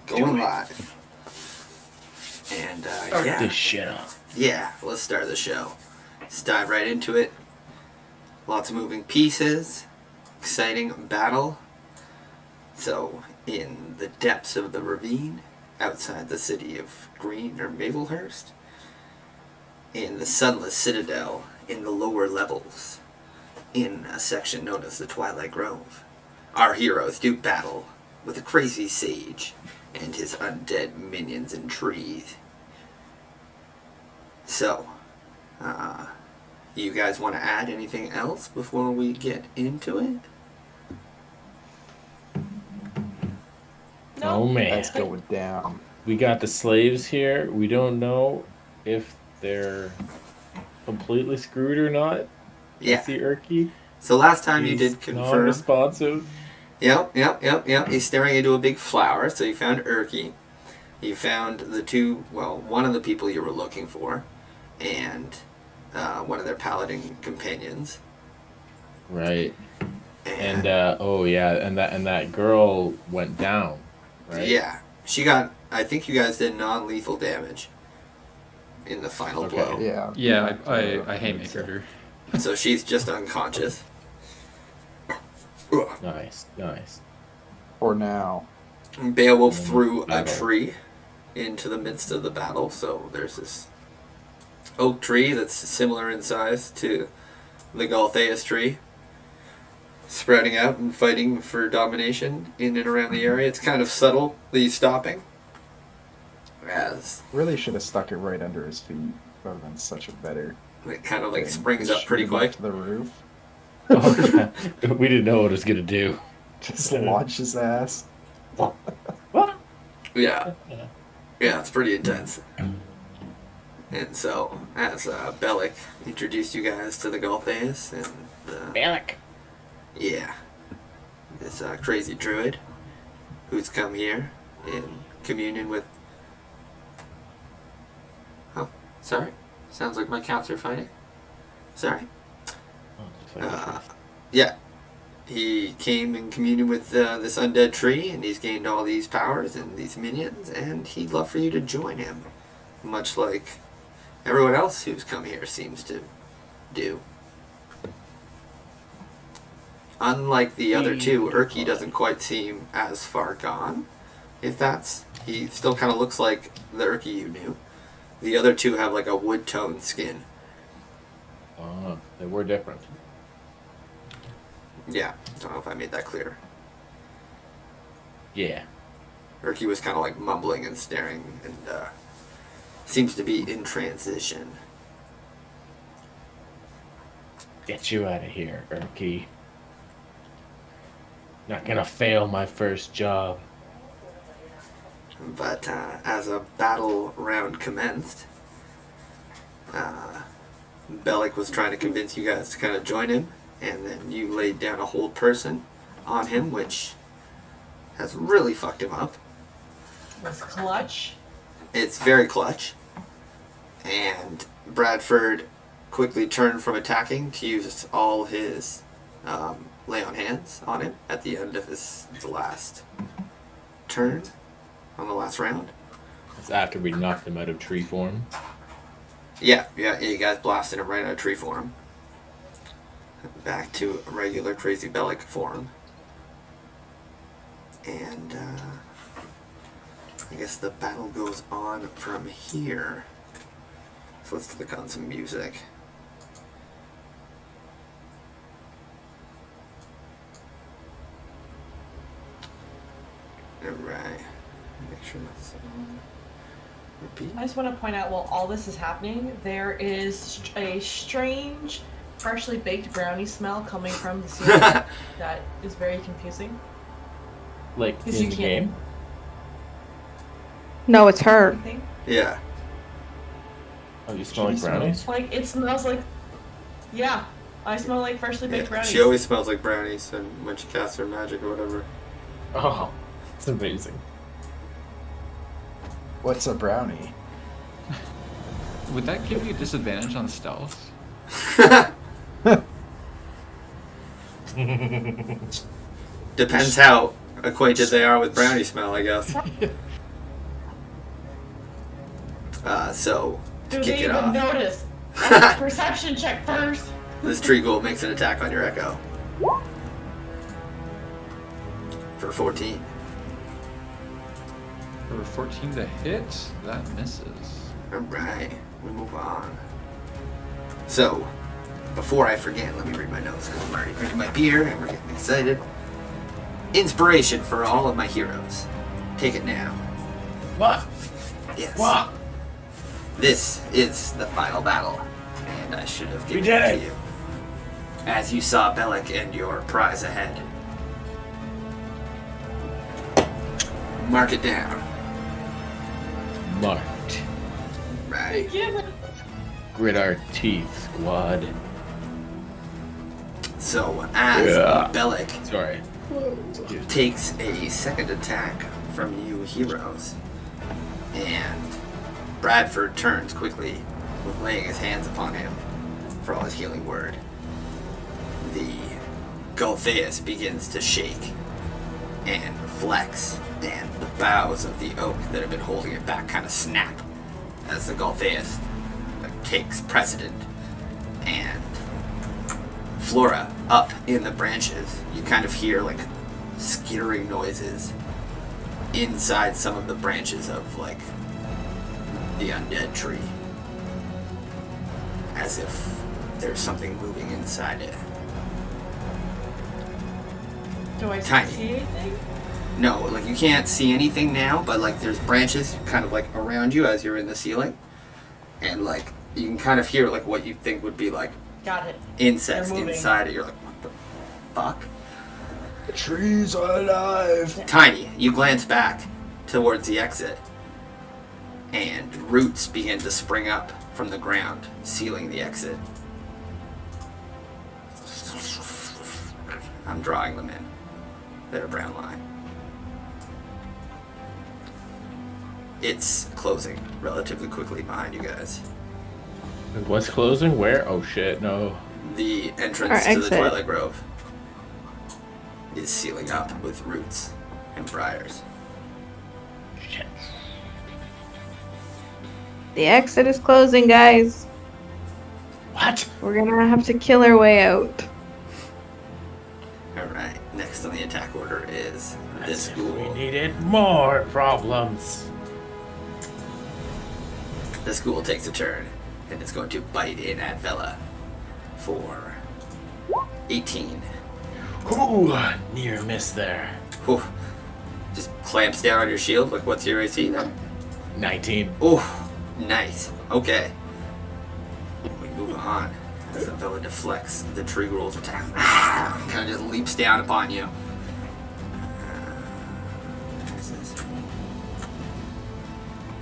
Going live. And, Start this shit up. Yeah, let's start the show. Let's dive right into it. Lots of moving pieces. Exciting battle. So, in the depths of the ravine, outside the city of Green or Maplehurst, in the Sunless Citadel, in the lower levels, in a section known as the Twilight Grove, our heroes do battle with a crazy sage and his undead minions and trees. So, you guys want to add anything else before we get into it? No. Oh man, That's going down. we got the slaves here. We don't know if they're completely screwed or not. Yeah. That's the Urky. So last time you He's did confirm. non-responsive. Yep. He's staring into a big flower, so you found Urky. You found one of the people you were looking for, and one of their paladin companions. Right. And that girl went down. Right? Yeah. She got, I think you guys did non-lethal damage in the final blow. Yeah. Yeah, I haymakered her. So she's just unconscious. Nice. For now. Beowulf threw a Battle. tree into the midst of the battle, so there's this oak tree that's similar in size to the Galtheus tree, spreading out and fighting for domination in and around the area. It's kind of subtly stopping. As Really should have stuck it right under his feet. That would have been such a better it kind of like thing. springs up Shoot pretty him up quick. to the roof. Oh, yeah. We didn't know what it was gonna do. Just launch his ass. What? Yeah, it's pretty intense. And so, as Bellic introduced you guys to the Galtheus and Alec. yeah, this crazy druid who's come here in communion with. Oh, sorry. Sounds like my cats are fighting. Sorry. Yeah. He came in communion with this undead tree, and he's gained all these powers and these minions, and he'd love for you to join him, much like everyone else who's come here seems to do. Unlike the other two, Urky doesn't quite seem as far gone. He still kind of looks like the Urky you knew. The other two have like a wood tone skin. They were different. Yeah, don't know if I made that clear. Yeah. Urky was kind of like mumbling and staring, and seems to be in transition. Get you out of here, Urky. Not gonna fail my first job. But as a battle round commenced, Bellic was trying to convince you guys to kind of join him, and then you laid down a hold person on him, which has really fucked him up. Was clutch. It's very clutch. And Bradford quickly turned from attacking to use all his lay on hands on him at the end of his last turn on the last round. That's after we knocked him out of tree form. Yeah, you guys blasted him right out of tree form. Back to a regular crazy Bellic form. And I guess the battle goes on from here. So let's click on some music. Alright. Make sure that's on. Repeat. I just want to point out while all this is happening, there is a strange, freshly baked brownie smell coming from the ceiling that is very confusing. Like in Because the you can't. game. No, it's her. Anything. Yeah. Oh, you smell like brownies? Like it smells like. Yeah, I smell like freshly baked brownies. She always smells like brownies and when she casts her magic or whatever. Oh, it's amazing. What's a brownie? Would that give you a disadvantage on stealth? Depends how acquainted they are with brownie smell, I guess. So, to Do kick they it even off, notice? Perception check first. this tree ghoul makes an attack on your echo. For 14. For 14 to hit, that misses. Alright, we move on. So, before I forget, let me read my notes because I'm already drinking my beer and we're getting excited. Inspiration for all of my heroes. Take it now. What? Yes. What? This is the final battle, and I should have given We did it it. to you. As you saw Bellic and your prize ahead. Mark it down. Marked. Right. Grit our teeth, squad. So, as Yeah. Bellic Sorry. Excuse me. takes a second attack from you heroes, and Bradford turns quickly with laying his hands upon him for all his healing word. The Goltheus begins to shake and flex, and the boughs of the oak that have been holding it back kind of snap as the Goltheus takes precedent. And Flora, up in the branches, you kind of hear like skittering noises inside some of the branches of like the undead tree, as if there's something moving inside it. Do I Tiny. see anything? No, like you can't see anything now, but like there's branches kind of like around you as you're in the ceiling, and like you can kind of hear like what you think would be like Got it. insects They're moving. inside it. You're like, what the fuck? The trees are alive. Tiny, you glance back towards the exit, and roots begin to spring up from the ground, sealing the exit. I'm drawing them in. They're a brown line. It's closing relatively quickly behind you guys. What's closing? Where? Oh shit, no. The Our entrance to the exit. Twilight Grove is sealing up with roots and briars. Shit. The exit is closing, guys. What? We're gonna have to kill our way out. Alright, next on the attack order is this As if ghoul. we needed more problems. This ghoul takes a turn, and it's going to bite in at Vela for 18. Ooh, near miss there. Whew. Just clamps down on your shield. Like, what's your AC then? 19. Oh, nice. Okay. We move on as the Vela deflects the tree ghoul's attack. Kind of just leaps down upon you.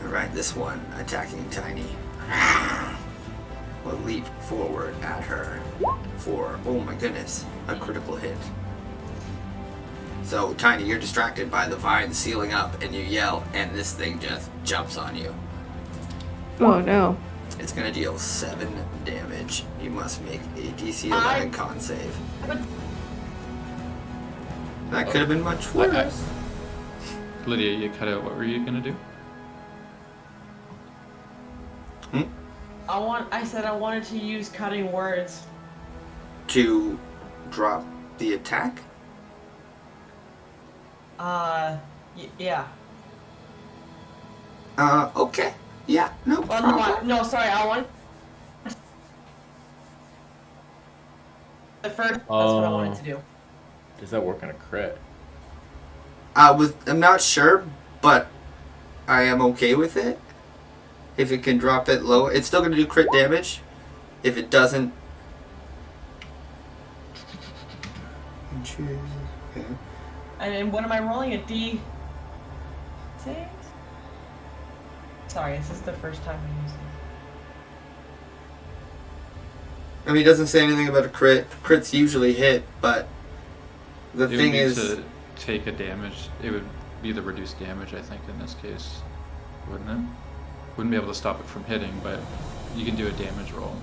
Alright, this one attacking Tiny will leap forward at her for, oh my goodness, a critical hit. So, Tiny, you're distracted by the vine sealing up, and you yell, and this thing just jumps on you. Oh no. It's gonna deal 7 damage. You must make a DC 11 con save. That could have been much worse. Lydia, you cut out. What were you gonna do? I said I wanted to use cutting words. To drop the attack? Yeah. Okay. Yeah, no Well, problem. no, sorry, I want. At first, that's what I wanted to do. Does that work on a crit? I'm not sure, but I am okay with it. If it can drop it low, it's still gonna do crit damage. If it doesn't, And what am I rolling? A D6? Sorry, this is the first time I'm using it. I mean, it doesn't say anything about a crit. Crits usually hit, but the It would thing be is, to take a damage. It would be the reduced damage, I think, in this case, wouldn't it? Wouldn't be able to stop it from hitting, but you can do a damage roll.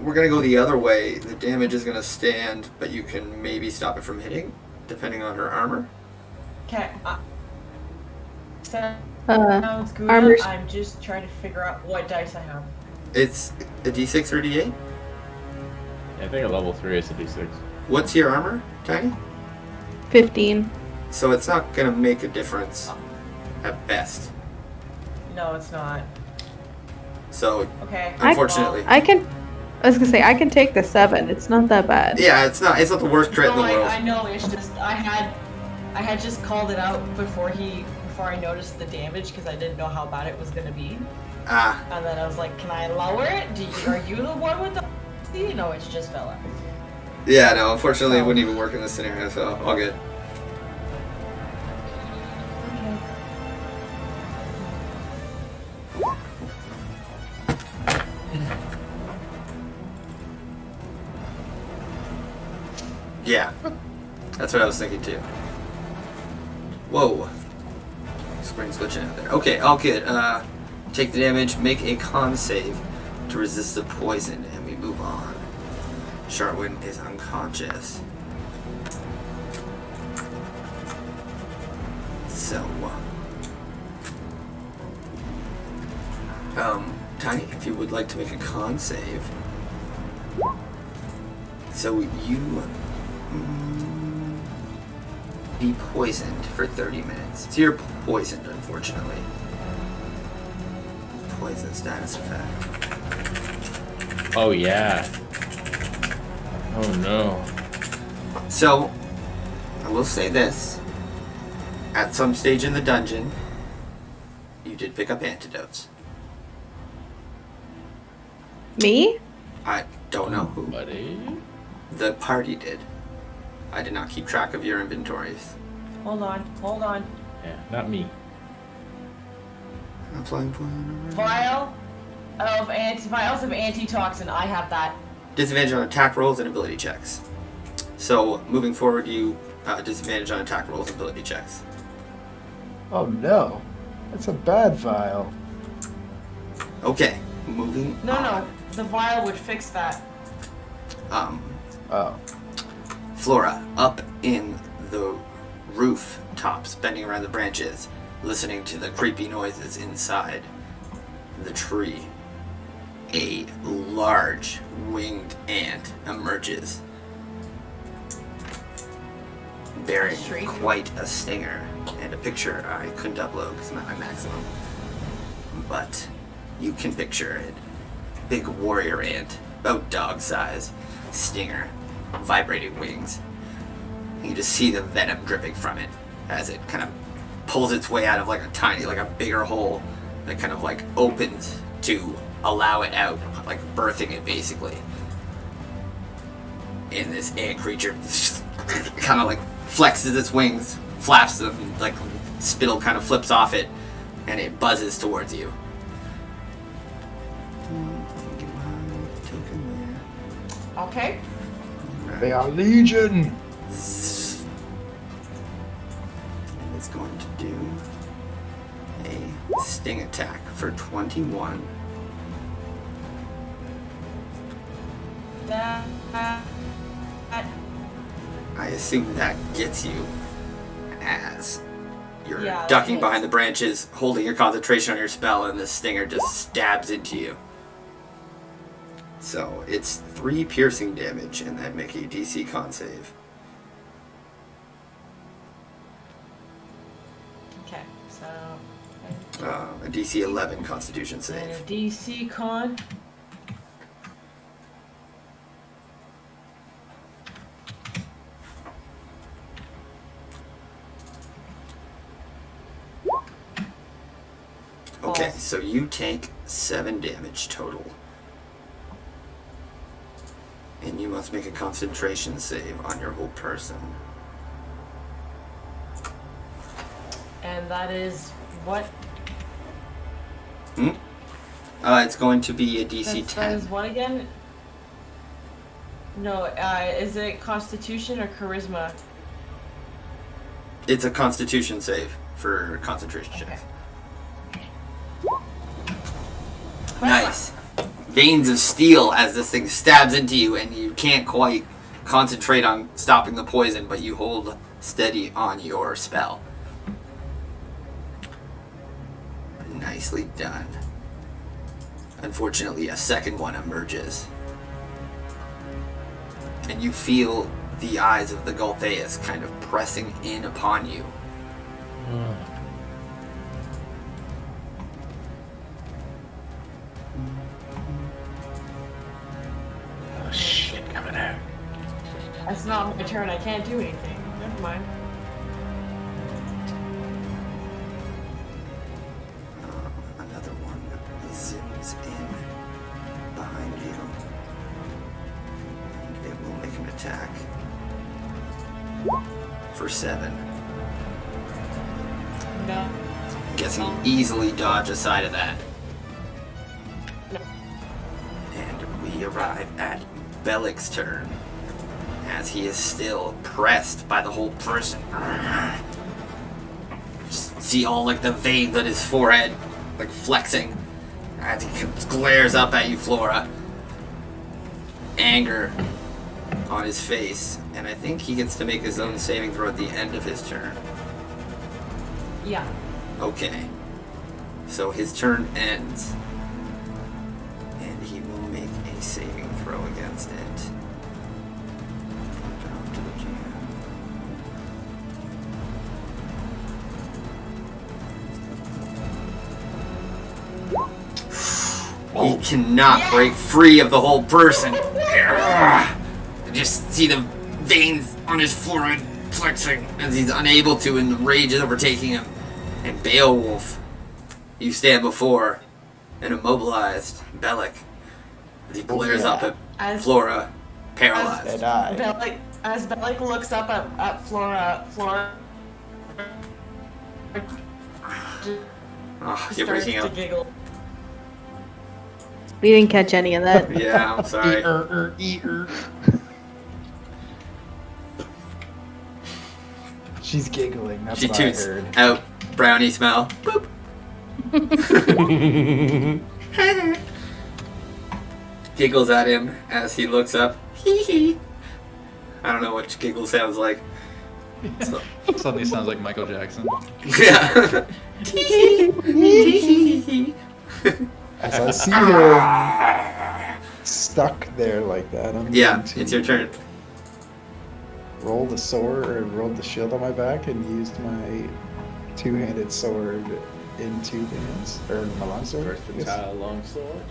we're gonna go the other way. The damage is gonna stand, but you can maybe stop it from hitting. depending on her armor. Okay. Sounds good. armor's- I'm just trying to figure out what dice I have. It's a D6 or D8. I think a level 3 is a D6. What's your armor, Tiny? 15. So it's not gonna make a difference at best. No, it's not. So Okay. unfortunately, I was gonna say, I can take the 7. It's not that bad. yeah, it's not the worst crit in the world. I know. It's just I had just called it out before I noticed the damage because I didn't know how bad it was gonna be. Ah, And then I was like, can I lower it? Are you the one with the... No, it's just Bella. yeah, no, unfortunately, it wouldn't even work in this scenario. So all good. Yeah, that's what I was thinking too. Whoa. Screen's glitching out there. Okay, all good. Take the damage, make a con save to resist the poison, and we move on. Sharwin is unconscious. So, Tiny, if you would like to make a con save. So you be poisoned for 30 minutes. So you're poisoned, unfortunately. Poison status effect. Oh, yeah. Oh, no. So, I will say this. At some stage in the dungeon, you did pick up antidotes. Me? I don't know who. Buddy? The party did. I did not keep track of your inventories. Hold on. Yeah, not me. Applying poison. Vials of antitoxin. I have that. Disadvantage on attack rolls and ability checks. So, moving forward, you disadvantage on attack rolls and ability checks. Oh no, that's a bad vial. Okay, moving No, on. the vial would fix that. Oh, Flora, up in the rooftops, bending around the branches, listening to the creepy noises inside the tree. A large winged ant emerges, bearing Shriek. quite a stinger, and a picture I couldn't upload because I'm at my maximum. But you can picture it. Big warrior ant, about dog size, stinger, vibrating wings. You can just see the venom dripping from it as it kind of pulls its way out of like a bigger hole that kind of like opens to allow it out, like birthing it basically. And this ant creature kind of like flexes its wings, flaps them, like spittle kind of flips off it, and it buzzes towards you. Okay. they are legion. It's going to do a sting attack for 21. That. I assume that gets you as you're Yeah, that ducking hits. behind the branches, holding your concentration on your spell, and the stinger just stabs into you. So it's 3 piercing damage, and then make a DC con save. Okay, so. A DC 11 Constitution And save. a DC con. Okay, Balls. so you take 7 damage total. And you must make a concentration save on your whole person. And that is what? It's going to be a DC That 10. is what again? No, is it Constitution or Charisma? It's a Constitution save for concentration checks. Nice. Veins of steel as this thing stabs into you, and you can't quite concentrate on stopping the poison, but you hold steady on your spell. Nicely done. Unfortunately, a second one emerges. And you feel the eyes of the Galtheus kind of pressing in upon you. Oh shit, coming out. That's not my turn. I can't do anything. Never mind. Another one zooms in behind you. And it will make an attack. For 7. No. Guessing you easily dodge aside of that. No. And we arrive at Bellic's turn. As he is still pressed by the whole person. Just see all like the veins on his forehead, like flexing. As he glares up at you, Flora. Anger on his face. And I think he gets to make his own saving throw at the end of his turn. Yeah. Okay. So his turn ends. And he will make a saving throw against it. Down to the jam. He cannot break free of the whole person. Just see the veins on his forehead flexing as he's unable to, and the rage is overtaking him. And Beowulf, you stand before an immobilized Bellic as he glares up at As- Flora, paralyzed. And I. As Bellic looks up at Flora Oh, you're starts breaking to up. giggle. We didn't catch any of that. Yeah, I'm sorry. She's giggling. That's She what I toots heard. out brownie smell. Boop. Giggles at him as he looks up. Hee hee. I don't know what giggle sounds like. So, Suddenly sounds like Michael Jackson. yeah. As I see her stuck there like that, I'm Yeah, going to it's your turn. roll the sword or roll the shield on my back and used my two-handed sword in two hands, or my long sword. I guess. Versatile longsword.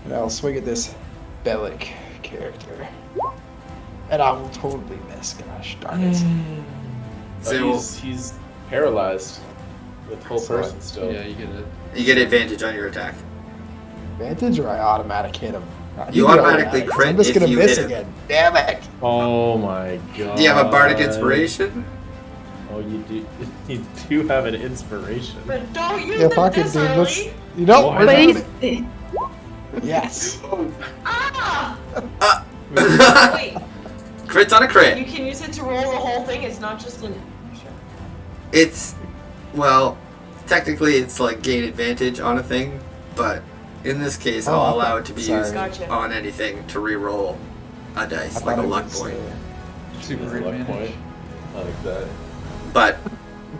And I'll swing at this Bellic character. And I will totally miss, gosh darn it. So He's paralyzed with whole So- person still. Yeah, you get it. you get advantage on your attack. Advantage or I automatic hit him? I You think automatically automatic, crit I'm just if gonna you miss hit him. again. Damn it! Oh my god. Do you have a bardic inspiration? Oh, you do. You do have an inspiration. But don't use Yeah, it fuck it, this dude. Let's. early. You know, Why we're But doing he's. it. Yes. Ah! Wait, Crits on a you crit. can use it to roll the whole thing. It's not just an. Sure. It's, well, technically it's like gain advantage on a thing, but in this case Oh, I'll okay. allow it to be Sorry. used Gotcha. on anything to re-roll a dice, I like thought a it luck was, point. Super That's a luck advantage. point. I like that. But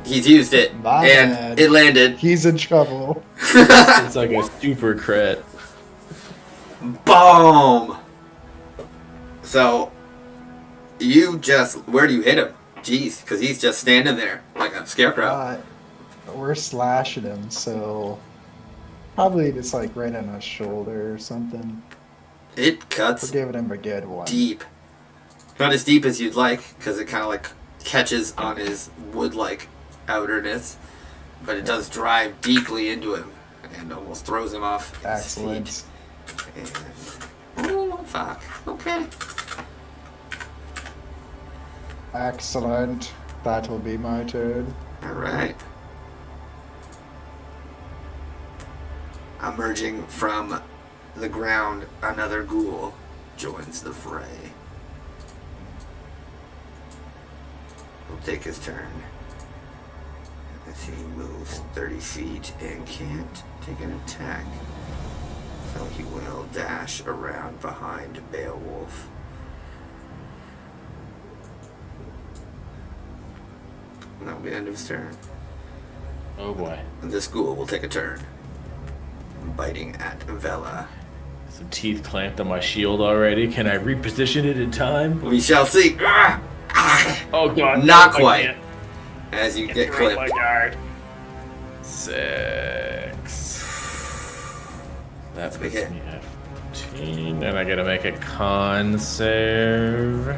he's used it, My and bad. it landed. He's in trouble. It's like a super crit. Boom! So, you just, where do you hit him? Jeez, because he's just standing there like a scarecrow. We're slashing him, so probably just like right on his shoulder or something. It We're cuts giving him a good one. deep. Not as deep as you'd like, because it kind of like catches on his wood-like outerness, but it does drive deeply into him and almost throws him off his Excellent. feet. And, oh, fuck. Okay. Excellent. That will be my turn. All right. Emerging from the ground, another ghoul joins the fray. He'll take his turn. As he moves 30 feet and can't take an attack. So he will dash around behind Beowulf. That'll be the end of his turn. Oh boy. The school will take a turn. Biting at Vela. Some teeth clamped on my shield already. Can I reposition it in time? We shall see. Oh god. Not no, quite. I can't. As you Get get through my clipped. guard. 6. That puts Okay. me at 14. And I gotta make a con save.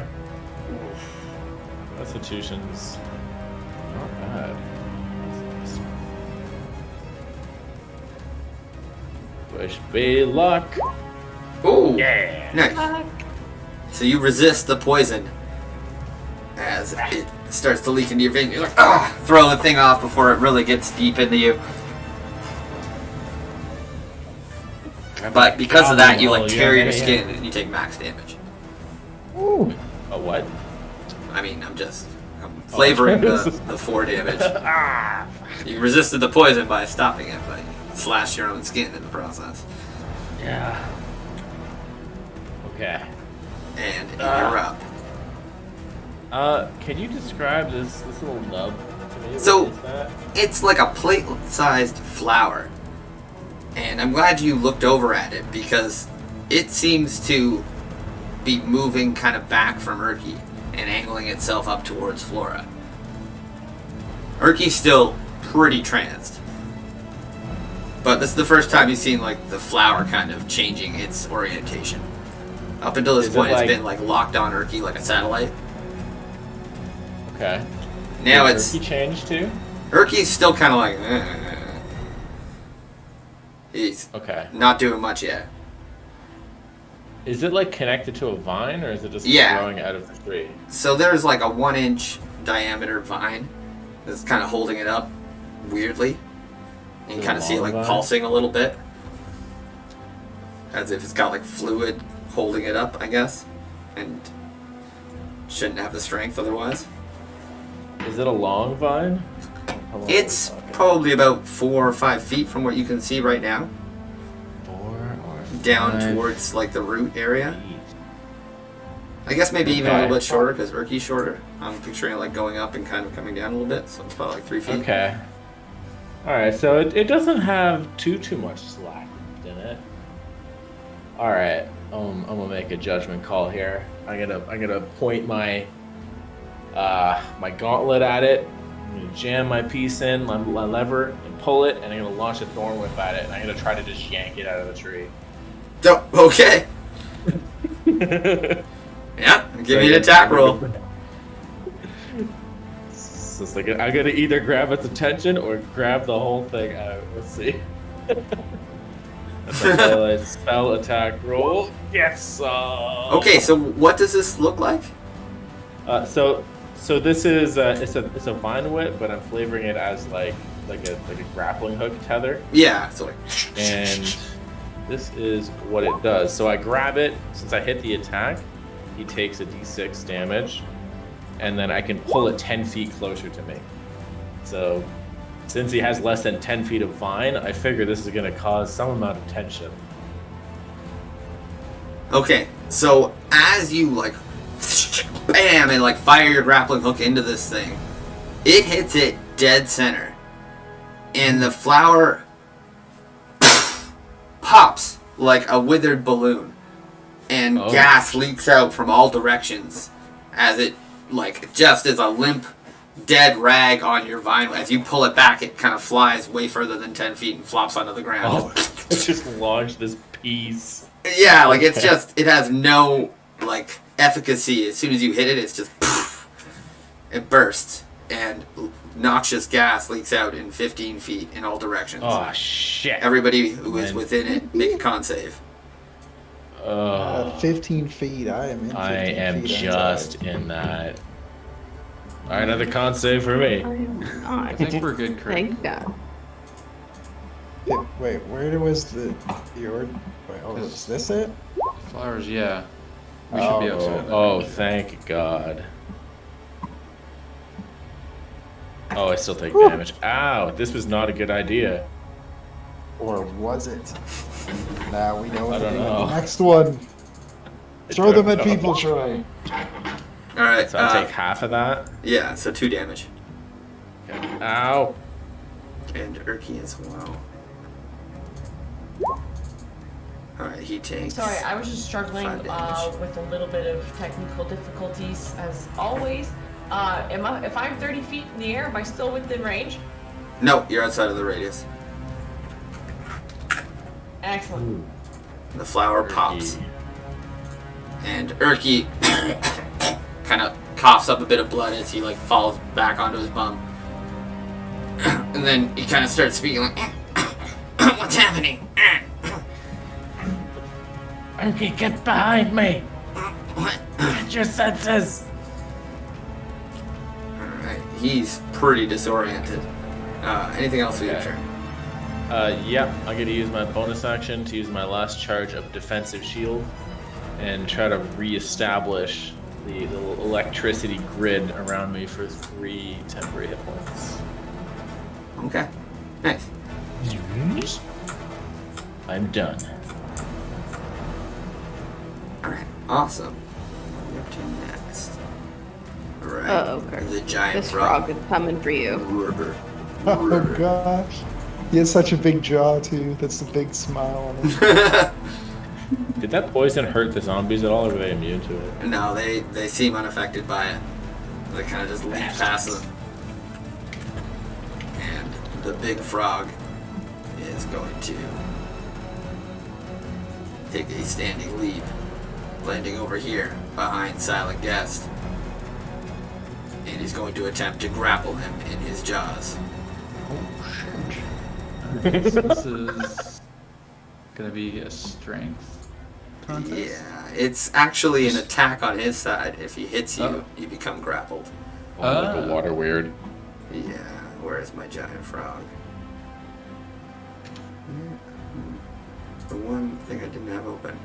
Constitution's not bad. That's nice. Wish me luck. Ooh. Yeah. Nice. So you resist the poison as it starts to leak into your vein. You're like, ah! Throw the thing off before it really gets deep into you. But because of that, you like tear your skin and you take max damage. Ooh. A what? I mean, I'm flavoring the 4 damage. You resisted the poison by stopping it, but you slashed your own skin in the process. Yeah. Okay. And you're up. Can you describe this little nub to me? So- What is that? It's like a plate-sized flower. And I'm glad you looked over at it because it seems to be moving kind of back from Urki and angling itself up towards Flora. Urki's still pretty tranced. But this is the first time you've seen like the flower kind of changing its orientation. Up until this Is it point, like- it's been like locked on Urki like a satellite. Okay. Now Did it's Turkey changed too? Urki's still kind of like. He's Okay. not doing much yet. Is it like connected to a vine, or is it just Yeah. growing out of the tree? So there's like a 1-inch diameter vine that's kind of holding it up weirdly. And you Is it kind of a see it long like vine? pulsing a little bit. As if it's got like fluid holding it up, I guess. And shouldn't have the strength otherwise. Is it a long vine? How long It's are we talking? probably about 4 or 5 feet from what you can see right now. 4 or Down 5 towards like the root area. feet. I guess maybe even a little Okay. bit shorter because Urki's shorter. I'm picturing it like going up and kind of coming down a little bit. So it's probably like 3 feet. Okay. All right, so it doesn't have too much slack in it. All right, I'm gonna make a judgment call here. I'm gonna point my my gauntlet at it. I'm gonna jam my piece in, my lever, and pull it, and I'm gonna launch a thorn whip at it, and I'm gonna try to just yank it out of the tree. So, okay. Yeah, give me an attack roll. So it's like I gotta either grab its attention or grab the whole thing out. Let's see. That's a highlight spell attack roll. Yes. Okay, so what does this look like? So this is it's a vine whip, but I'm flavoring it as like a grappling hook tether, Yeah, so like. and this is what it does. So I grab it. Since I hit the attack, he takes a d6 damage, and then I can pull it 10 feet closer to me. So since he has less than 10 feet of vine, I figure this is going to cause some amount of tension. Okay, so as you like, bam, and like fire your grappling hook into this thing, it hits it dead center, and the flower pops like a withered balloon, and Oh. gas leaks out from all directions as it like just is a limp dead rag on your vine. As you pull it back, it kind of flies way further than 10 feet and flops onto the ground. Oh, I just launched this piece. Yeah, like it's Okay. just, it has no like efficacy. As soon as you hit it, it's just it bursts and noxious gas leaks out in 15 feet in all directions. Oh shit! Everybody who is Man. within it, make a con save. 15 feet. I am in 15 I am feet just inside. in that. All right, another con save for me. I am I not. think we're good, Craig. Thank God. Wait, where was your? Wait, oh, is this it? Flowers, yeah. We should be outside. Oh, thank God. Oh, I still take damage. Ow! This was not a good idea. Or was it? Now we know I what to don't do with know. the next one. I Throw them don't at know. people, Troy. All right. So I take half of that. Yeah, so 2 damage. Okay. Ow. And Urki as well. Alright, he takes. Sorry, I was just struggling 5 damage. with a little bit of technical difficulties as always. If I'm 30 feet in the air, am I still within range? No, you're outside of the radius. Excellent. The flower pops. And Urki kind of coughs up a bit of blood as he like falls back onto his bum. And then he kind of starts speaking like, what's happening? Okay, get behind me. What? Get your senses. Alright, he's pretty disoriented. Anything else for your Okay. turn? Yeah, I'm gonna use my bonus action to use my last charge of defensive shield and try to reestablish the electricity grid around me for 3 temporary hit points. Okay. Nice. I'm done. Alright, awesome. You're up to next. Alright. Okay. The giant This frog is coming for you. Rubber. Oh gosh. He has such a big jaw too. That's a big smile on him. Did that poison hurt the zombies at all, or were they immune to it? No, they seem unaffected by it. They kind of just leap past them. And the big frog is going to take a standing leap, landing over here behind Silent Guest. And he's going to attempt to grapple him in his jaws. This is gonna be a strength contest. Yeah, it's actually an attack on his side. If he hits you, Oh. you become grappled. Like a water weird. Yeah, where's my giant frog? The one thing I didn't have open.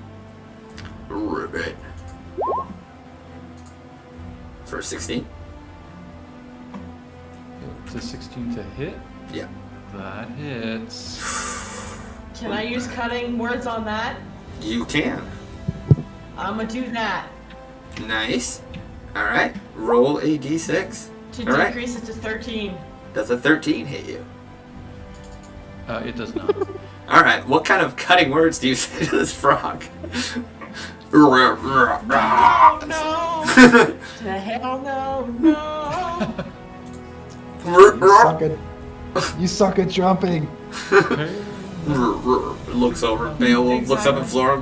Ribbit. For 16? It's a 16 to hit. Yeah. That hits. Can I use cutting words on that? You can. I'm gonna do that Nice. Alright, roll a d6. to All right. decrease it to 13. Does a 13 hit you? It does not. Alright, what kind of cutting words do you say to this frog? Oh no! To hell no, no! You suck at jumping. Looks over, Beowulf looks up at Flora.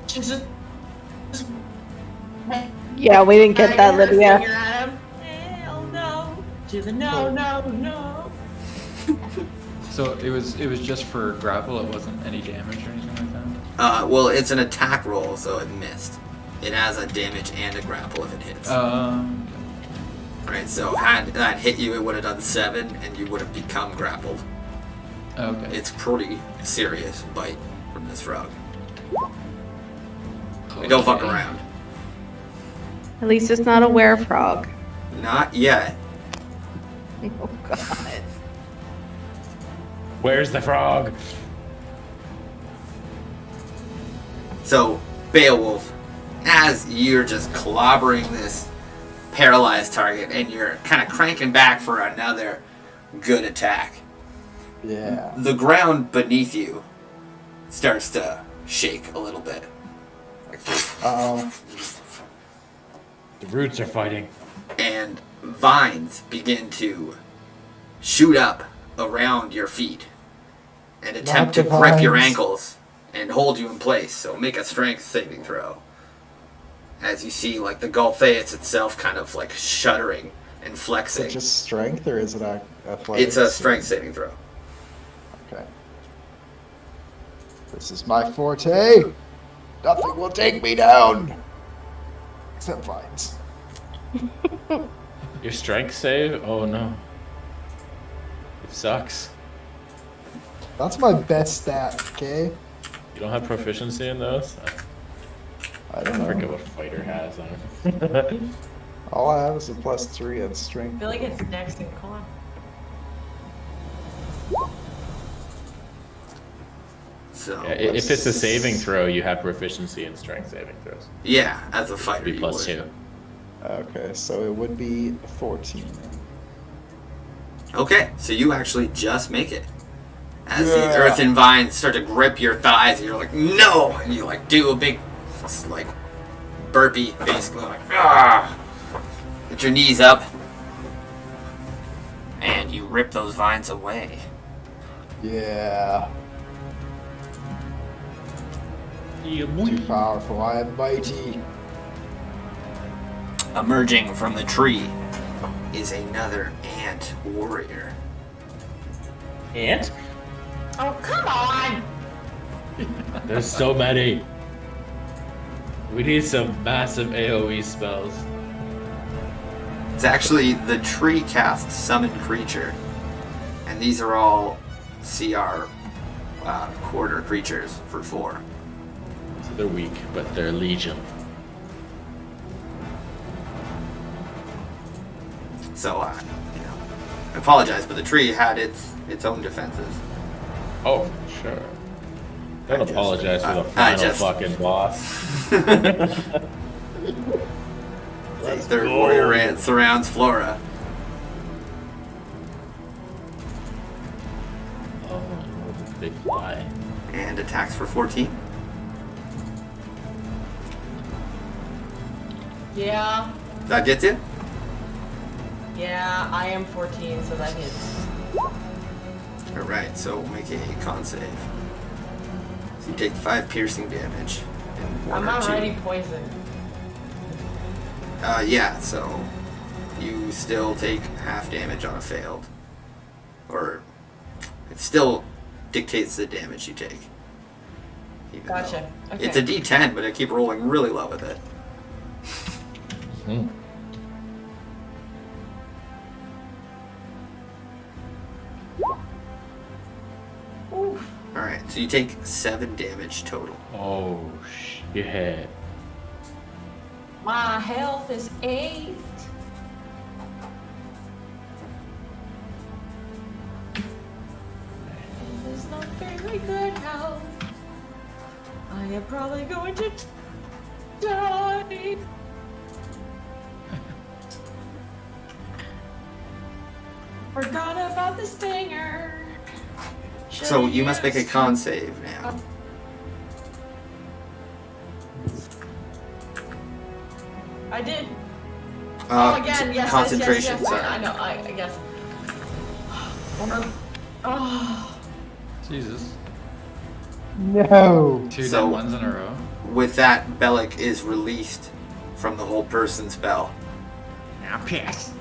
Just Yeah, we didn't get that, finger Lydia. at him. Hell no! To the no, no, no! So it was just for grapple. It wasn't any damage or anything like that. Well, it's an attack roll, so it missed. It has a damage and a grapple if it hits. Right, so had that hit you, it would have done 7, and you would have become grappled. Okay. It's pretty serious bite from this frog. We don't fuck around. At least it's not a werefrog. Not yet. Oh god. Where's the frog? So, Beowulf, as you're just clobbering this paralyzed target and you're kind of cranking back for another good attack, Yeah. the ground beneath you starts to shake a little bit. Like, Uh-oh. The roots are fighting. and vines begin to shoot up around your feet and attempt to Not the grip your vines. ankles and hold you in place. So make a strength saving throw. As you see, like, the Golthaeus itself kind of, like, shuddering and Is it flexing. just strength or is it athletics? It's a strength saving throw. Okay. This is my forte. Nothing will take me down. Except vines. Your strength save? Oh no. It sucks. That's my best stat, okay? You don't have proficiency in those? I I don't forget know. what fighter has on it. All I have is a +3 on strength. I feel like it's next in con. So, Yeah, if it's a saving throw, you have proficiency in strength saving throws. yeah, as a fighter, Be you plus would. 2. Okay, so it would be 14. Okay, so you actually just make it. As Yeah. these earthen vines start to grip your thighs, and you're like, no! And you like do a big, like, burpee, basically, like, ah! Get your knees up. And you rip those vines away. Yeah. Yeah, Too powerful. I am mighty. Emerging from the tree is another ant warrior. Ant? Oh, come on! There's so many. We need some massive AoE spells. It's actually the tree cast summon creature. And these are all CR quarter creatures for 4. So they're weak, but they're legion. So, you know, I apologize, but the tree had its own defenses. Oh, sure. Don't apologize for the final fucking boss. The third warrior ant surrounds Flora. Oh, big fly. And attacks for 14. Yeah, That gets it? yeah, I am 14, so that hits. Alright, so make a con save. So you take 5 piercing damage. And 1 I'm or 2. already poisoned. Yeah, so you still take half damage on a failed. Or it still dictates the damage you take. Even Gotcha. though Okay. It's a D10, but I keep rolling really low with it. Hmm. Oof. Alright, so you take 7 damage total. Oh, shit. My health is 8. It is not very good health. I am probably going to die. Forgot about the stinger. So you must make a con save now. I did. Oh, again, yes, concentration, yes, sorry. I know, I guess. Oh, Jesus. No. 2 So- dead ones in a row. With that, Bellic is released from the whole person spell. Now piss.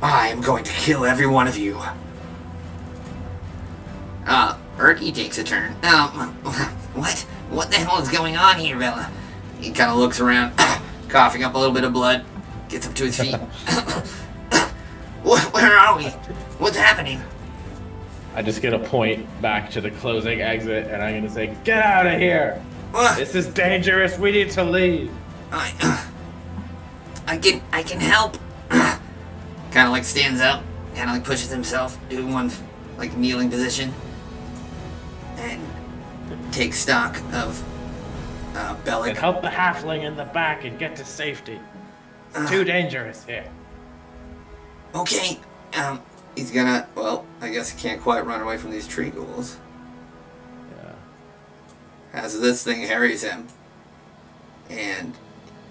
I am going to kill every one of you. Erky takes a turn. What? What the hell is going on here, Bella? He kind of looks around, coughing up a little bit of blood, gets up to his feet. Where are we? What's happening? I just get a point back to the closing exit, and I'm gonna say, "Get out of here! This is dangerous. We need to leave." I can help. Kind of like stands up, kind of like pushes himself, doing one like kneeling position, and takes stock of And Bellic. help the halfling in the back and get to safety. It's too dangerous here. Okay, he's gonna. Well, I guess he can't quite run away from these tree ghouls. Yeah. As this thing harries him, and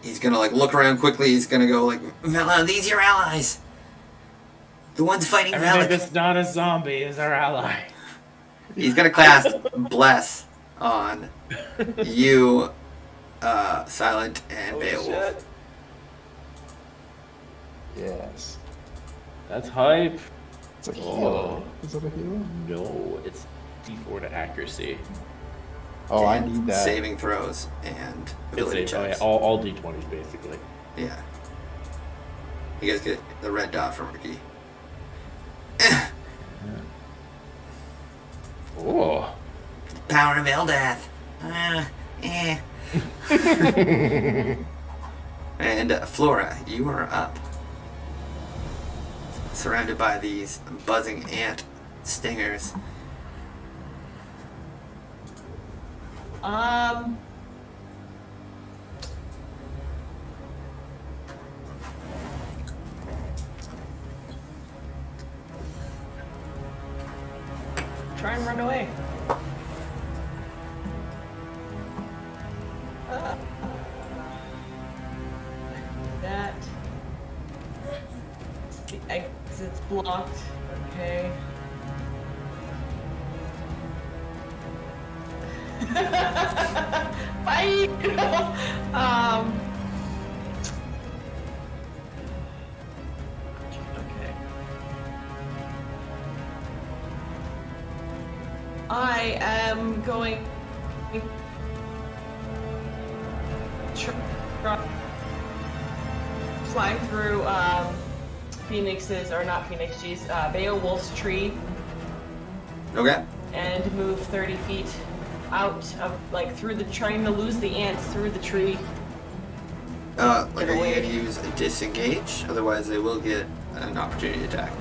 he's gonna like look around quickly. He's gonna go like, Vela, these your allies. The ones fighting Everything Bellic. that's not a zombie is our ally. He's gonna cast Bless on you, Silent and Beowulf. Yes. That's hype. It's a Oh. heal. Is it a heal? No, it's D4 to accuracy. Oh, I And need that. saving throws and ability It's a, oh, yeah, checks. all D20s basically. Yeah. You guys get the red dot from Ricky. Oh. Power of Eldath. And Flora, you are up. Surrounded by these buzzing ant stingers. and run away. That. The exit's blocked. Okay. Bye! Okay. I am going flying through Phoenix's, or not Phoenix, geez, Beowulf's tree Okay. and move 30 feet out of, like, through the, trying to lose the ants through the tree. Like, Get are you away. gonna use a disengage? Otherwise, they will get an opportunity attack.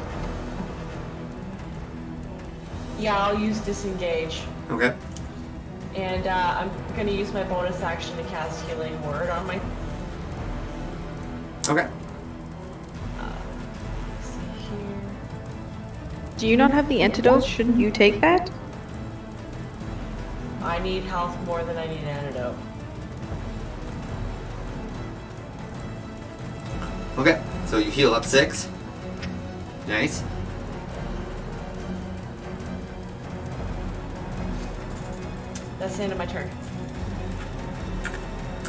Yeah, I'll use disengage. Okay. And I'm gonna use my bonus action to cast Healing Word on my. Okay. Let's see here. Do you not have the antidote? Shouldn't you take that? I need health more than I need antidote. Okay. So you heal up 6. Nice. That's the end of my turn.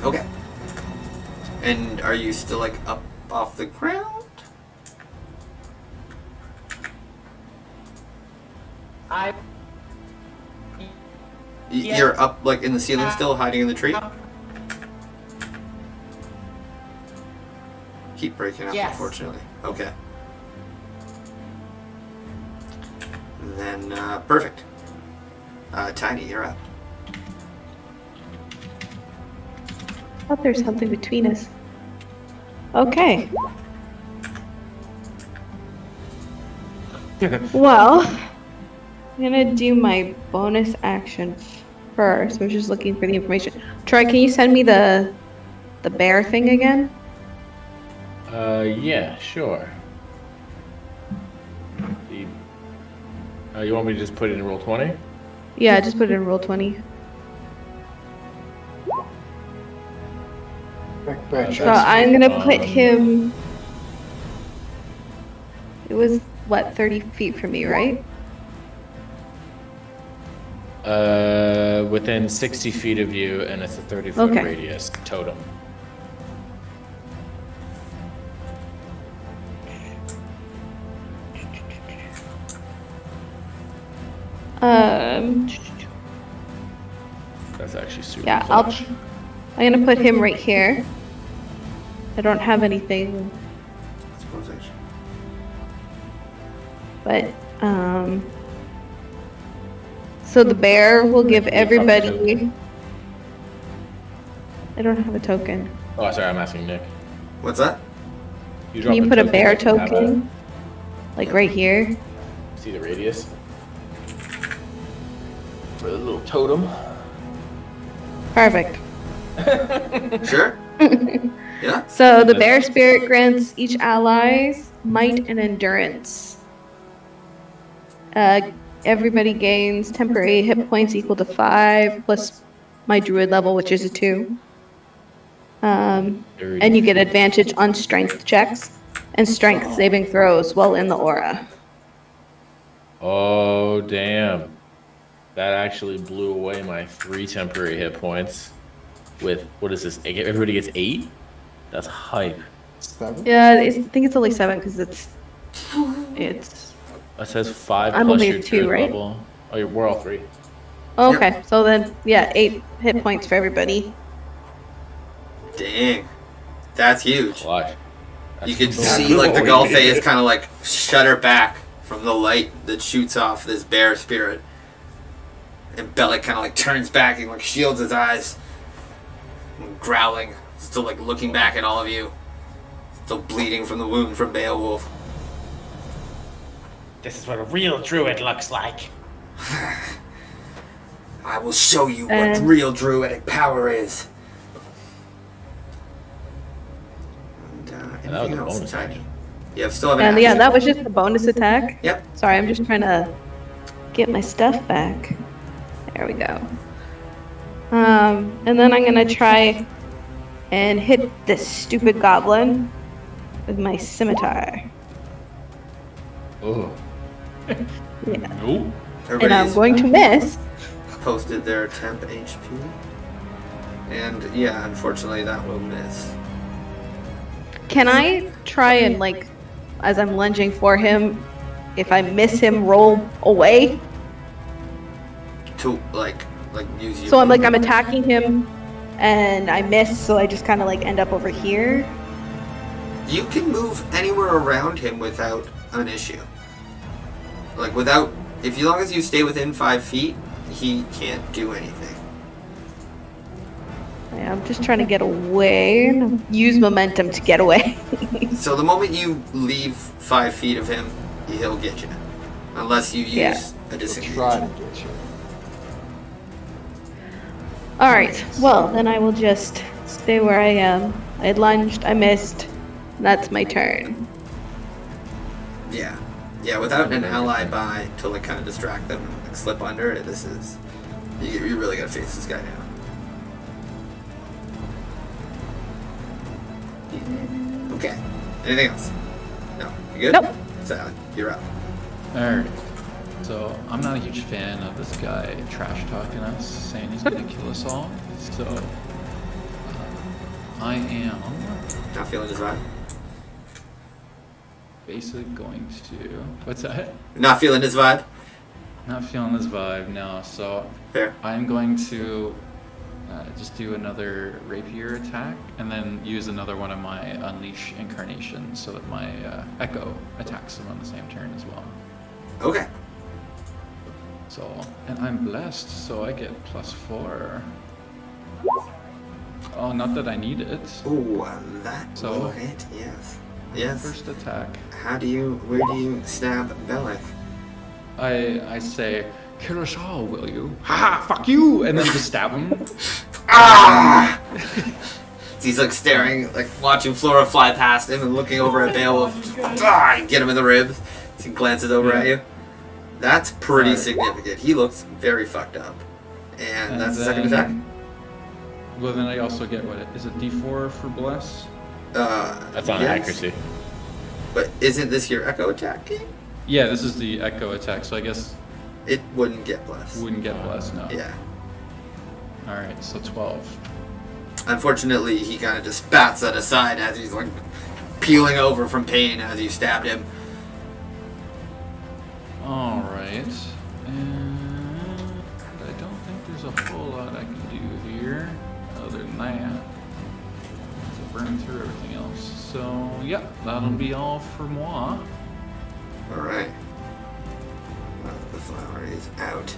Okay. And are you still like up off the ground? I. Yeah. You're up like in the ceiling still, hiding in the tree? Keep breaking up, Yes. unfortunately. Okay. Then, perfect. Tiny, you're up. I thought there's something between us. Okay. Well, I'm gonna do my bonus action first. I was just looking for the information. Troy, can you send me the bear thing again? Yeah, sure. You want me to just put it in roll 20? Yeah, just put it in roll 20. Back. So I'm gonna put him. It was what, 30 feet from me, right? Within 60 feet of you, and it's a 30-foot Okay. radius totem. That's actually super Yeah, clutch. I'm gonna put him right here. I don't have anything, Suppose I should. but so the bear will give everybody. I don't have a token. Oh, sorry, I'm asking Nick. What's that? Can drop you put a bear you have token? Like right here? See the radius? For the little totem. Perfect. Sure? Yeah? So the bear spirit grants each allies might and endurance. Everybody gains temporary hit points equal to 5 plus my druid level, which is a 2. And you get advantage on strength checks and strength saving throws while in the aura. Oh, damn. That actually blew away my 3 temporary hit points. With, what is this? Everybody gets 8? That's hype. 7? Yeah, I think it's only 7 because it's. That says 5 I'm plus only your at 2, druid right? level. Oh, we're all 3. Oh, okay, so then, yeah, 8 hit points for everybody. Dang. That's huge. Clutch. You can see like the Golfe is kind of like shudder back from the light that shoots off this bear spirit. And Bellic kind of like turns back and like shields his eyes. And growling. Still like looking back at all of you. Still bleeding from the wound from Beowulf. This is what a real druid looks like. I will show you what real druidic power is. And And that was anything a else, bonus Tiny? action. Yeah, still have an And action. yeah, that was just a bonus attack. Yep. Sorry, I'm just trying to get my stuff back. There we go. And then I'm gonna try and hit this stupid goblin with my scimitar. Oh. Yeah. Nope. And I'm going to miss. Posted their temp HP. And yeah, unfortunately that will miss. Can I try and, like, as I'm lunging for him, if I miss him, roll away? To like use you. So I'm attacking him and I miss, so I just kind of like end up over here. You can move anywhere around him without an issue. Like without, if as long as you stay within 5 feet, he can't do anything. Yeah, I'm just trying to get away and use momentum to get away. So the moment you leave 5 feet of him, he'll get you. Unless you use a disengage. Try to get you. Alright, well, then I will just stay where I am. I lunged, I missed. That's my turn. Yeah. Yeah, without an ally by to like kind of distract them and like, slip under, this is... You really gotta face this guy now. Okay. Anything else? No. You good? Nope. Silent. You're up. Alright. So, I'm not a huge fan of this guy trash talking us, saying he's gonna kill us all. So, I am Not feeling his vibe? basically going to. What's that? Not feeling his vibe? Not feeling this vibe, no. So, Fair. I'm going to just do another rapier attack and then use another one of my unleash incarnations so that my echo attacks him on the same turn as well. Okay. So, and I'm blessed, so I get +4. Oh, not that I need it. Ooh, that So- will hit, yes. Yes. First attack. Where do you stab Bellic? I say, kill us all, will you? Haha, fuck you! And then just stab him. Ah! He's like staring, like watching Flora fly past him and looking over at Beowulf. Ah! Get him in the ribs. He glances over at you. That's pretty Alright. significant. He looks very fucked up. And that's the second then- attack? Well, then I also get, what, is it D4 for bless? That's on yes. accuracy. But isn't this your echo attack game? Yeah, this is the echo attack, so I guess It wouldn't get blessed. wouldn't get blessed, no. Yeah. Alright, so 12. Unfortunately, he kind of just bats that aside as he's like peeling over from pain as you stabbed him. Alright. And I don't think there's a whole lot I can do here other than that. To burn through everything else. So, yeah, that'll be all for moi. Alright. The flower is out.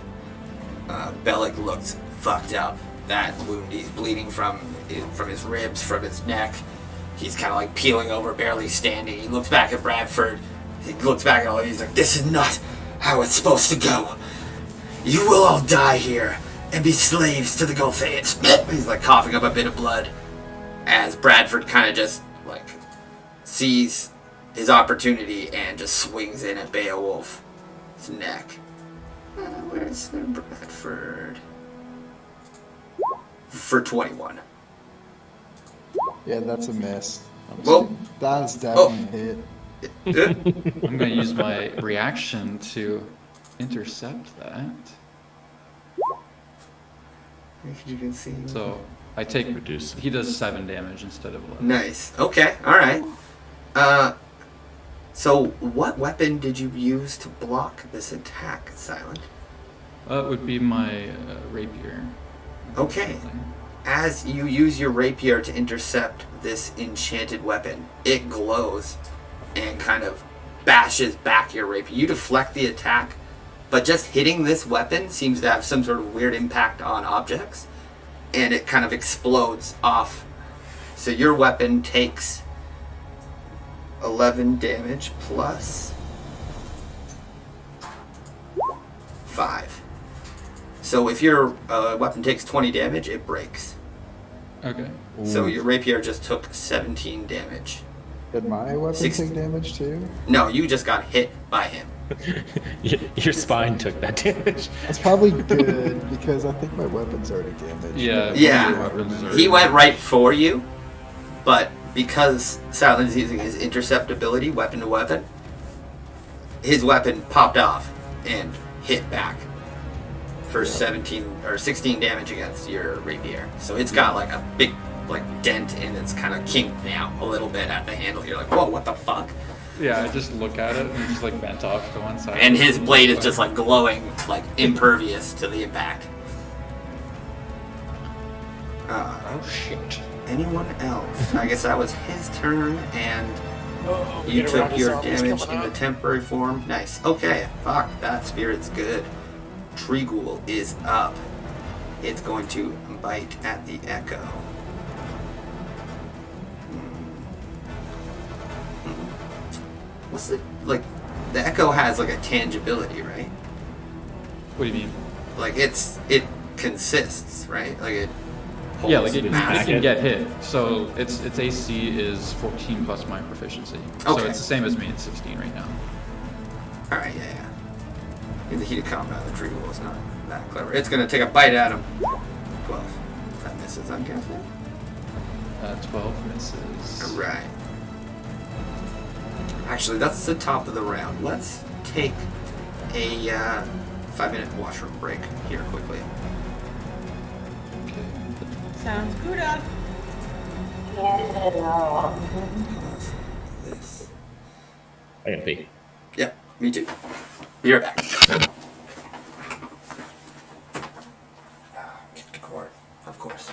Bellic looks fucked up. That wound he's bleeding from his ribs, from his neck. He's kind of like peeling over, barely standing. He looks back at Bradford. He looks back at all. He's like, "This is not how it's supposed to go. You will all die here and be slaves to the Gulfades." He's like coughing up a bit of blood as Bradford kind of just like sees his opportunity and just swings in at Beowulf's neck. Where's Bradford? For 21. Yeah, that's a miss. Well, That's definitely a hit. I'm going to use my reaction to intercept that. You can see. So, I take... Reduce. He does 7 damage instead of 11. Nice. Okay. All right. So what weapon did you use to block this attack, Silent? That would be my rapier. Okay. As you use your rapier to intercept this enchanted weapon, it glows and kind of bashes back your rapier. You deflect the attack, but just hitting this weapon seems to have some sort of weird impact on objects, and it kind of explodes off. So your weapon takes 11 damage plus 5. So if your weapon takes 20 damage, it breaks. Okay. So your rapier just took 17 damage. Did my weapon Six- take damage too? No, you just got hit by him. Your spine took that damage. That's probably good because I think my weapon's already damaged. Yeah. Yeah. your weapons are- He went right for you, but because Silent's using his intercept ability, weapon to weapon, his weapon popped off and hit back for 17 or 16 damage against your rapier. So it's got like a big dent and it's kind of kinked now a little bit at the handle. You're like, whoa, what the fuck? Yeah, I just look at it and it's just like bent off to one side. And his blade is just like glowing, like impervious to the impact. Oh shit. Anyone else? I guess that was his turn, and We you get around took to your zombies damage coming in the up. temporary form. Nice. Okay, fuck, that spirit's good. Tree Ghoul is up. It's going to bite at the Echo. What's the, like, the Echo has like a tangibility, right? What do you mean? Like it consists, right? Like it holds Yeah, like it mass. can get hit. So its AC is 14 plus my proficiency. So Okay. it's the same as me. It's 16 right now. Alright, yeah. In the heat of combat, the tree ghoul is not that clever. It's gonna take a bite at him. 12. That misses, I'm guessing. 12 misses. Alright. Actually, that's the top of the round. Let's take a 5-minute washroom break here quickly. Okay. Sounds good. This. I gotta pee. Yeah, me too. Be right back. Kick the cord, of course.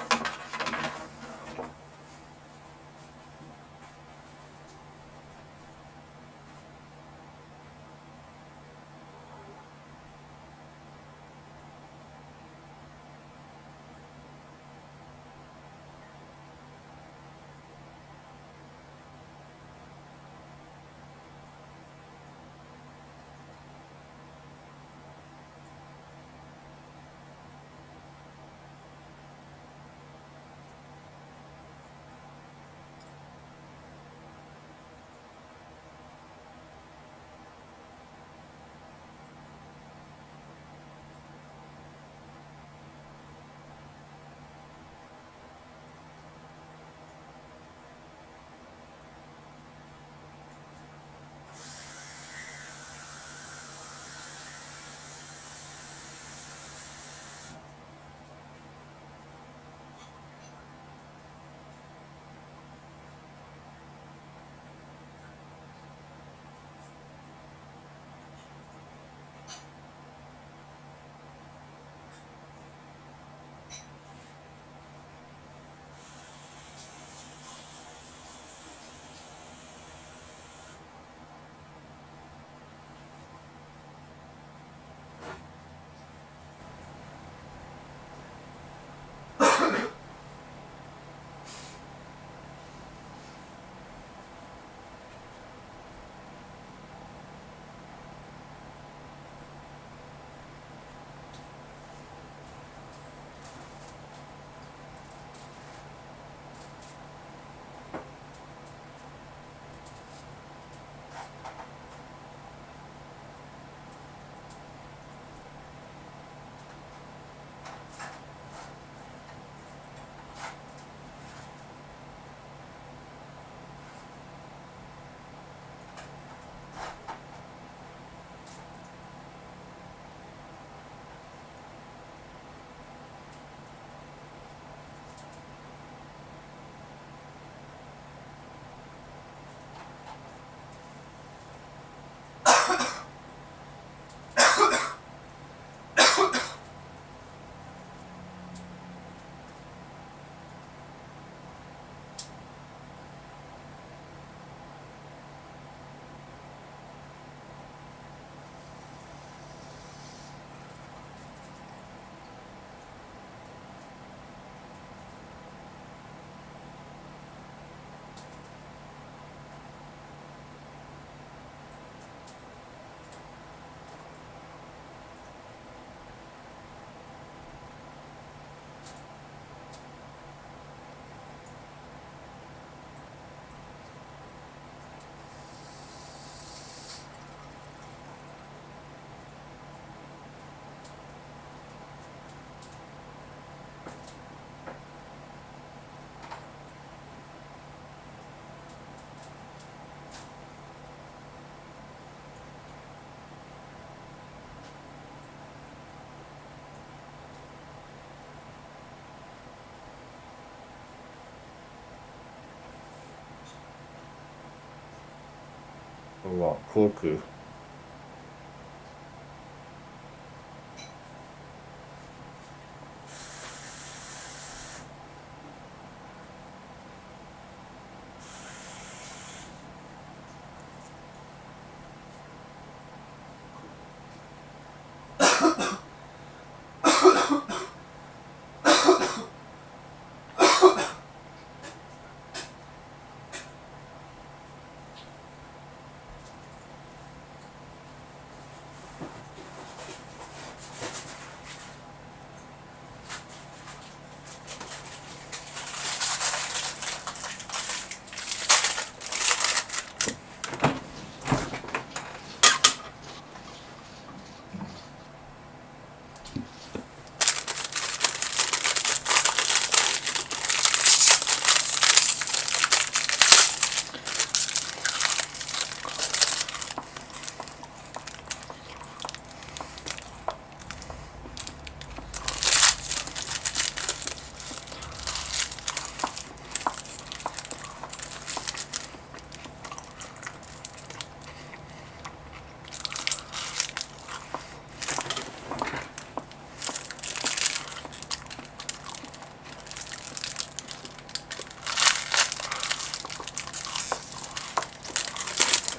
Oh, Koku.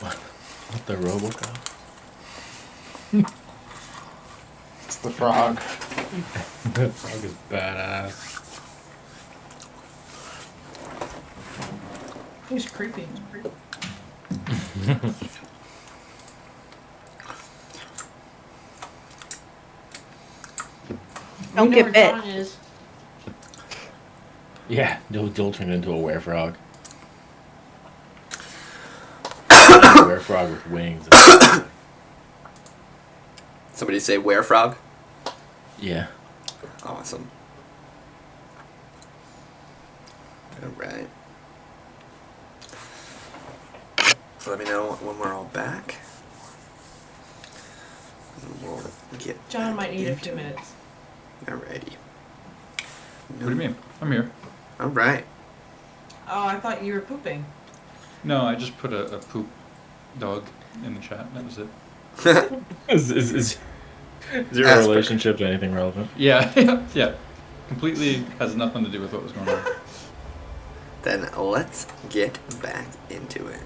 What the Robocop? It's the frog. That frog is badass. He's creepy. Don't We know get where bit. John is. Yeah, you'll turn into a werefrog. A werefrog with wings. Somebody say werefrog? Yeah. Awesome. Alright. So let me know when we're all back. And we'll get John back might need a into few it. minutes. Alrighty. What do you mean? I'm here. Alright. Oh, I thought you were pooping. No, I just put a poop dog in the chat. That was it. Is your Asper. relationship to anything relevant? Yeah, yeah. Completely has nothing to do with what was going on. Then let's get back into it.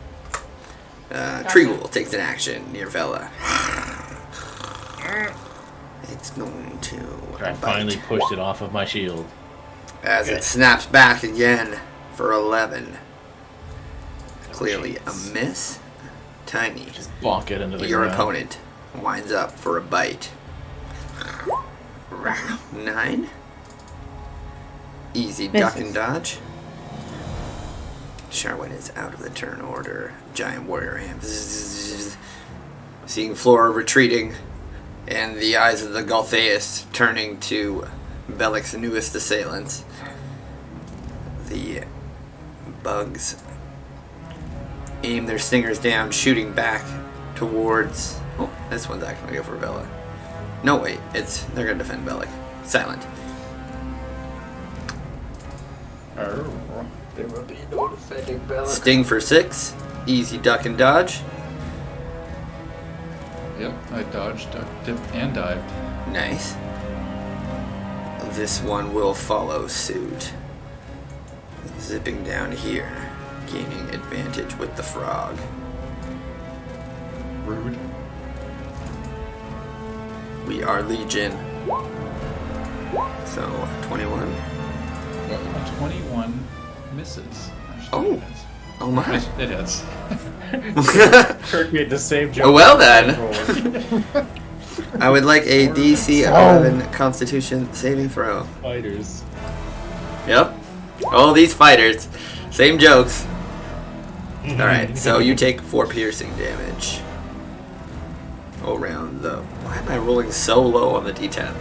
Gotcha. Treewool takes an action near Vela. It's going to I bite. finally pushed it off of my shield. As Okay. it snaps back again for 11. Clearly a jeez. miss. Tiny. Just bonk it into the Your ground. opponent winds up for a bite. Round 9. Easy duck and Misses. dodge. Sharwin is out of the turn order. Giant warrior hand. Seeing Flora retreating, and the eyes of the Galtheus turning to Bellic's newest assailants. The bugs aim their stingers down, shooting back towards... Oh, this one's actually going to go for Bella. No, wait, they're going to defend Bellic. Silent. There will be no defending Bella. Sting for 6. Easy duck and dodge. Yep, I dodged, ducked, dipped, and dived. Nice. This one will follow suit. Zipping down here, gaining advantage with the frog. Rude. We are Legion. So, 21. 21 misses. Actually, Oh. it hits. Oh my. It hits. Kirk made the same joke. Oh, well then. I would like a DC 11 Constitution saving throw. Fighters. Yep. All these fighters. Same jokes. Alright, so you take 4 piercing damage. Around the... Why am I rolling so low on the D10?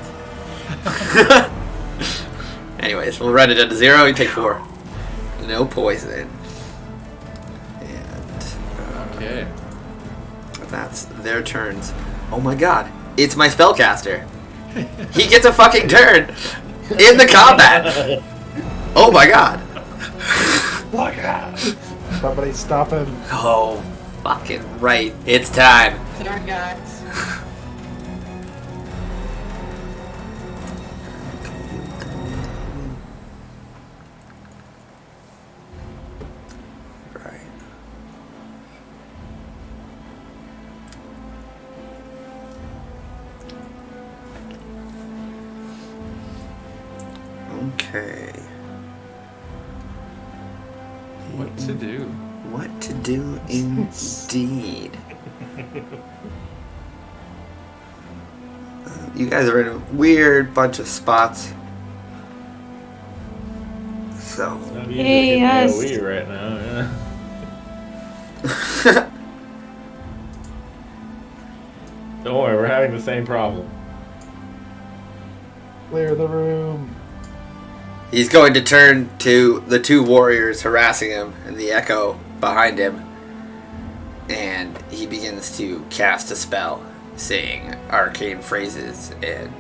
Anyways, we'll run it at 0. You take 4. No poison. And... Okay. that's their turns. Oh my god. It's my spellcaster. He gets a fucking turn in the combat. Oh my god. Somebody stop him. Oh. fucking right. It's time. Sorry, guys. Right. Okay. What to do? What to do indeed. You guys are in a weird bunch of spots. So. I'm Hey, using yes. AoE right now, yeah. Don't worry, we're having the same problem. Clear the room. He's going to turn to the two warriors harassing him and the echo behind him. And he begins to cast a spell, saying arcane phrases and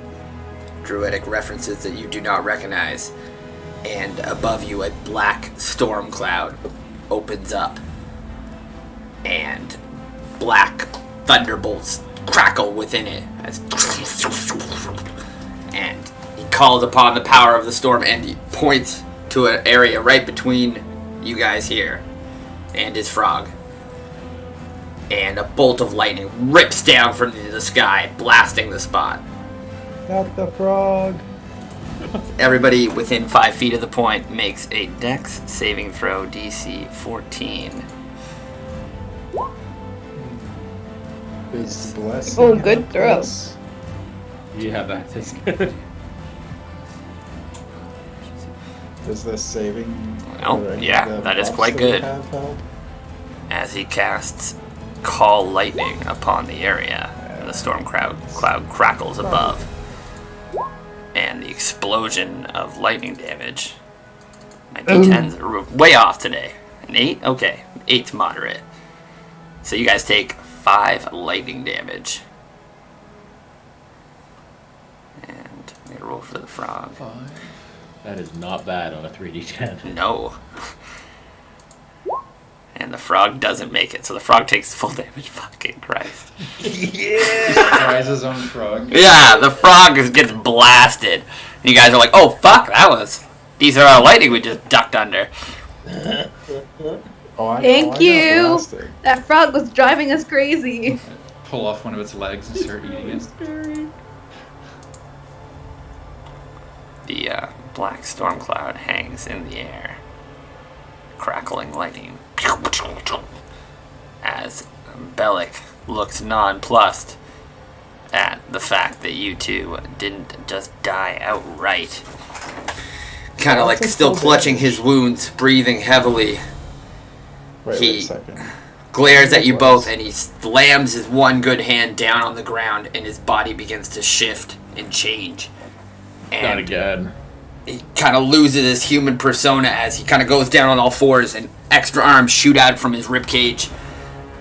druidic references that you do not recognize. And above you, a black storm cloud opens up. And black thunderbolts crackle within it. And he calls upon the power of the storm and he points to an area right between you guys here and his frog. And a bolt of lightning rips down from the sky, blasting the spot. Not the frog. Everybody within 5 feet of the point makes a Dex saving throw DC 14. Is blessing. Oh, good a throw. plus? Yeah, that is good. Is this saving? Oh, or any yeah, of the that is buffs quite that we good. have help? As he casts Call Lightning upon the area. The storm cloud crackles above. And the explosion of lightning damage. My D10s are way off today. An 8? Okay. 8's moderate. So you guys take 5 lightning damage. And I'm going to roll for the frog. That is not bad on a 3d10. No. And the frog doesn't make it, so the frog takes full damage. Fucking Christ. Tries his own frog. Yeah, the frog gets blasted. And you guys are like, oh, fuck, that was decent amount of lightning we just ducked under. Oh, I Thank know, I got you. blasted. That frog was driving us crazy. Pull off one of its legs and start eating it. The black storm cloud hangs in the air, crackling lightning. As Bellic looks nonplussed at the fact that you two didn't just die outright. Kind of like still clutching his wounds, breathing heavily. Wait He a second. glares at you both and he slams his one good hand down on the ground and his body begins to shift and change. Not And again. he kind of loses his human persona as he kind of goes down on all fours and extra arms shoot out from his ribcage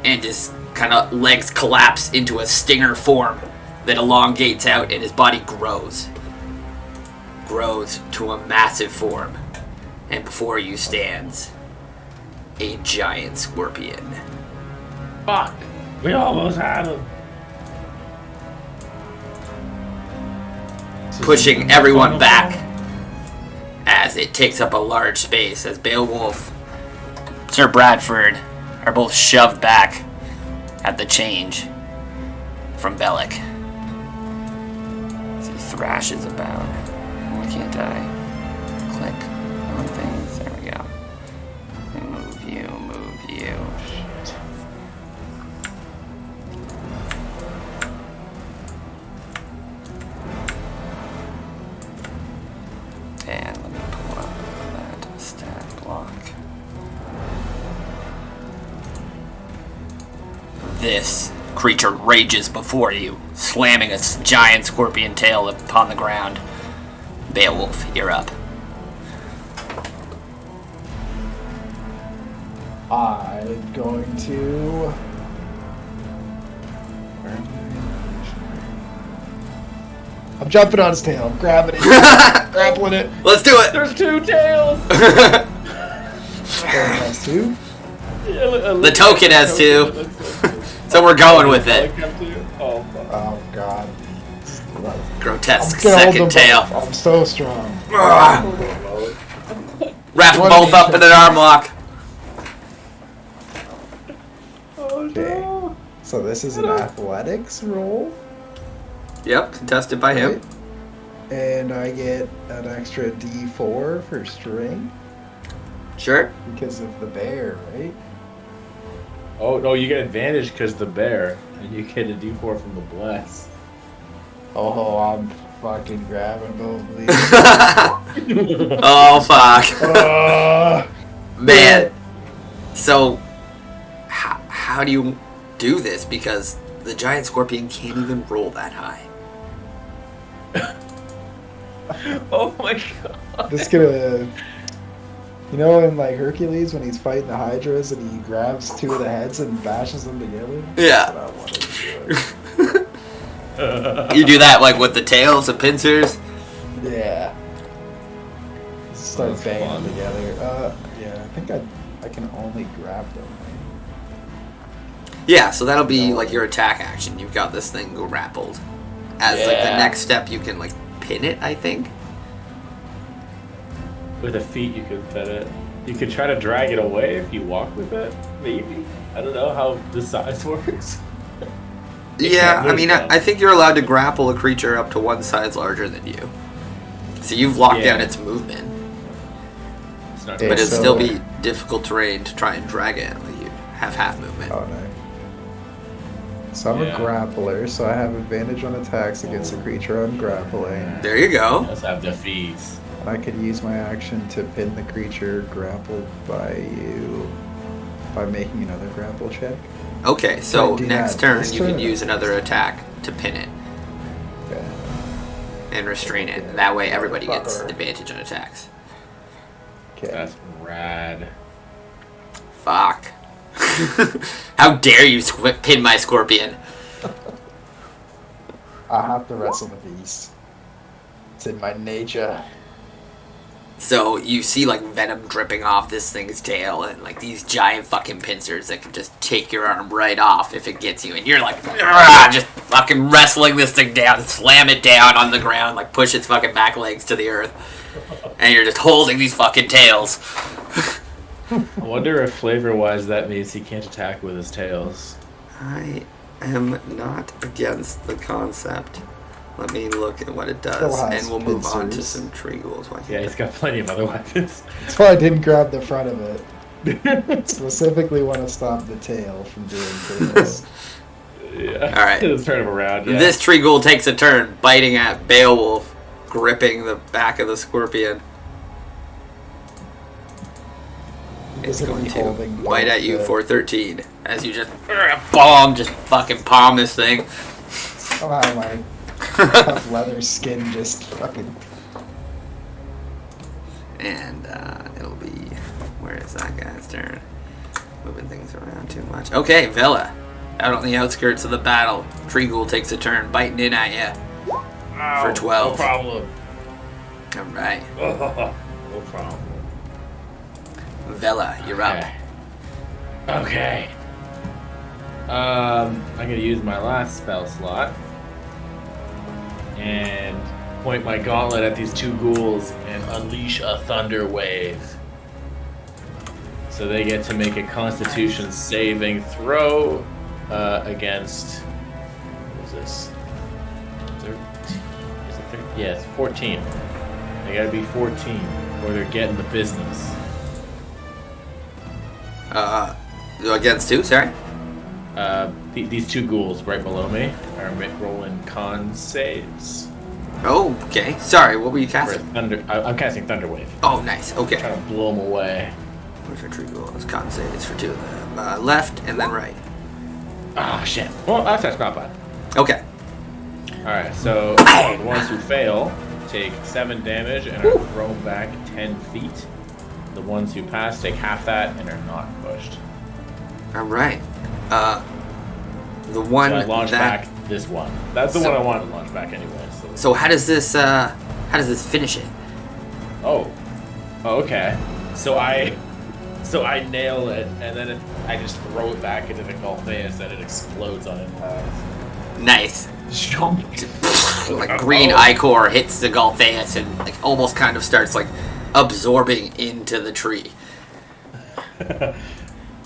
and his kind of legs collapse into a stinger form that elongates out and his body grows to a massive form, and before you stands a giant scorpion. Fuck! We almost had him. Pushing everyone back as it takes up a large space as Beowulf, Sir Bradford are both shoved back at the change from Bellic. As he thrashes about. Why can't I click on things? There we go. Move you, move you. And let me pull up that stat block. This creature rages before you, slamming a giant scorpion tail upon the ground. Beowulf, you're up. I'm going to. Where am I? I'm jumping on his tail. I'm grabbing it. Grappling it. Let's do it! There's 2 tails! There it has two. The token has 2. So we're going with it. Oh, fuck. Oh god. Grotesque I'm gonna hold second them tail. both. I'm so strong. Wrap them both up in an arm lock. Okay. So this is an athletics roll. Yep, contested by him. right? And I get an extra D4 for strength Sure. because of the bear, right? Oh, no, you get advantage because the bear. And you get a d4 from the bless. Oh, I'm fucking grabbing both of these. Oh fuck, Uh, man. So, how do you do this? Because the giant scorpion can't even roll that high. Oh my god. Just gonna, you know, in like Hercules when he's fighting the Hydras and he grabs two of the heads and bashes them together. Yeah. That's what I wanted to You do that like with the tails and pincers. do. Yeah. Just start That's banging fun. them together. Yeah, I think I can only grab them. Yeah, so that'll be like your attack action. You've got this thing grappled. As like the Yeah. next step, you can like pin it. I think. With a feet, you could fit it. You could try to drag it away if you walk with it. Maybe. I don't know how the size works. It Yeah, can't I move mean, now. I think you're allowed to grapple a creature up to one size larger than you. So you've locked Yeah. down its movement, It's not Yeah, but it'd so- still be difficult terrain to try and drag it. Like you have half movement. Oh no. So I'm Yeah. a grappler, so I have advantage on attacks against the creature I'm grappling. There you go. Let's have defeats. And I could use my action to pin the creature grappled by you by making another grapple check. Okay, so Right, do next that turn this you can turn? use another attack to pin it Okay. and restrain it. That way everybody gets Motherfucker. advantage on attacks. Okay. That's rad. Fuck. How dare you pin my scorpion? I have to wrestle the beast. It's in my nature. So you see like venom dripping off this thing's tail and like these giant fucking pincers that can just take your arm right off if it gets you. And you're like, "Argh," just fucking wrestling this thing down, slam it down on the ground, like push its fucking back legs to the earth. And you're just holding these fucking tails. I wonder if flavor-wise that means he can't attack with his tails. I am not against the concept. Let me look at what it does, Still has and we'll move on to pincers. some tree ghouls. Why Yeah, can't he's got plenty of other weapons. That's why I didn't grab the front of it. Specifically want to stop the tail from doing things. Yeah. All right. Just turn him around. Yeah. This tree ghoul takes a turn, biting at Beowulf, gripping the back of the scorpion. It's Isn't going he to holding bite at you the- for 13 as you just just fucking palm this thing. Somehow my tough leather skin just fucking. And it'll be, where is that guy's turn? Moving things around too much. Okay, Vela, out on the outskirts of the battle. Tree ghoul takes a turn, biting in at you. Ow, for 12. No problem. All right, No problem. Vela, you're up. Okay. I'm gonna use my last spell slot and point my gauntlet at these two ghouls and unleash a thunder wave. So they get to make a Constitution saving throw against. What is this? 13? Is it 13? Yeah, it's 14. They gotta be 14, or they're getting the business. Against who? Sorry. These two ghouls right below me are rolling con saves. Oh, okay. Sorry, what were you For casting? thunder, I'm casting Thunder Wave. Oh, nice. Okay. Trying to blow them away. Where's our tree ghoul? It's con save. It's for two of them. Left and then right. Ah, shit. Well, that's not bad. Okay. Alright, so the ones who fail take 7 damage and are thrown back 10 feet. The ones who pass take half that and are not pushed. All right. The one So I launch that. back this one. That's the So- one I wanted to launch back anyway. So how does this finish it? Oh, okay. So I So I nail it, and then I just throw it back into the Golfeus, and it explodes on impact. Nice. Oh. Like green ichor hits the Golfeus and like almost kind of starts like absorbing into the tree.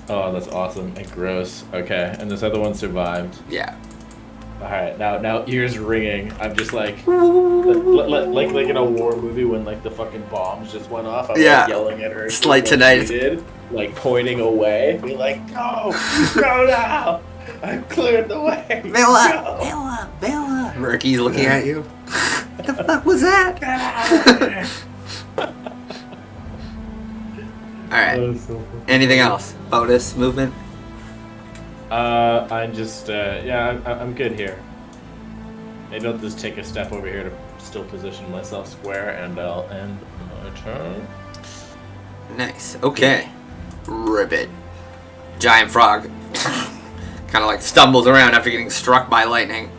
Oh, that's awesome and gross. Okay, and this other one survived. Yeah. All right, now ears ringing. I'm just like like in a war movie when like the fucking bombs just went off. I'm Yeah. like yelling at her. It's like tonight. Did, like pointing away, be like, go now! I've cleared the way. Bella, Bella, Bella. Murky's looking at you. What the fuck was that? All right. Anything else? Bonus movement? I'm just I'm good here. Maybe I'll just take a step over here to still position myself square, and I'll end my turn. Nice. Okay. Ribbit. Giant frog kind of like stumbles around after getting struck by lightning.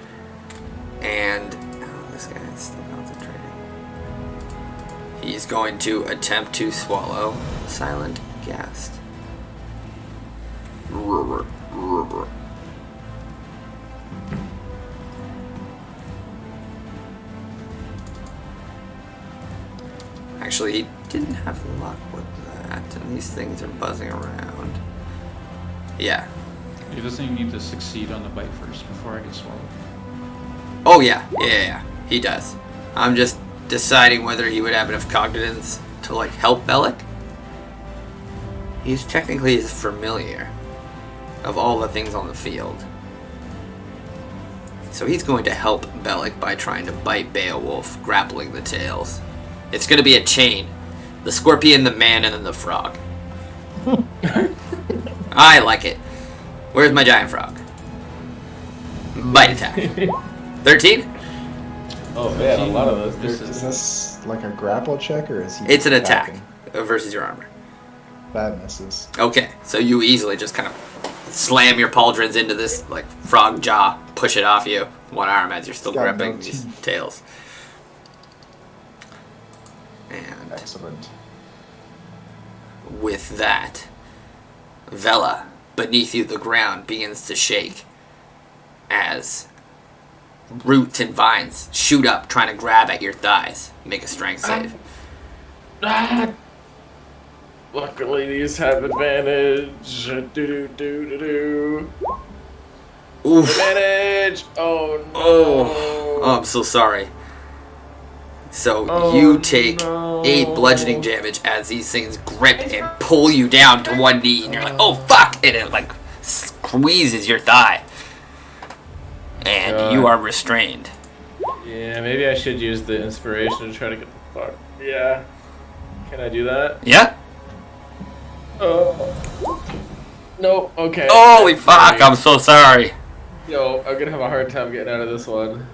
And this guy is still concentrating. He's going to attempt to swallow Silent Ghast. Actually, he didn't have luck with that, and these things are buzzing around. Yeah. He doesn't need to succeed on the bite first before I get swallowed. Oh, yeah. Yeah. He does. I'm just deciding whether he would have enough cognizance to, like, help Bellic. He's technically his familiar of all the things on the field. So he's going to help Bellic by trying to bite Beowulf, grappling the tails. It's going to be a chain. The scorpion, the man, and then the frog. I like it. Where's my giant frog? Bite attack. 13? Oh man, a lot of those. Is this like a grapple check or is he? It's an attack attacking? versus your armor. That misses. Okay, so you easily just kind of slam your pauldrons into this like frog jaw, push it off you, one arm as you're still It's got gripping no these teeth. tails. And Excellent. with that, Vela, beneath you the ground begins to shake as roots and vines shoot up trying to grab at your thighs. Make a strength save. Luckily, these have advantage. Do. Oof. Advantage. Oh no. Oh, I'm so sorry. So Oh, you take no. 8 bludgeoning damage as these things grip and pull you down to one knee, and you're like, oh fuck! And it like squeezes your thigh. And God. you are restrained. Yeah, maybe I should use the inspiration to try to get the fuck. Yeah. Can I do that? Yeah? Oh. Nope. Okay. Holy fuck, I'm so sorry. Yo, I'm gonna have a hard time getting out of this one.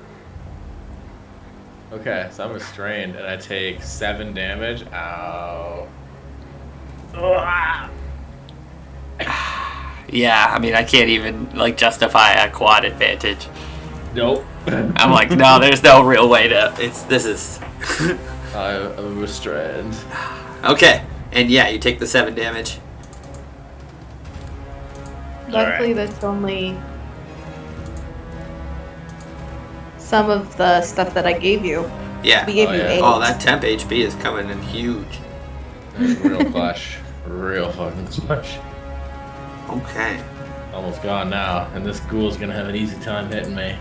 Okay, so I'm restrained and I take 7 damage. Ow. Ugh. Yeah, I mean, I can't even, like, justify a quad advantage. Nope. I'm like, no, there's no real way to, this is... I'm restrained. Okay, and yeah, you take the 7 damage. Luckily, that's only some of the stuff that I gave you. Yeah. We gave Oh, you yeah. 8. Oh, that temp HP is coming in huge. Real clutch. Real fucking clutch. Okay. Almost gone now, and this ghoul's gonna have an easy time hitting me.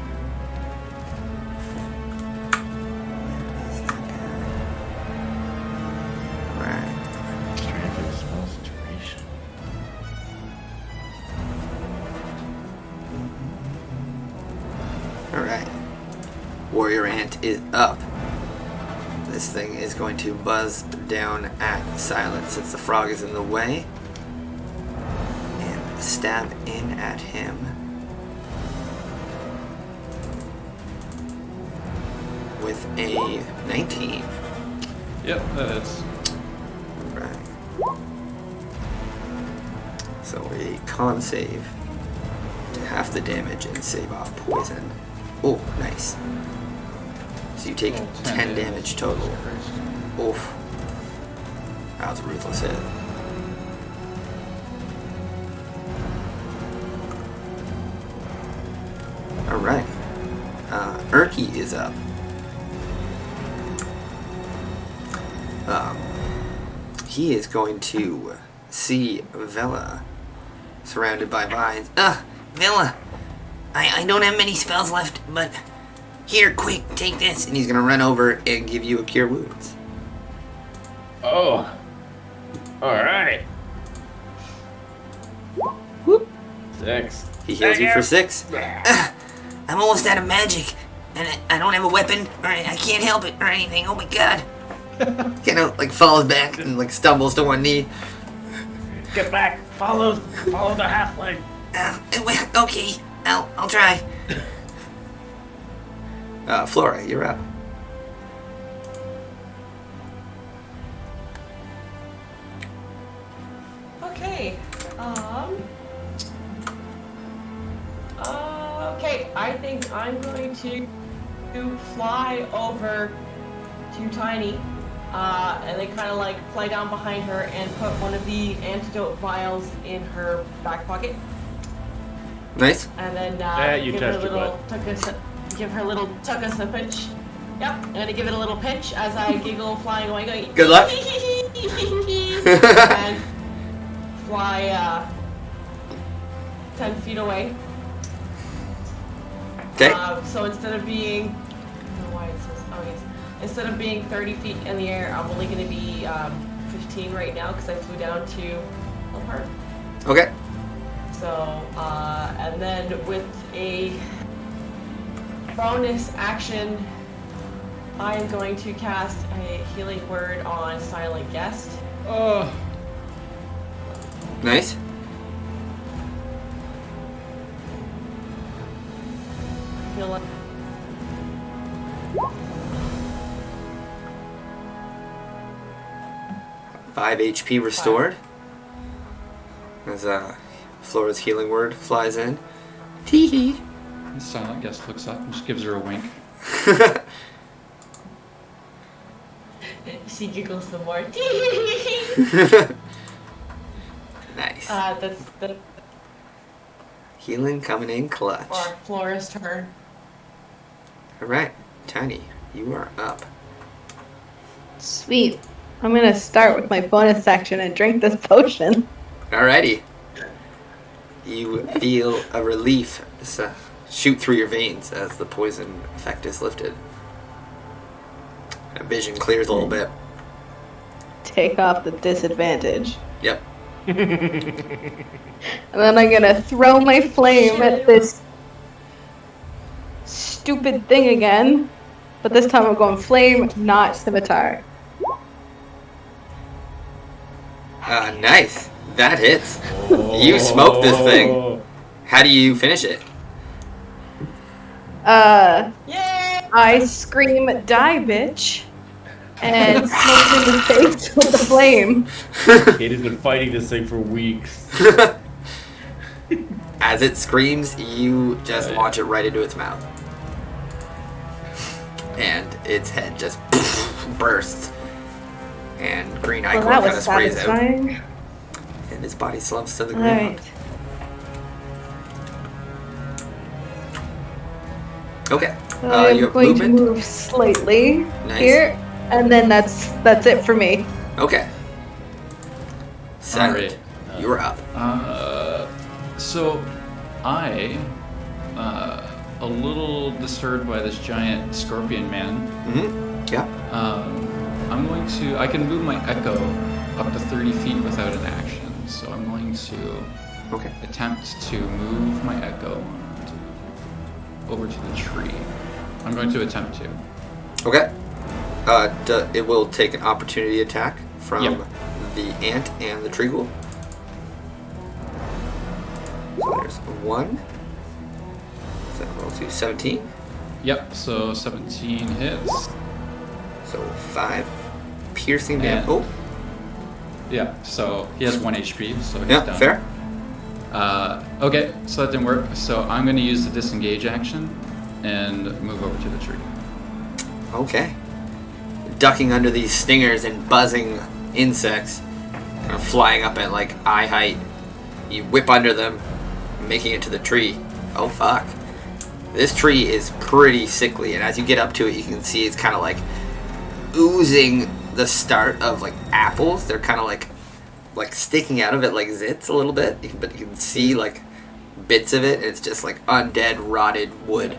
Right. Strength of spell's duration. Alright. Warrior Ant is up. This thing is going to buzz down at Silent since the frog is in the way. And stab in at him. With a 19. Yep, that is. Right. So a con save to half the damage and save off poison. Oh, nice. So you take Oh, 10 damage total. Jesus Christ. Oof. That was a ruthless hit. Alright. Erky is up. He is going to see Vela surrounded by vines. Villa, I don't have many spells left, but here, quick, take this. And he's going to run over and give you a Cure Wounds. Oh. Alright. Whoop. 6. He heals you for 6. I'm almost out of magic, and I don't have a weapon, or I can't help it, or anything. Oh my god. Kind of like falls back and like stumbles to one knee. Get back. Follow the halfling. Okay, I'll try. Flora, you're up. Okay. Okay, I think I'm going to fly over to Tiny, and then kind of like fly down behind her and put one of the antidote vials in her back pocket, Nice. and then you give her a touched your little give her a little tuck us a pinch. Yep, I'm gonna give it a little pinch as I giggle, flying away, going. Good luck. And fly 10 feet away. Okay. So instead of being, I don't know why it says, oh yes, instead of being 30 feet in the air, I'm only going to be 15 right now because I flew down to Elkhart. Okay. So, and then with a bonus action, I am going to cast a healing word on Silent Guest. Oh. Nice. I feel like 5 HP restored. As Flora's healing word flies in. Tee-hee. The silent guest looks up and just gives her a wink. she giggles some more. Nice. That's the Healing coming in clutch. or Flora's turn. Alright, Tiny, you are up. Sweet. I'm gonna start with my bonus action and drink this potion. Alrighty. You feel a relief shoot through your veins as the poison effect is lifted. Vision clears a little bit. Take off the disadvantage. Yep. And then I'm gonna throw my flame at this stupid thing again. But this time I'm going flame, not scimitar. Nice. That hits. You smoke this thing. How do you finish it? Yay! I scream, die, bitch, and smoke in the face with the flame. Katie's been fighting this thing for weeks. As it screams, you just launch it right into its mouth. And its head just bursts. And green Well, ichor that kind of was sprays out. satisfying. And its body slumps to the ground. Alright. Okay. You I'm have going movement. to move slightly Nice. here, and then that's it for me. Okay. Second, Alright. you're up. So I, a little disturbed by this giant scorpion man. Mm-hmm. Yeah. I'm going to. I can move my echo up to 30 feet without an action, so I'm going to Okay. attempt to move my echo over to the tree. I'm going to attempt to. Okay. It will take an opportunity attack from Yep. the ant and the tree ghoul. So there's 1. So that roll to 17. Yep. So 17 hits. So 5 piercing And- damage. Oh, Yeah. So he has 1 HP. So he's yeah, down. fair. Okay, so that didn't work. So I'm going to use the disengage action and move over to the tree. Okay. Ducking under these stingers and buzzing insects, kind of flying up at like eye height. You whip under them, making it to the tree. Oh fuck. This tree is pretty sickly, and as you get up to it, you can see it's kind of like oozing the start of like apples. They're kind of like sticking out of it like zits a little bit, but you can see like bits of it. And it's just like undead, rotted wood.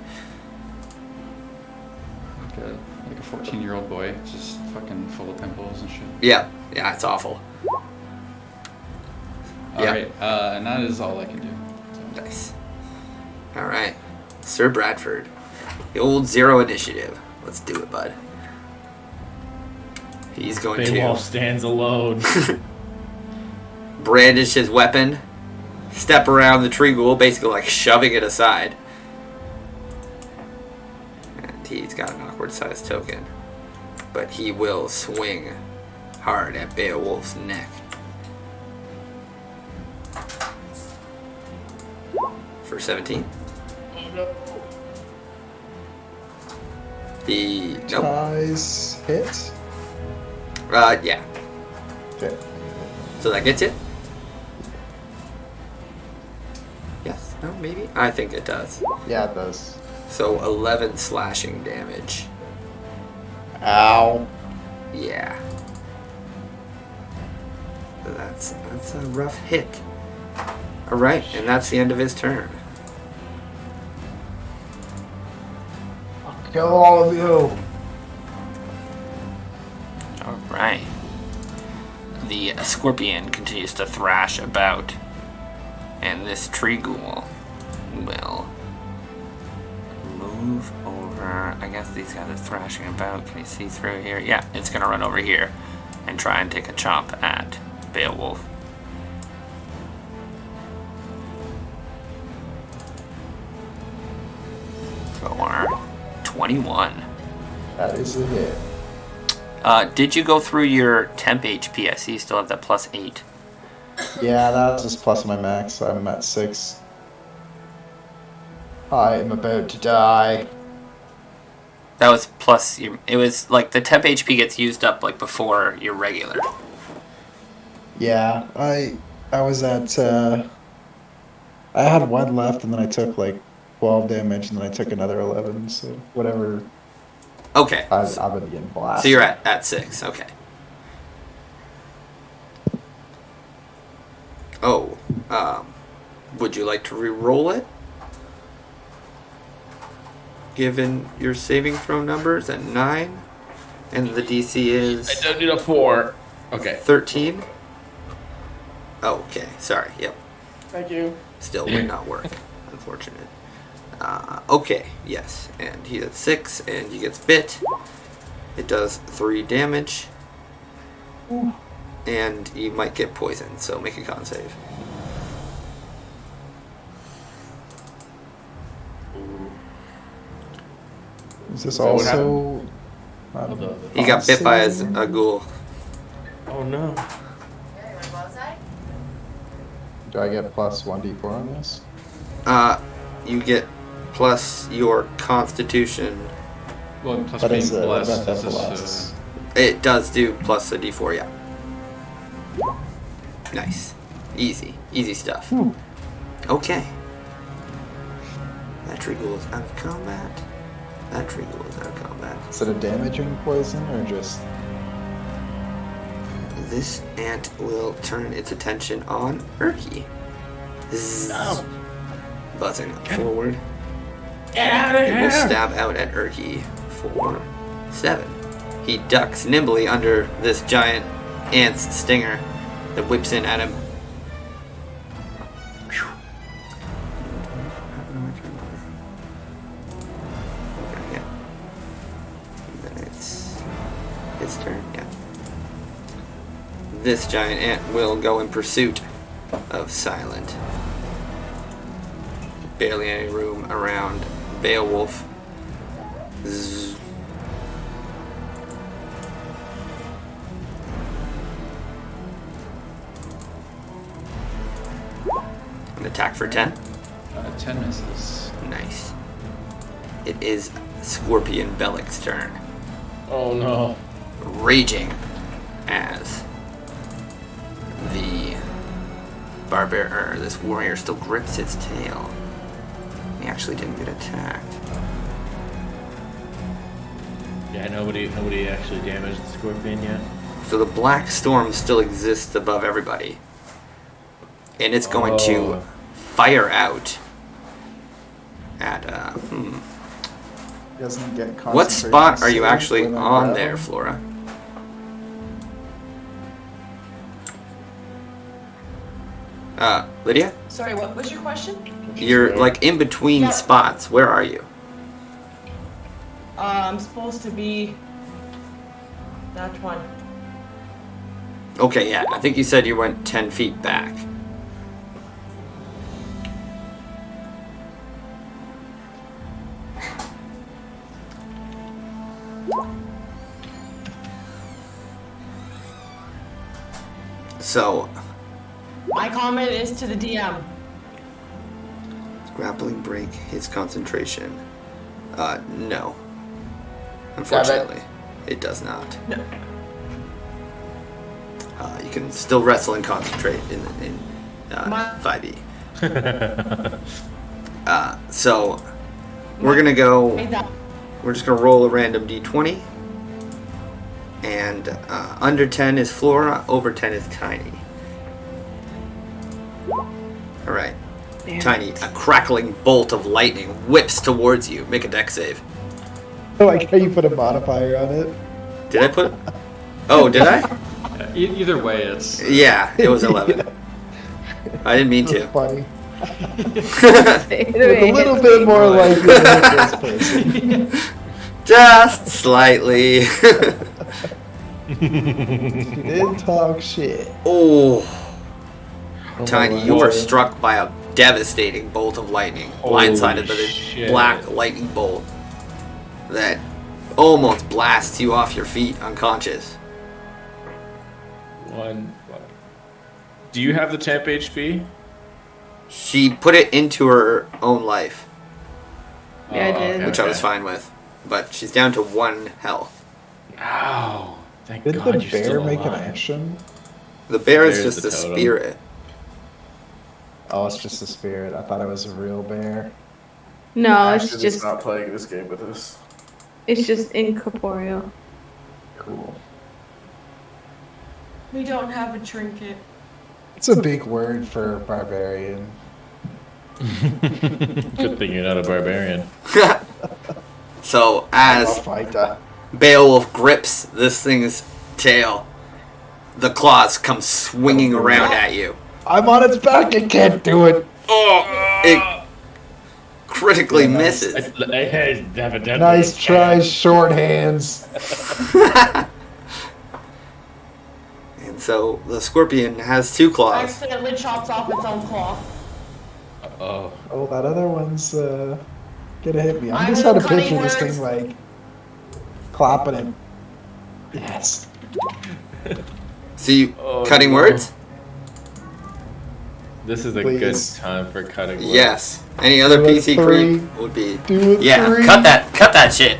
Like a 14-year-old boy, just fucking full of pimples and shit. Yeah, it's awful. All right, and that is all I can do. So. Nice. All right, Sir Bradford, the old 0 initiative. Let's do it, bud. He's going Beowulf to stands alone. brandish his weapon, step around the tree ghoul, basically like shoving it aside. And he's got an awkward sized token. But he will swing hard at Beowulf's neck. For 17. Oh no. The nope. Ties hit. Yeah. Okay. So that gets it? Yes. No, maybe? I think it does. Yeah, it does. So 11 slashing damage. Ow. Yeah. So that's a rough hit. Alright, and that's the end of his turn. I'll kill all of you. Alright. The scorpion continues to thrash about, and this tree ghoul will move over. I guess these guys are thrashing about. Can you see through here? Yeah, it's going to run over here and try and take a chomp at Beowulf. For 21. That is a hit. Did you go through your temp HP? I see you still have that +8. Yeah, that was just plus my max. I'm at 6. I am about to die. That was plus your. It was like the temp HP gets used up like before your regular. Yeah, I was at. I had 1 left, and then I took like 12 damage, and then I took another 11. So whatever. Okay. I've been getting blasted. So you're at 6. Okay. Oh, would you like to re-roll it? Given your saving throw numbers at 9, and the DC is I don't need a 4. Okay. 13. Oh, okay. Sorry. Yep. Thank you. Still would not work. Unfortunate. Okay. Yes. And he's at 6, and he gets bit. It does 3 damage. And you might get poisoned, so make a con save. Is this So what also? He got bit by a ghoul. Oh no. Do I get plus 1d4 on this? You get plus your constitution. Well, plus But being it's blessed. that's This the is, last. It does do plus a d4, yeah. Nice. Easy stuff. Okay. That tree ghoul is out of combat. That tree ghoul is out of combat. Is it a damaging poison or just? This ant will turn its attention on Urki. Zzz. No. Buzzing forward. Get out of It will here! stab out at Urki for 7. He ducks nimbly under this giant ant's stinger that whips in at him. Yeah. Then it's his turn, yeah. This giant ant will go in pursuit of Silent. Barely any room around Beowulf. Zzz. An attack for 10. 10 misses. Nice. It is Scorpion Bellic's turn. Oh no. Raging as the this warrior still grips its tail. He actually didn't get attacked. Yeah, nobody actually damaged the scorpion yet. So the black storm still exists above everybody. And it's going to fire out at, Doesn't get What spot are you concentration actually when I on grab there, him. Flora? Lydia? Sorry, what was your question? You're like in between Yeah. spots. Where are you? I'm supposed to be that one. Okay, yeah. I think you said you went 10 feet back. So, My comment is to the DM. grappling break his concentration. No. Unfortunately, it does not. No. You can still wrestle and concentrate in My- 5e. So, we're gonna go. Hey, that- We're just gonna roll a random d20. And under 10 is Flora, over 10 is Tiny. Alright. Damn. Tiny, a crackling bolt of lightning whips towards you. Make a dex save. I like how you put a modifier on it. Did I put. Oh, did I? Yeah, either way, it's Yeah, it was 11. I didn't mean That's to. funny. With With a little bit more likely to hit this person. Just slightly. She did talk shit. Oh. Oh Tiny, my you God. are struck by a devastating bolt of lightning, blindsided by this shit. black lightning bolt that almost blasts you off your feet unconscious. One. Do you have the temp HP? She put it into her own life, Yeah, I did. which I was fine with, but she's down to 1 health. Ow! Thank Did God the you're bear still make an alive. action? The bear is There's just the a totem. spirit. Oh, it's just a spirit. I thought it was a real bear. No, it's just not playing this game with us. it's just incorporeal. Cool. We don't have a trinket. It's a big word for barbarian. Good thing you're not a barbarian. So, I'm a as fighter. Beowulf grips this thing's tail, the claws come swinging around at you. I'm on its back. It can't do it. Oh! It critically misses. Nice try, short hands. And so the scorpion has 2 claws. Accidentally chops off its own claw. Oh. Oh, that other one's gonna hit me. I'm I'm just trying to cutting picture this words. thing like clapping it. Yes. So you Oh, cutting no. words? This is a Please. good time for cutting words. Yes. Any other Do it PC 3. creep would be. Do it Yeah, 3. cut that shit.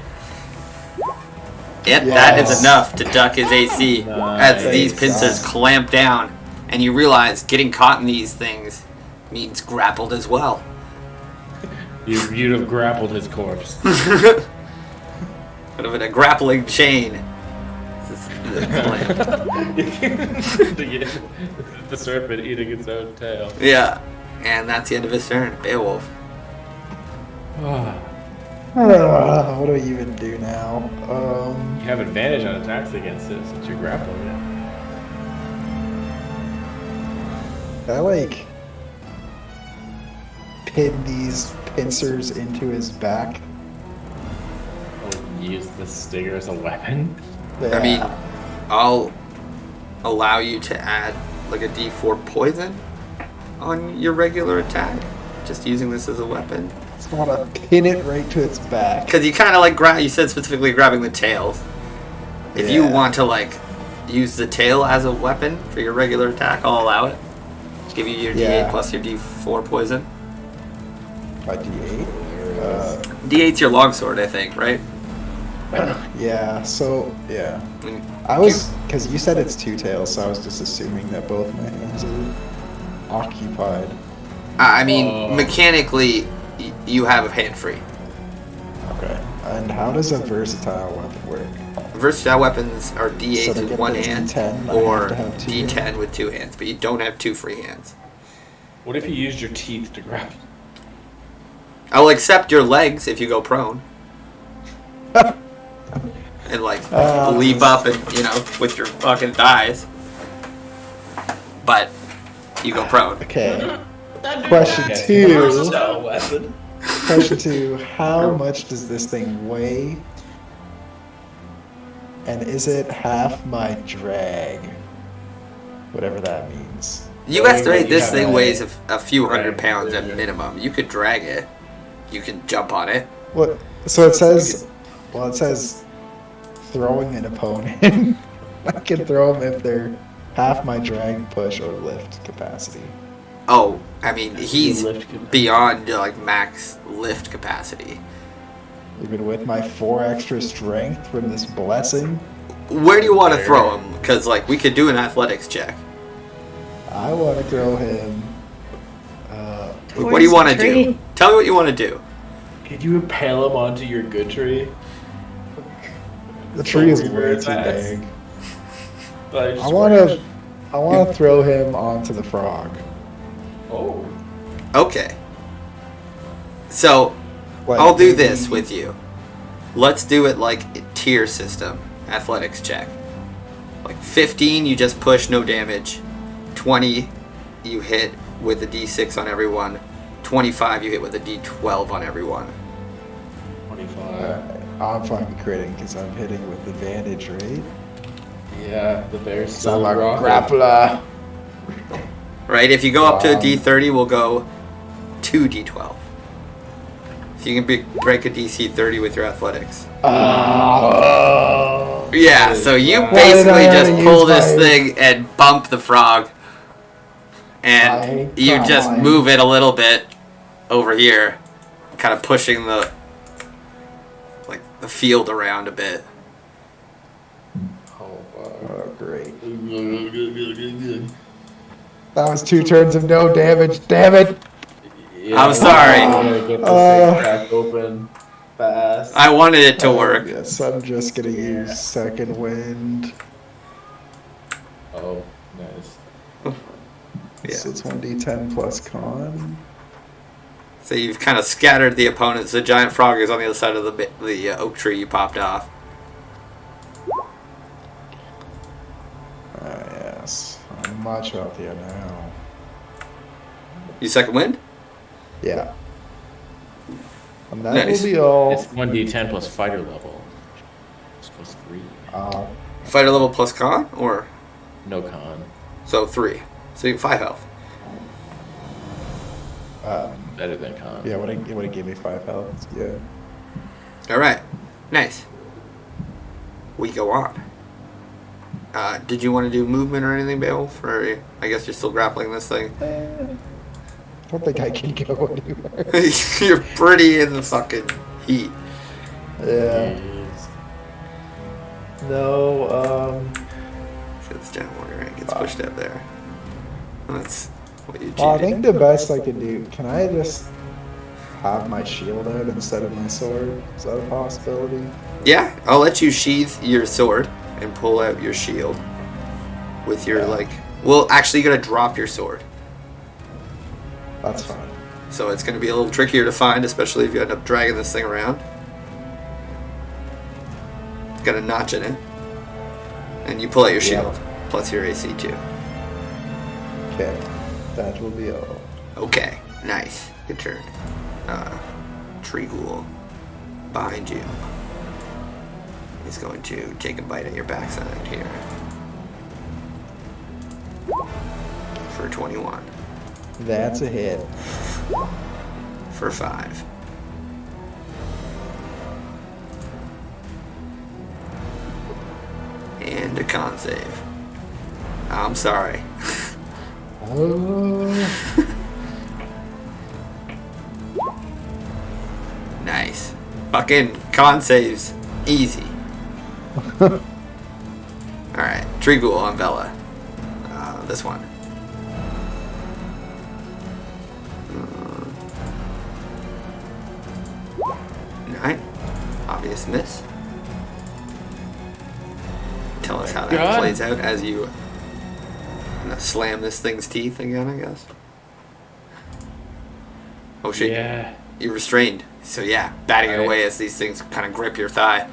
Yep, that is Yes. enough to duck his AC as these Nice. pincers clamp down, and you realize getting caught in these things means grappled as well. You'd have grappled his corpse. Could have been a grappling chain. This is the clamp. The serpent eating its own tail. Yeah, and that's the end of his turn. Beowulf. What do I even do now? You have advantage on attacks against it since you're grappling it. I like pin these pincers into his back. Oh, use the stinger as a weapon? I mean, Yeah. I'll allow you to add like a D4 poison on your regular attack, just using this as a weapon. just want to pin it right to its back. Because you kind of like you said specifically grabbing the tails. If you Yeah. want to like use the tail as a weapon for your regular attack, I'll allow it. Just give you your Yeah. D8 plus your D4 poison. By D8. D8's your longsword, I think, right? Yeah. So yeah. When I was because you said it's 2 tails, so I was just assuming that both my hands are occupied. I mean, Oh. mechanically, you have a hand free. Okay. And how does a versatile weapon work? Versatile weapons are So D8s to with get one the hand, D10, I or have to have two D10 with two hands, but you don't have two free hands. What if you used your teeth to grab? I'll accept your legs if you go prone. And like leap up and with your fucking thighs. But you go prone. Okay. Don't do Question that. two. Versatile weapon. Question 2. How much does this thing weigh? And is it half my drag? Whatever that means. You Knowing estimate that you this have thing a weighs a few hundred drag pounds at there. minimum. You could drag it. You can jump on it. What? So it says. Well, it says throwing an opponent. I can throw them if they're half my drag, push, or lift capacity. Oh, I mean, he's lift capacity. beyond like max lift capacity. Even with my 4 extra strength from this blessing, Where do you want to throw him? Because like we could do an athletics check. I want to throw him. What do you want to Towards the do? tree. Tell me what you want to do. Could you impale him onto your good tree? The tree is So way weird, too that's- big. Like, I want to throw him onto the frog. Oh. Okay. So Like, I'll do maybe- this with you. Let's do it like a tier system. Athletics check. Like 15, you just push, no damage. 20, you hit with a D6 on everyone. 25, you hit with a D12 on everyone. 25. I'm fine critting because I'm hitting with advantage, right? Yeah, the bear's 'Cause still I'm a rocking. grappler. Right? If you go up to a Um, D30, we'll go 2D12. If you can break a DC 30 with your athletics. Yeah, so you Why basically did I just use pull this my- thing and bump the frog. And you just Fine. move it a little bit over here. Kind of pushing the field around a bit. Oh, wow. Oh, great. That was 2 turns of no damage. Damn it! Yeah, I'm sorry. I'm gonna get this thing cracked open fast. I wanted it to work. Yes, I'm just gonna use second wind. Oh, nice. So it's 1d10 plus con. So you've kind of scattered the opponents. The giant frog is on the other side of the oak tree you popped off. Yes, I'm much healthier now. You second wind? Yeah. And that Nice. will be all. It's 1d10 plus fighter level. It's plus 3. Fighter level plus con? Or No con. so 3. So you have 5 health. Better than con. Yeah, would it give me 5 health? Yeah. Alright. Nice. We go on. Did you want to do movement or anything, Beowulf? Or I guess you're still grappling this thing. I don't think I can go anywhere. You're pretty in the fucking heat. Yeah. No, So this giant warrior ant gets pushed up there. That's what you well, I cheated. think the best I can do, can I just have my shield out instead of my sword? Is that a possibility? Yeah, I'll let you sheath your sword and pull out your shield with your well, actually you're gonna drop your sword. That's fine. So it's gonna be a little trickier to find, especially if you end up dragging this thing around. It's got a notch in it. And you pull out your shield, plus your AC too. Okay. That will be all. Okay, nice. Good turn. Tree Ghoul behind you. He's going to take a bite at your backside here. For 21. That's a hit. For 5. And a con save. I'm sorry. Oh. Nice. Fucking con saves. Easy. Alright. Tree Ghoul on Bella. This one. miss. Tell us how that God. plays out as you slam this thing's teeth again, I guess. Oh shit. Yeah. You're restrained. So yeah, batting it Alright. away as these things kind of grip your thigh.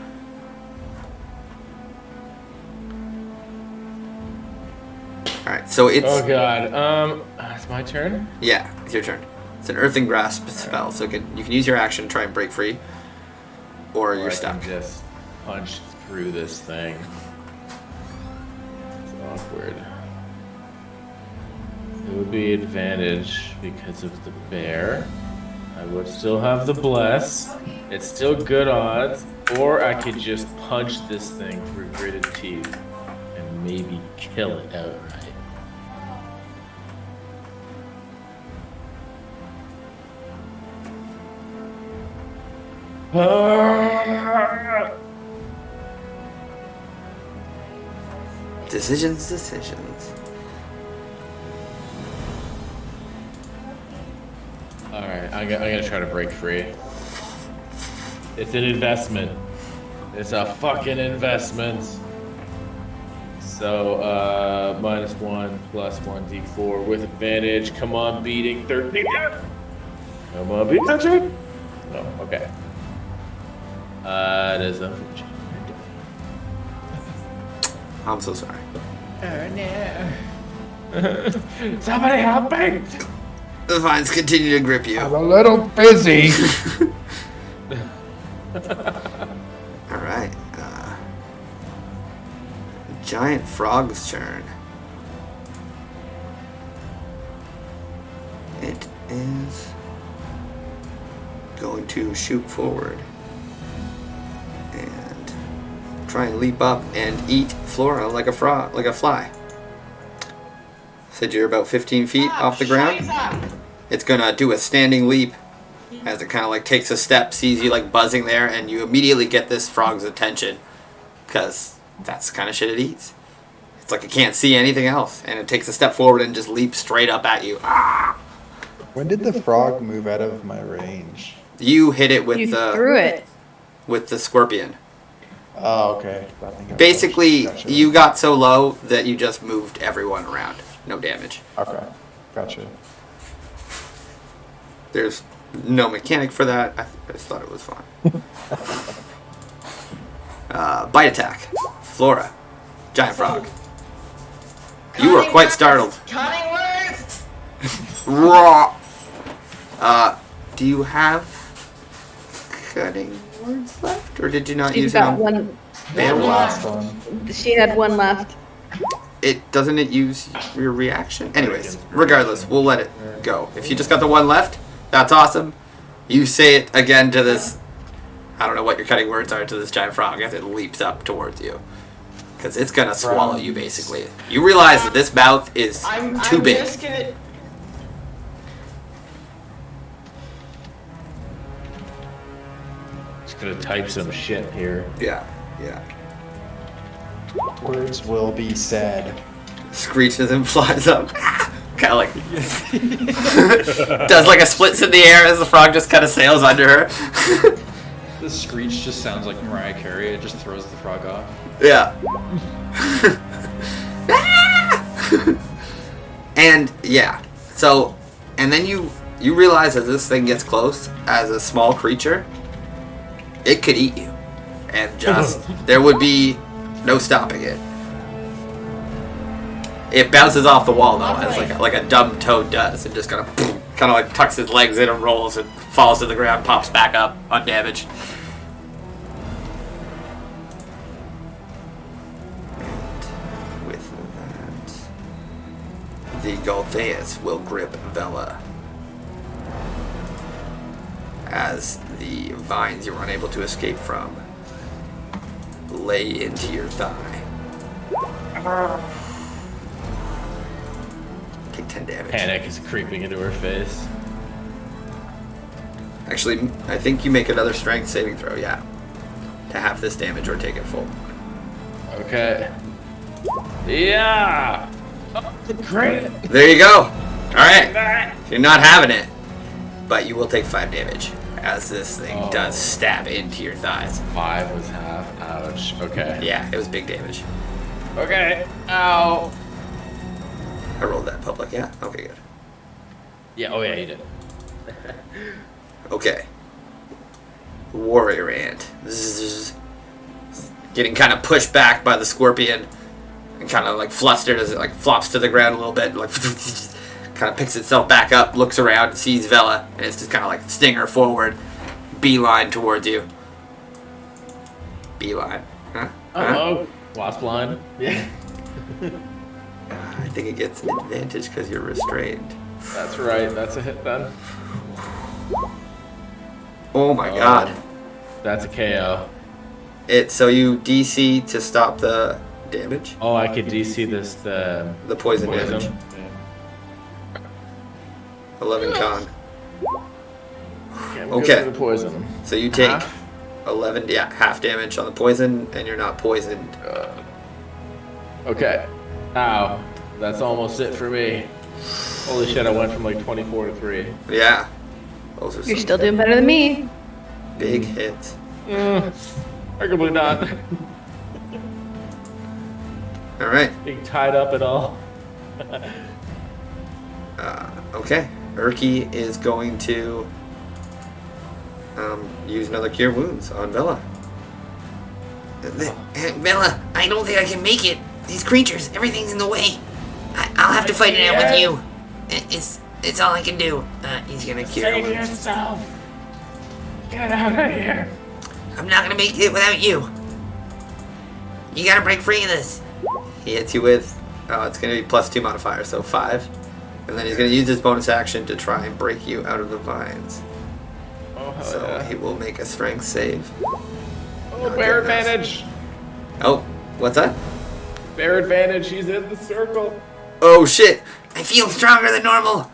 Alright, so it's... Oh god. It's my turn. Yeah, it's your turn. It's an Earthing Grasp spell, so you can use your action to try and break free. Or you're I stuck. can just punch through this thing. It's awkward. It would be advantage because of the bear. I would still have the bless. It's still good odds. Or I could just punch this thing through gritted teeth and maybe kill it outright. Decisions. Alright, I'm gonna try to break free. It's an investment. It's a fucking investment. So, -1 plus 1d4 with advantage. Come on, beating 13. Come on, beat 13. No, okay. It is unfortunate. I'm so sorry. Oh no. Somebody help me! The vines continue to grip you. I'm a little busy. Alright. Giant frog's turn. It is going to shoot forward and try and leap up and eat Flora like a fly. Said you're about 15 feet off the ground. It's gonna do a standing leap as it kind of like takes a step, sees you like buzzing there, and you immediately get this frog's attention because that's the kind of shit it eats. It's like it can't see anything else, and it takes a step forward and just leaps straight up at you. Ah! When did the frog move out of my range? You hit it with You threw it. with the scorpion. Oh, okay. I think I Basically, gotcha. you got so low that you just moved everyone around. No damage. Okay, gotcha. There's no mechanic for that. I just thought it was fun. Bite attack. Flora. Giant frog. You were quite startled. Cunning words! Raw. Do you have cutting words left, or did you not She's use it got on one. Beowulf? Last one. She had one left. It doesn't it use your reaction? Anyways, regardless, we'll let it go. If you just got the one left, that's awesome. You say it again to this. I don't know what your cutting words are to this giant frog as it leaps up towards you, because it's gonna swallow you basically. You realize that this mouth is too big. Just gonna... Just gonna type some shit here. Yeah. Words will be said. Screeches and flies up. Kind of like does like a splits in the air as the frog just kind of sails under her. The screech just sounds like Mariah Carey. It just throws the frog off. Yeah. And yeah, so and then you realize as this thing gets close, as a small creature, it could eat you, and just there would be no stopping it. It bounces off the wall though, as like a dumb toad does, and just kind of like tucks its legs in and rolls and falls to the ground, pops back up undamaged. And with that, the Galtheus will grip Vela as the vines you're unable to escape from lay into your thigh. Take 10 damage. Panic is creeping into her face. Actually, I think you make another strength saving throw, yeah. To half this damage or take it full. Okay. Yeah! Oh, great! There you go! Alright. You're not having it. But you will take 5 damage as this thing does stab into your thighs. 5 was half. Ouch. Okay. Yeah, it was big damage. Okay. Ow. I rolled that public, yeah? Okay, good. Yeah, oh yeah, you did. Okay. Warrior ant. Zzz. Getting kind of pushed back by the scorpion. And kind of like flustered as it like flops to the ground a little bit. Like kind of picks itself back up, looks around, and sees Vela. And it's just kind of like stinger forward. Beeline towards you. Beeline. Huh? Oh, wasp line. Yeah. I think it gets advantage because you're restrained. That's right. That's a hit then. Oh my god. That's a KO. So you DC to stop the damage? Oh, I could DC this The poison damage. Yeah. 11 con. Okay. Okay. The poison. So you take Half? 11, yeah, half damage on the poison, and you're not poisoned. Okay. Ow. That's almost it for me. Holy shit, I went from like 24 to 3. Yeah. Those are You're some still doing better than me. big hits. Arguably not. Alright. Being tied up at all. Okay. Urki is going to use another Cure Wounds on Vela. Bella, I don't think I can make it. These creatures, everything's in the way. I'll have to fight it out with you. It's all I can do. He's gonna cure Save wounds. yourself. Get out of here. I'm not gonna make it without you. You gotta break free of this. He hits you with, it's going to be +2 modifier, so 5. And then he's going to use his bonus action to try and break you out of the vines. Oh, hell So yeah. he will make a strength save. Oh, bear advantage. Oh, what's that? Bear advantage. He's in the circle. Oh shit! I feel stronger than normal.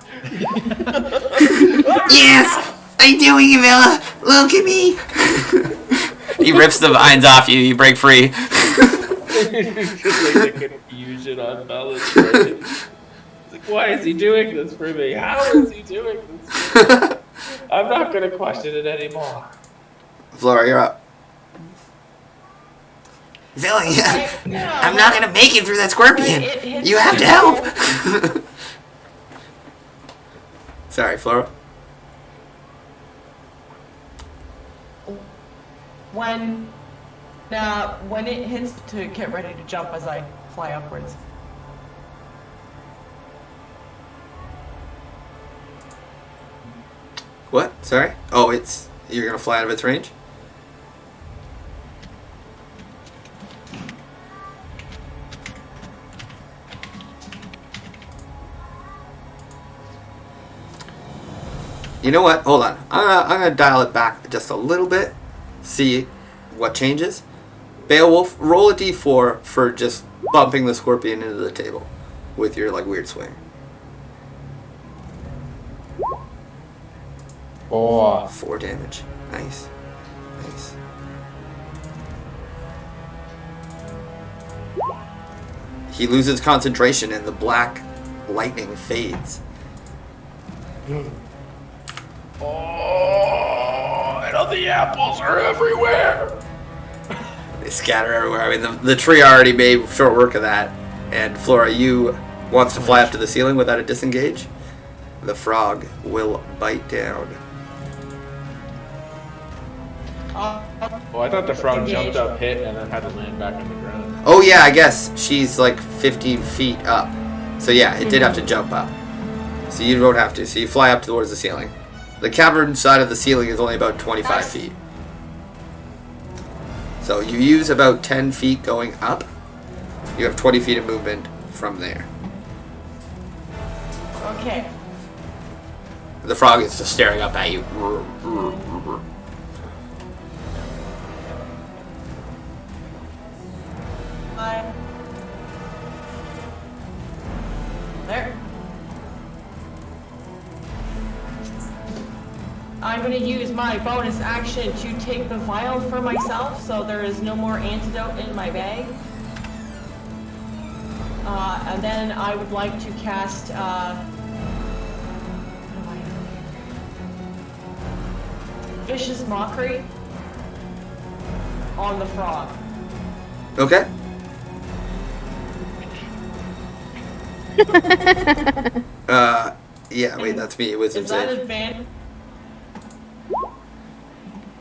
Yes! I'm doing it, Bella. Look at me. He rips the vines off you, you break free. Just like the confusion on Bella's face. Like, why is he doing this for me? How is he doing this for me? I'm not going to question it anymore. Flora, you're up. Bella, I'm not gonna make it through that scorpion. You have to help. Sorry, Flora. When it hits to get ready to jump as I fly upwards. What? Sorry? Oh, you're going to fly out of its range? You know what? Hold on. I'm gonna dial it back just a little bit. See what changes. Beowulf, roll a d4 for just bumping the scorpion into the table with your like weird swing. Oh. 4 damage. Nice. Nice. He loses concentration and the black lightning fades. Oh, and all the apples are everywhere. They scatter everywhere. I mean, the tree already made short work of that. And Flora, you wants to fly up to the ceiling without a disengage. The frog will bite down. Oh, I thought the frog jumped up, hit, and then had to land back on the ground. Oh yeah, I guess she's like 15 feet up. So yeah, it did have to jump up. So you don't have to. So you fly up towards the ceiling. The cavern side of the ceiling is only about 25 feet. So you use about 10 feet going up. You have 20 feet of movement from there. Okay. The frog is just staring up at you. There. I'm going to use my bonus action to take the vial for myself, so there is no more antidote in my bag. And then I would like to cast, vicious mockery on the frog. Okay. Yeah, wait, that's me. Wisdom Is that save. advantage?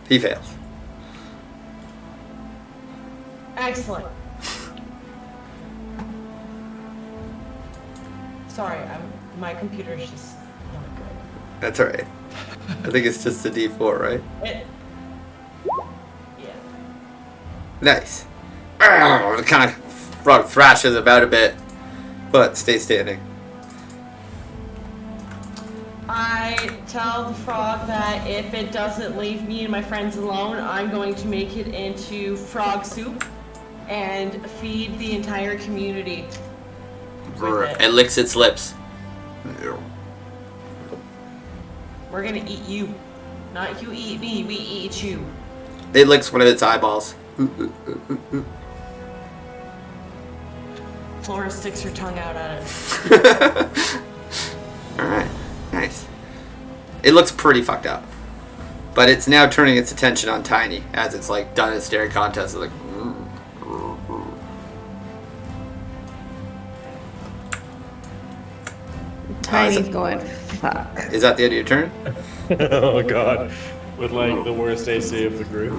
He fails. Excellent. Sorry, my computer's just not good. That's alright. I think it's just a D4, right? Yeah. Nice. The kind of frog thrashes about a bit, but stays standing. I tell the frog that if it doesn't leave me and my friends alone, I'm going to make it into frog soup and feed the entire community with it. It licks its lips. We're gonna eat you. Not you eat me, we eat you. It licks one of its eyeballs. Flora sticks her tongue out at it. Alright, nice. It looks pretty fucked up. But it's now turning its attention on Tiny as it's like done its staring contest. It's like, Tiny's going, fuck. is that the end of your turn? Oh god. With like the worst AC of the group.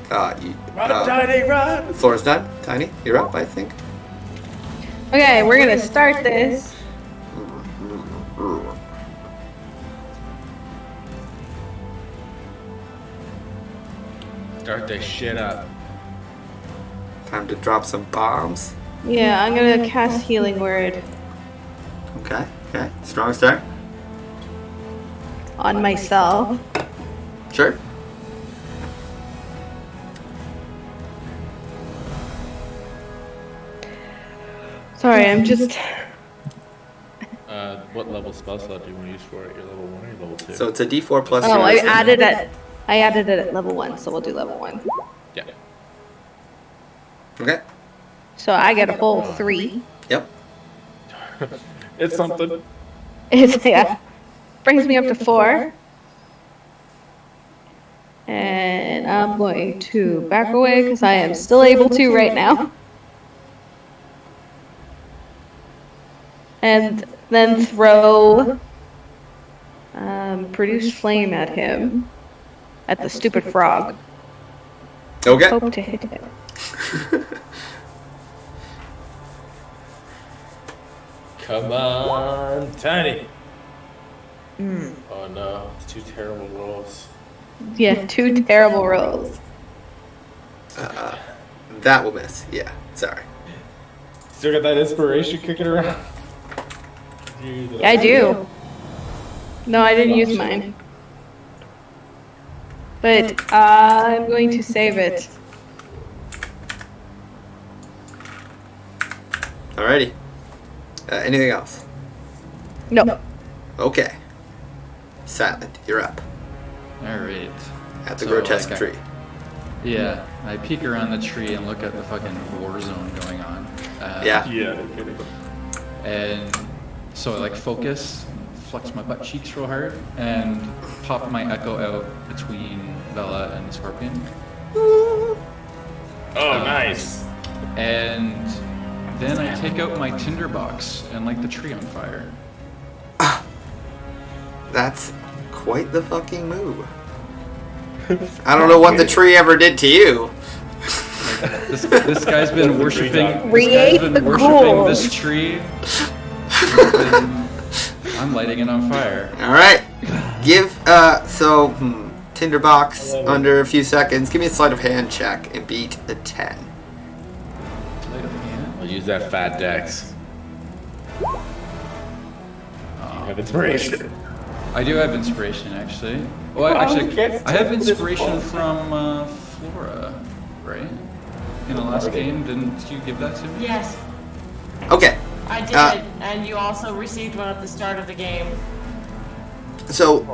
Run, Tiny, run! Floor's done. Tiny, you're up, I think. Okay, we're gonna start this. Start this shit up. Time to drop some bombs. Yeah, I'm gonna cast Healing Word Okay, okay. Strong start. on myself. Sure. Sorry, I'm just. What level spell slot do you want to use for it? You're level 1 or you're level 2? So it's a D4 plus. Oh, your I wisdom. added it. I added it at level 1, so we'll do level 1. Yeah. Okay. So I get a whole 3. Yep. It's something. It's yeah. Brings me up to 4. And I'm going to back away because I am still able to right now. And then throw produce flame at him. At the stupid frog. Okay. Hope to hit it. Come on, Tiny. Oh no, it's 2 terrible rolls. Yeah, 2 terrible rolls. That will miss. Yeah. Sorry. Still got that inspiration kicking around? Yeah, I do. No, I didn't use mine. But I'm going to save it. Alrighty. Anything else? No. Okay. Silent, you're up. Alright. At the So, grotesque like, tree. Yeah, I peek around the tree and look at the fucking war zone going on. Yeah. Yeah, no kidding. And so I like focus, flex my butt cheeks real hard, and pop my echo out between Bella and the scorpion. Oh, nice. And then I take out my tinderbox and light the tree on fire. That's quite the fucking move. I don't know what the tree ever did to you. This guy's been worshiping. Create the ghoul. This tree. I'm lighting it on fire. Alright. Give, tinderbox under a few seconds. Give me a sleight of hand check and beat a 10. Light of hand. I'll use that fat dex. You have inspiration. I do have inspiration, actually. Well, I have inspiration from Flora, right? In the last game, didn't you give that to me? Yes, Okay. I did, and you also received one at the start of the game. So,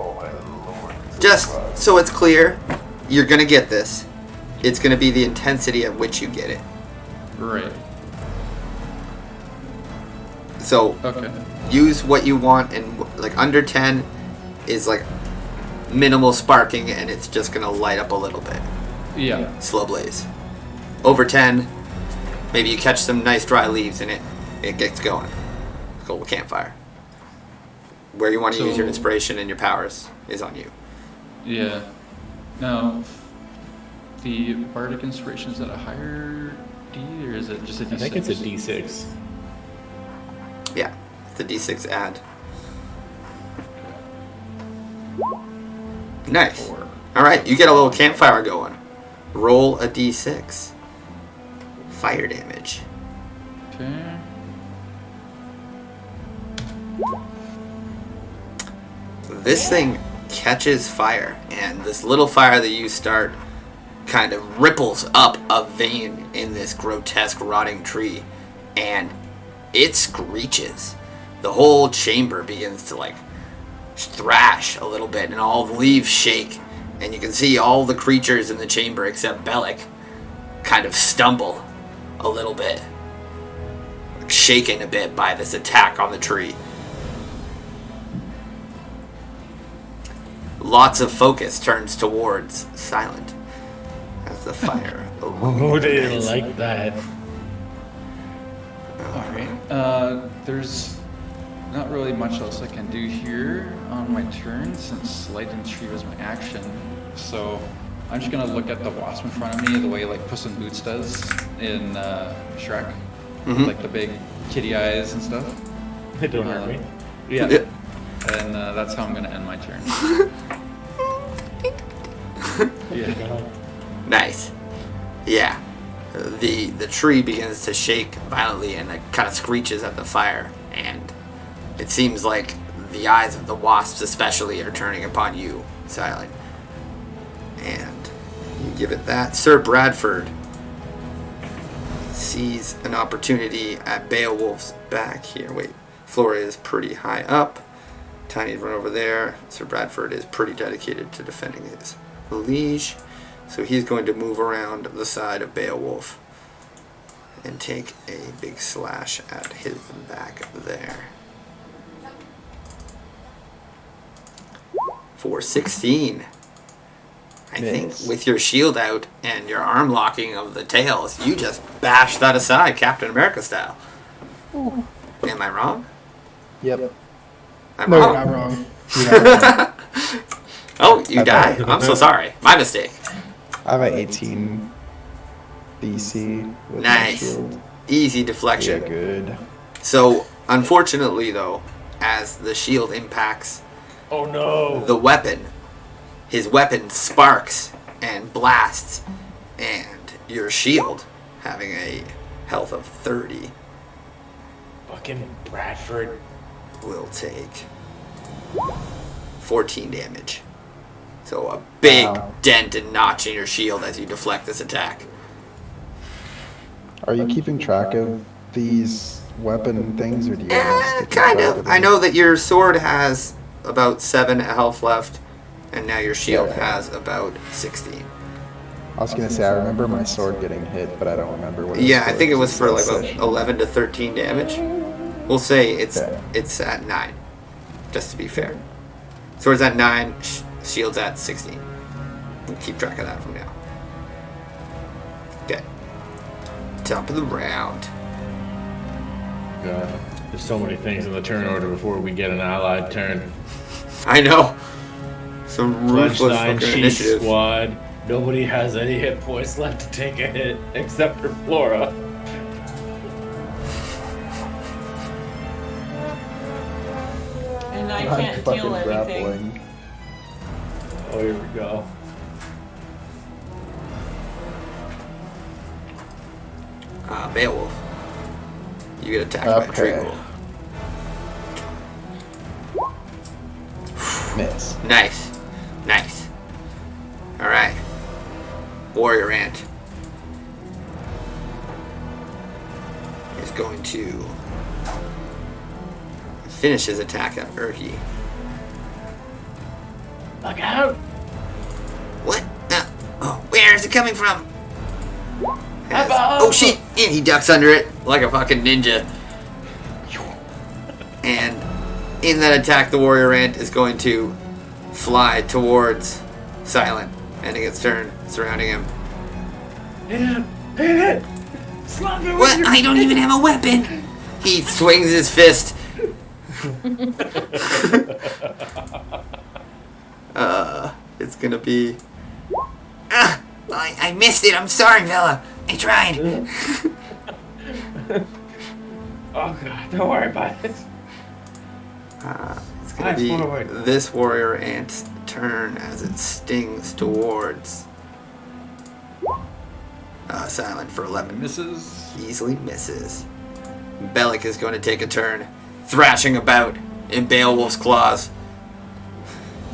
just so it's clear, you're gonna get this. It's gonna be the intensity at which you get it. Right. So, Okay. use what you want, and like under 10 is like minimal sparking, and it's just gonna light up a little bit. Yeah. Slow blaze. Over 10, maybe you catch some nice dry leaves and it gets going. Cool campfire. Where you want to use your inspiration and your powers is on you. Yeah. Now, the bardic inspiration, is that a higher D or is it just a D6? I think it's a D6. Yeah, it's a D6 add. Nice. 4. All right, you get a little campfire going. Roll a D6. Fire damage. Okay. This thing catches fire, and this little fire that you start kind of ripples up a vein in this grotesque rotting tree, and it screeches. The whole chamber begins to like thrash a little bit, and all the leaves shake, and you can see all the creatures in the chamber except Bellic kind of stumble a little bit, shaken a bit by this attack on the tree. Lots of focus turns towards Silent as the fire Oh, they didn't like that. Alright. There's not really much else I can do here on my turn since lighting tree was my action. So I'm just gonna look at the wasp in front of me the way like Puss in Boots does in Shrek. Mhm. Like the big kitty eyes and stuff. They don't hurt me. Yeah. Yeah. And that's how I'm gonna end my turn. Yeah. Nice. Yeah. The tree begins to shake violently and it kind of screeches at the fire, and it seems like the eyes of the wasps especially are turning upon you, Silent. And you give it that. Sir Bradford sees an opportunity at Beowulf's back here. Wait, Flora is pretty high up. Tiny'd run over there. Sir Bradford is pretty dedicated to defending his liege. So he's going to move around the side of Beowulf and take a big slash at his back there. For 16. I think Miss. with your shield out and your arm locking of the tails, you just bash that aside, Captain America style. Am I wrong? Yep. I'm No, wrong. you're not wrong. You're not wrong. Oh, you die. I'm so sorry. My mistake. I have an 18 DC with Nice. my shield. Easy Yeah, deflection. good. So, unfortunately, though, as the shield impacts Oh no. the weapon, his weapon sparks and blasts, and your shield, having a health of 30, Fucking Bradford. will take 14 damage. So a big Wow. dent and notch in your shield as you deflect this attack. Are you keeping track of these weapon things, or do you want us to keep Kind track of. them? I know that your sword has about 7 health left, and now your shield Yeah. has about 16. I was gonna say I remember my sword getting hit, but I don't remember what. Yeah, I think it was since for that like about session. 11 to 13 damage. We'll say it's Okay. it's at 9, just to be fair. Sword's at 9, shield's at 16. We'll keep track of that from now. Okay. Top of the round. God. There's so many things in the turn order before we get an allied turn. I know. Some ruthless Lunchtime, fucking Chief initiative. Squad. Nobody has any hit points left to take a hit except for Flora. And I I'm can't fucking deal anything. grappling. Oh, here we go. Beowulf. You get attacked by a tree Okay. ghoul. Miss. Nice. Nice. Alright. Warrior Ant is going to finish his attack at Urhi. Look out! What? Oh, where is it coming from? Oh shit! And he ducks under it like a fucking ninja. And in that attack, the warrior ant is going to fly towards Silent, ending its turn, surrounding him. Hit it! Hit it! Slug it with What? your I don't even have a weapon. He swings his fist. It's gonna be. I missed it. I'm sorry, Vela. I tried. Oh god, don't worry about it. It's gonna be this warrior ant's turn as it stings towards Silent for 11. Misses. Easily misses. Bellic is going to take a turn, thrashing about in Beowulf's claws.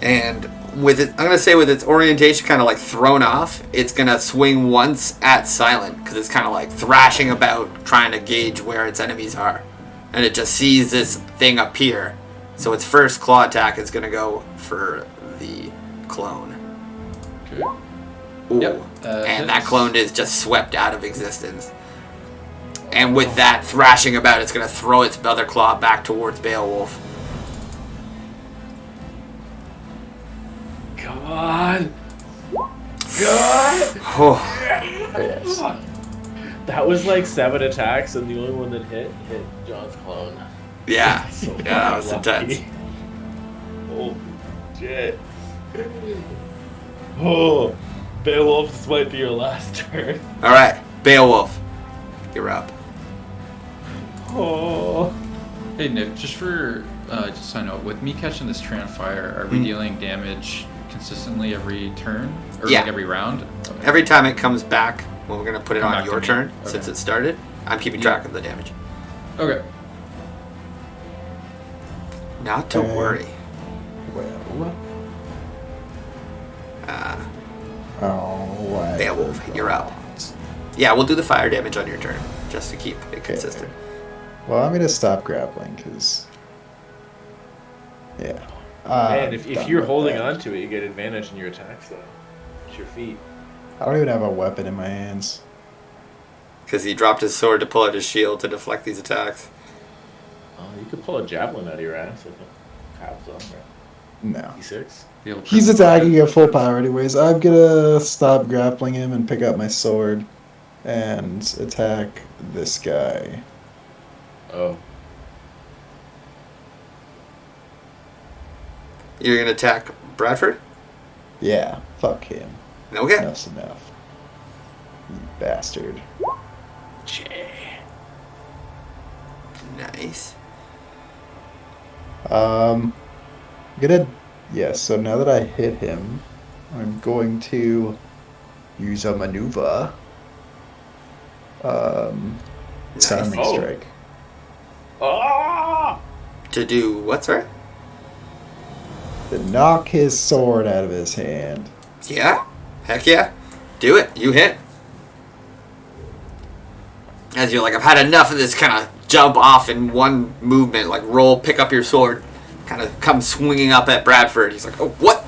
And with it, I'm going to say with its orientation kind of like thrown off, it's going to swing once at Silent because it's kind of like thrashing about, trying to gauge where its enemies are. And it just sees this thing appear. So its first claw attack is going to go for the clone. Okay. Ooh. Yep, And that hits. clone is just swept out of existence. And with that thrashing about, it's going to throw its other claw back towards Beowulf. Come on! God! Oh, Yes. That was like 7 attacks, and the only one that hit John's clone. yeah. So Yeah, that was lucky. intense. Oh, shit. Oh, Beowulf, this might be your last turn. All right, Beowulf, you're up. Oh. Hey Nick, just for just so I know, with me catching this Tran of Fire, are we dealing damage consistently every turn or Yeah. like every round? Okay. Every time it comes back, well, we're going to put it Come on back to your me. turn Okay. since it started. I'm keeping track of the damage. Okay. Not to Okay. worry. Well. Uh, Oh, Beowulf, you're up. Yeah, we'll do the fire damage on your turn just to keep it consistent. Well, I'm gonna stop grappling because. Yeah. Man, if done you're with holding that. on to it, you get advantage in your attacks, though. It's your feet. I don't even have a weapon in my hands. Because he dropped his sword to pull out his shield to deflect these attacks. Oh, you could pull a javelin out of your ass with a capsule, right? No. D6. The old He's Tran of attacking at full power anyways. I'm gonna stop grappling him and pick up my sword and attack this guy. Oh. You're going to attack Bradford? Yeah, fuck him. Okay. Enough's enough. You bastard. Nice. So now that I hit him, I'm going to use a maneuver. Sounding Oh. strike. Ah! To do what, sorry? To knock his sword out of his hand. Yeah? Heck yeah. Do it. You hit. As you're like, I've had enough of this kind of jump off in one movement, like roll, pick up your sword, kind of come swinging up at Bradford. He's like, oh, what?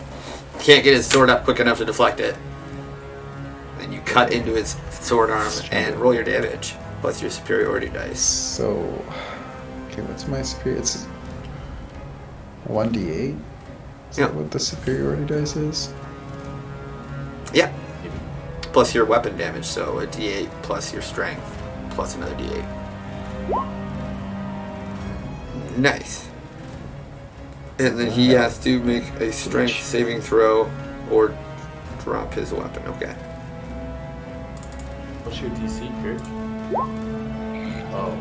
Can't get his sword up quick enough to deflect it. Then you cut into his sword arm and roll your damage, plus your superiority dice. So, okay, what's my superior? It's 1d8? Is Yeah. that what the superiority dice is? Yeah. Plus your weapon damage, so a d8 plus your strength, plus another d8. Nice. And then he has to make a strength saving throw or drop his weapon. Okay. What's your DC, Kurt? Oh.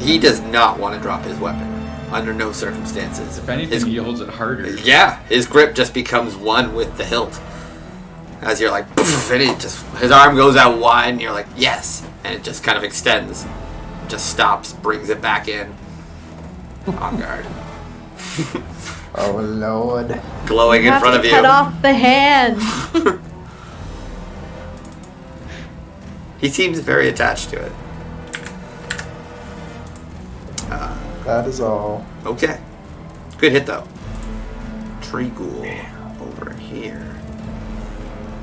He does not want to drop his weapon under no circumstances. If anything, His- he holds it harder. yeah, his grip just becomes one with the hilt. As you're like, poof, and it just, his arm goes out wide, and you're like, yes, and it just kind of extends, just stops, brings it back in, on guard, Oh, Lord. glowing in have front to of you. cut off the hand. He seems very attached to it. That is all. Okay, good hit though. Tree Ghoul over here.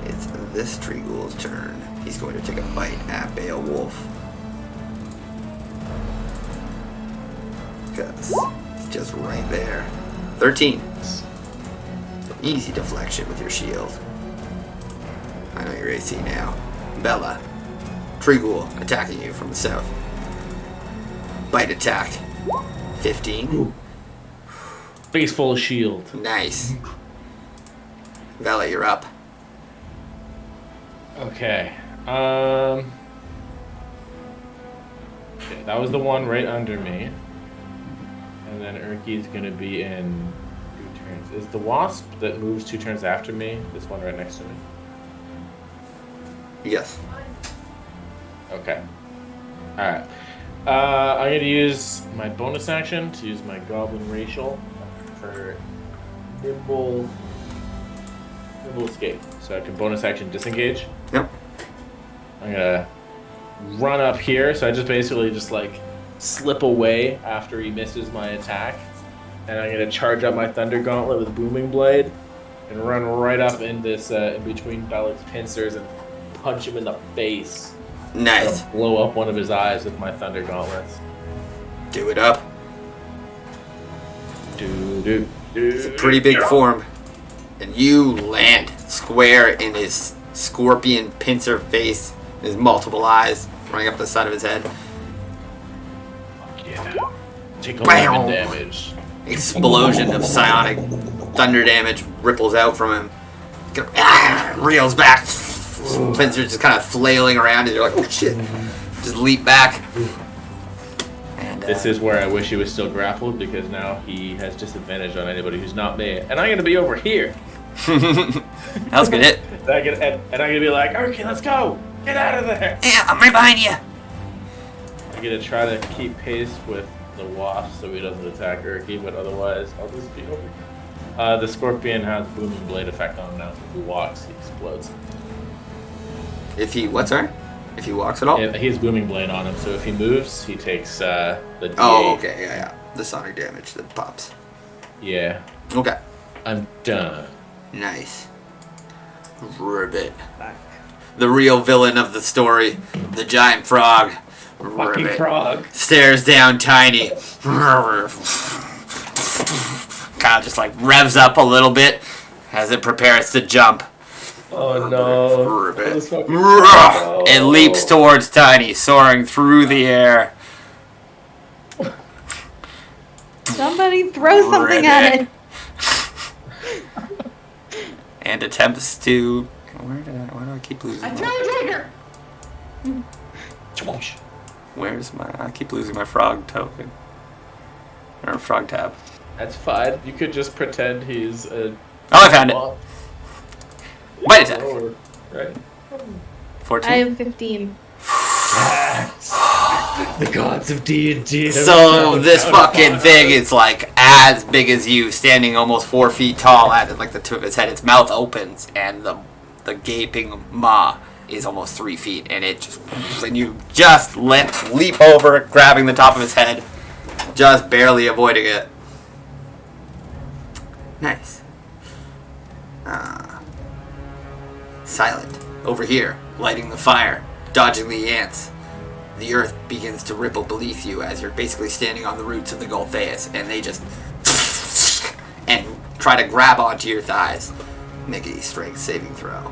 It's this Tree Ghoul's turn. He's going to take a bite at Beowulf. Because it's just right there. 13. So Easy deflection with your shield. I know your AC now. Bella. Tree Ghoul attacking you from the south. Bite attack. 15. Face full of shield. Nice. Bella, you're up. Okay. Okay, that was the one right under me. And then Urki's gonna be in 2 turns. Is the wasp that moves 2 turns after me this one right next to me? Yes. Okay. Alright. I'm gonna use my bonus action to use my Goblin Racial for nimble escape. So I can bonus action disengage. Yep. I'm gonna run up here, so I just basically just like slip away after he misses my attack, and I'm gonna charge up my Thunder Gauntlet with Booming Blade and run right up in this in between Balak's pincers and punch him in the face. Nice. Blow up one of his eyes with my Thunder Gauntlets. Do it up. It's a pretty big form. And you land square in his scorpion pincer face, his multiple eyes running up the side of his head. Yeah. Take 11 damage. Explosion of psionic thunder damage ripples out from him. Reels back. Pincer just kind of flailing around, and you're like, oh shit. Just leap back. And, this is where I wish he was still grappled, because now he has disadvantage on anybody who's not me. And I'm going to be over here. That was a good hit. And I'm going to be like, okay, let's go. Get out of there. Yeah, I'm right behind you. I'm going to try to keep pace with the wasp so he doesn't attack Urki, but otherwise I'll just be over here. The scorpion has Booming Blade effect on him now, so if he walks, he explodes. If he, what, sorry? If he walks at all? Yeah, he has Booming Blade on him, so if he moves, he takes the D8. Oh, okay, yeah. The sonic damage that pops. Yeah. Okay. I'm done. Nice. Ribbit. The real villain of the story, the giant frog. Fucking Ribbit. frog. Stares down Tiny. Kind of just like revs up a little bit as it prepares to jump. Oh no. Ribbit. It leaps towards Tiny, soaring through the air. Somebody throw something at it. And attempts to. Why do I keep losing? I throw a dagger. Where's my? I keep losing my frog token. Or frog tab. That's fine. You could just pretend he's a. Oh, I found it. Bite attack. Right. 14. I have 15. The gods of D&D. So this fucking thing is like as big as you, standing almost 4 feet tall at like the tip of his head. Its mouth opens and the gaping maw is almost 3 feet, and it just, and you just leap over, grabbing the top of his head, just barely avoiding it. Nice. Silent over here, lighting the fire, dodging the ants. The earth begins to ripple beneath you as you're basically standing on the roots of the Goltheus, and they just and try to grab onto your thighs. Make a strength saving throw.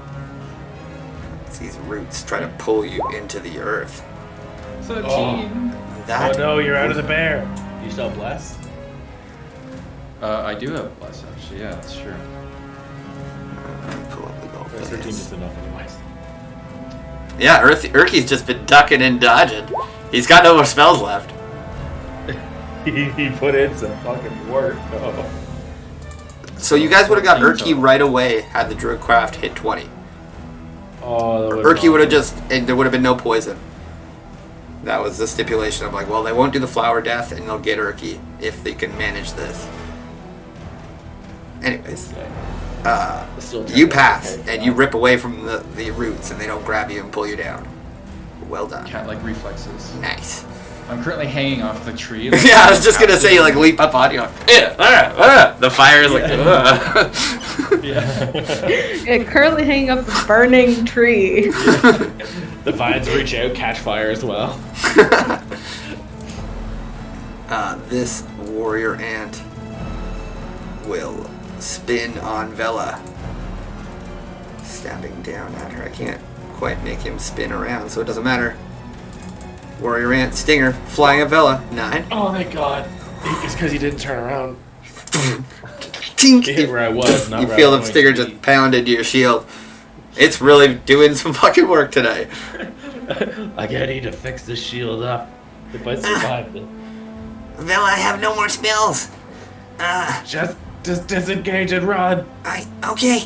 These roots try to pull you into the earth. 13. That Oh no, you're out of the bear. You still blessed? I do have bless, actually. Yeah, that's true. pull up the Or 13 Goltheus. is enough anyways. Yeah, Urki's just been ducking and dodging. He's got no more spells left. He put in some fucking work. Oh. So you guys would have got 14 Urki right away had the Druidcraft hit 20. Oh, that Urki would have just, and there would have been no poison. That was the stipulation. I'm like, well, they won't do the flower death, and they'll get Urki if they can manage this. Anyways, you pass, and you rip away from the roots, and they don't grab you and pull you down. Well done. Cat-like reflexes. Nice. I'm currently hanging off the tree. Yeah, I was just gonna say, you like leap up on you. The fire is like. Yeah, currently hanging up a burning tree. The vines reach out, catch fire as well. This warrior ant will spin on Vela. Stabbing down at her. I can't quite make him spin around, so it doesn't matter. Warrior Ant, Stinger, flying at Vela. 9. Oh my god. It's because he didn't turn around. Tink! He hit where I was, not You where feel I the was Stinger going to just pound into your shield. It's really doing some fucking work today. I need to fix this shield up. If I survive it. Vela, I have no more spells. Just disengage and run. Okay.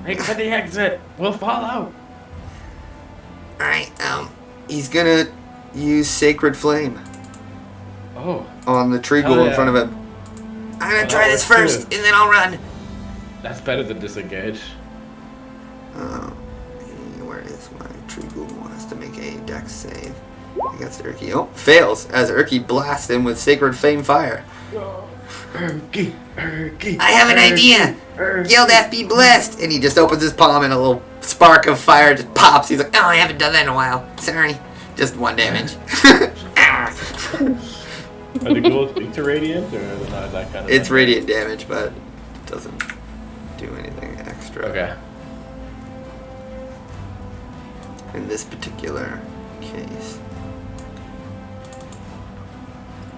Make for the exit. We'll follow. Alright, He's gonna use Sacred Flame Oh, on the tree Hell ghoul in yeah. front of him. I'm gonna Well, try this let's do first, it. and then I'll run. that's better than disengage. Where is my tree ghoul? Wants to make a dex save against Urki. Oh, fails as Urki blasts him with Sacred Flame fire. Urki. I have an idea. Gildath be blessed. And he just opens his palm and a little spark of fire just pops. He's like, Oh, I haven't done that in a while. Sorry. just 1 damage. Are the ghouls weak to radiant, or is it not that kind of? It's radiant damage, but it doesn't do anything extra. Okay. In this particular case.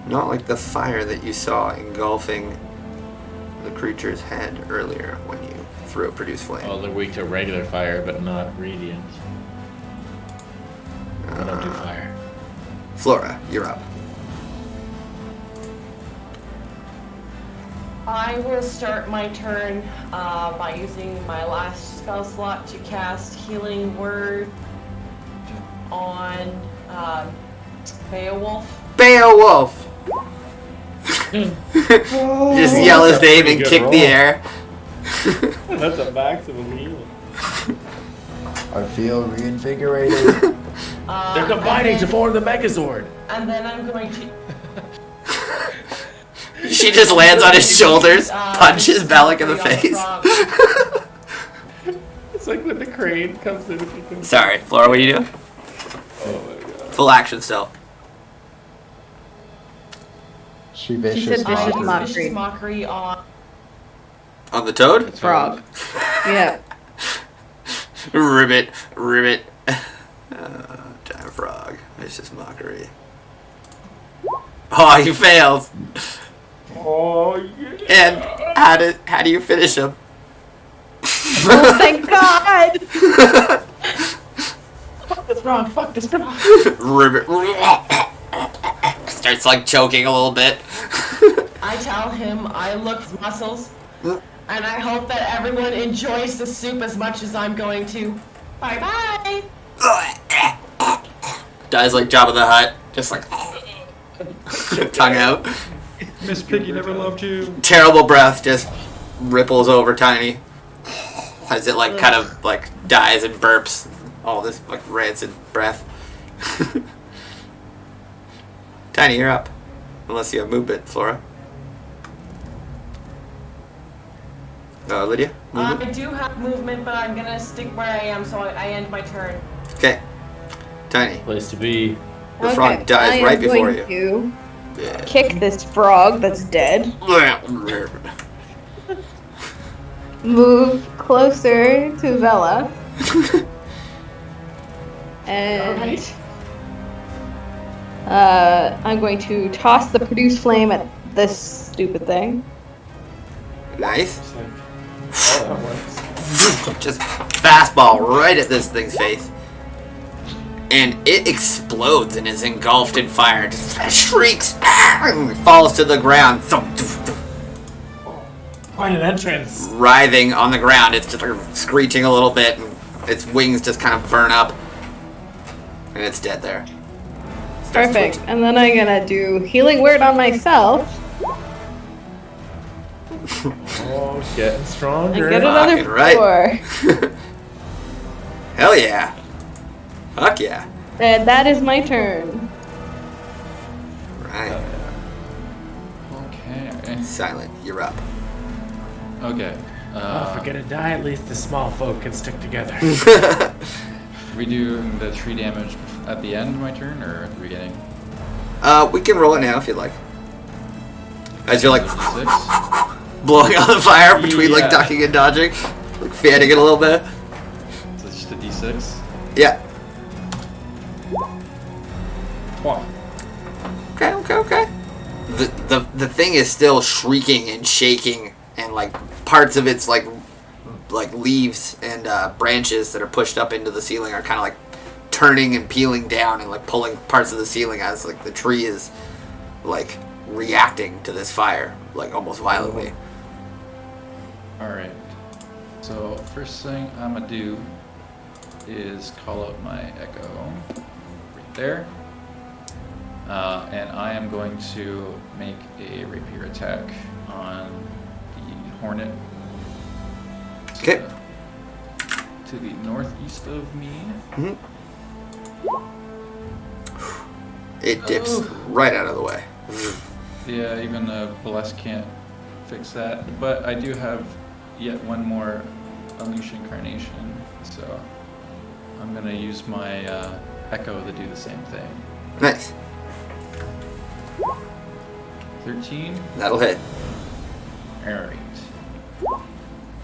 Not like the fire that you saw engulfing the creature's head earlier when you threw a produce flame. Oh, they're weak to regular fire, but not radiant. I don't do fire. Flora, you're up. I will start my turn by using my last spell slot to cast Healing Word on Beowulf. Beowulf! Just yell his name and Good kick roll. the air. That's a maximum heal. I feel reinvigorated. They're combining to form the Megazord. And then I'm going to She just lands on his shoulders, punches Valak in the on face. Frog. It's like when the crane comes in. If you can... Sorry, Flora, what are you doing? Oh my god. Full action still. She She vicious said vicious mockery. mockery. Vicious Mockery on On the toad? Frog. Yeah. Ribbit, ribbit. Time frog. Vicious mockery. Oh, he fails. Oh yeah. And how do you finish him? Oh, thank God! Fuck this frog. Fuck this frog. Ribbit. Starts like choking a little bit. I tell him I look his muscles, and I hope that everyone enjoys the soup as much as I'm going to. Bye bye. Dies like Jabba the Hutt, just like tongue out. Miss Piggy never loved you. Terrible breath just ripples over Tiny as it like kind of like dies and burps all this like rancid breath. Tiny, you're up. Unless you have movement, Flora. Lydia? I Movement? do have movement, but I'm gonna stick where I am, so I end my turn. Okay. Tiny. Place to be. The frog dies I am right before going you. to kick this frog that's dead. Move closer to Vela. And I'm going to toss the produce flame at this stupid thing. Nice. It's like, oh, that works. Just fastball right at this thing's face. And it explodes and is engulfed in fire. Just shrieks and falls to the ground. Quite an entrance. Writhing on the ground. It's just like screeching a little bit. And its wings just kind of burn up. And it's dead there. Starts Perfect. twitching. And then I'm gonna do healing word on myself Oh, getting and stronger. get Fucking another right. 4. Hell yeah. Fuck yeah. And that is my turn. Right. Okay. Silent, you're up. Okay. Oh, if we're gonna die, at least the small folk can stick together. We do the tree damage at the end of my turn or at the beginning? We can roll it now if you'd like. As you're like, Six. blowing on the fire between like Yeah. ducking and dodging, like fanning it a little bit. So it's just a d6. Yeah. Wow. Okay. The thing is still shrieking and shaking, and like parts of its like leaves and branches that are pushed up into the ceiling are kind of like turning and peeling down and like pulling parts of the ceiling as like the tree is like reacting to this fire like almost violently. Alright. So first thing I'm gonna do is call out my echo right there. And I am going to make a rapier attack on the hornet. Okay. To the northeast of me. Mm-hmm. It dips right out of the way. Yeah, even Bless can't fix that. But I do have yet one more Unleash Incarnation, so I'm gonna use my Echo to do the same thing. Nice. 13. That'll hit. Alright.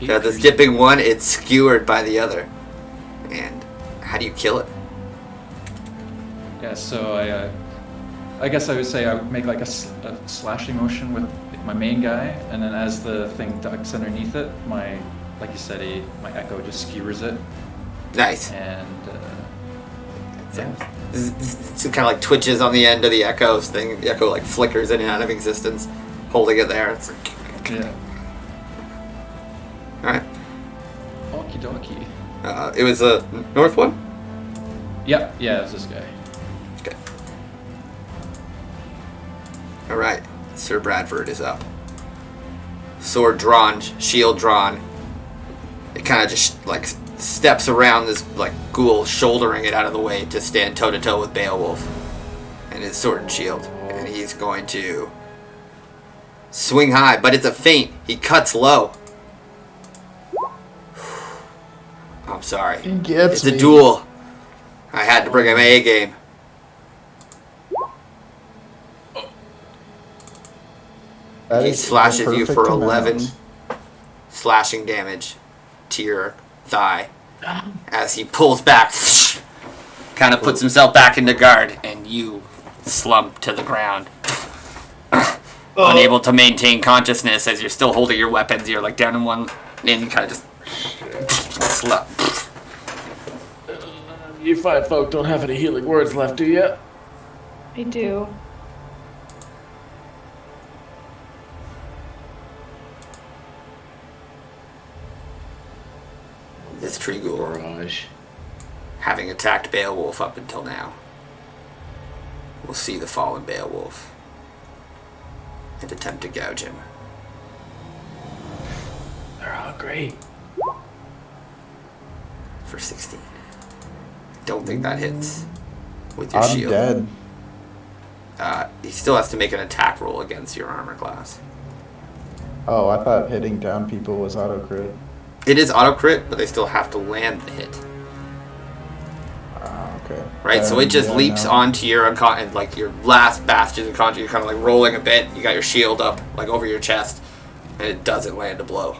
Got this dipping one, it's skewered by the other. And how do you kill it? Yeah, so I guess I would say I would make like a slashing motion with my main guy, and then as the thing ducks underneath it, like you said, my Echo just skewers it, Nice. and yeah. It kind of like twitches on the end of the Echo's thing. The Echo like flickers in and out of existence, holding it there. It's like, Yeah. alright. Okie dokie. It was a north one? Yeah, it's this guy. Okay. Alright. Sir Bradford is up. Sword drawn, shield drawn. It kind of just like steps around this like ghoul, shouldering it out of the way to stand toe to toe with Beowulf and his sword and shield. And he's going to swing high, but it's a feint. He cuts low. I'm sorry. He gets It's me. a duel. I had to bring him A game. That He is slashes the you perfect for amount. 11 slashing damage to your thigh as he pulls back, kind of puts himself back into guard, and you slump to the ground. Unable to maintain consciousness as you're still holding your weapons. You're like down in one, and you kind of just slump. You fine folk don't have any healing words left, do you? I do. This tree ghoul, Barrage. having attacked Beowulf up until now, will see the fallen Beowulf and attempt to gouge him. They're hungry. For 16. Don't think that hits with your I'm shield. dead. He still has to make an attack roll against your armor class. Oh, I thought hitting down people was auto crit. It is auto crit, but they still have to land the hit. Okay. Right? So it just Yeah, leaps no. onto your like your last bastion of conjure. You're kind of like rolling a bit. You got your shield up like over your chest, and it doesn't land a blow.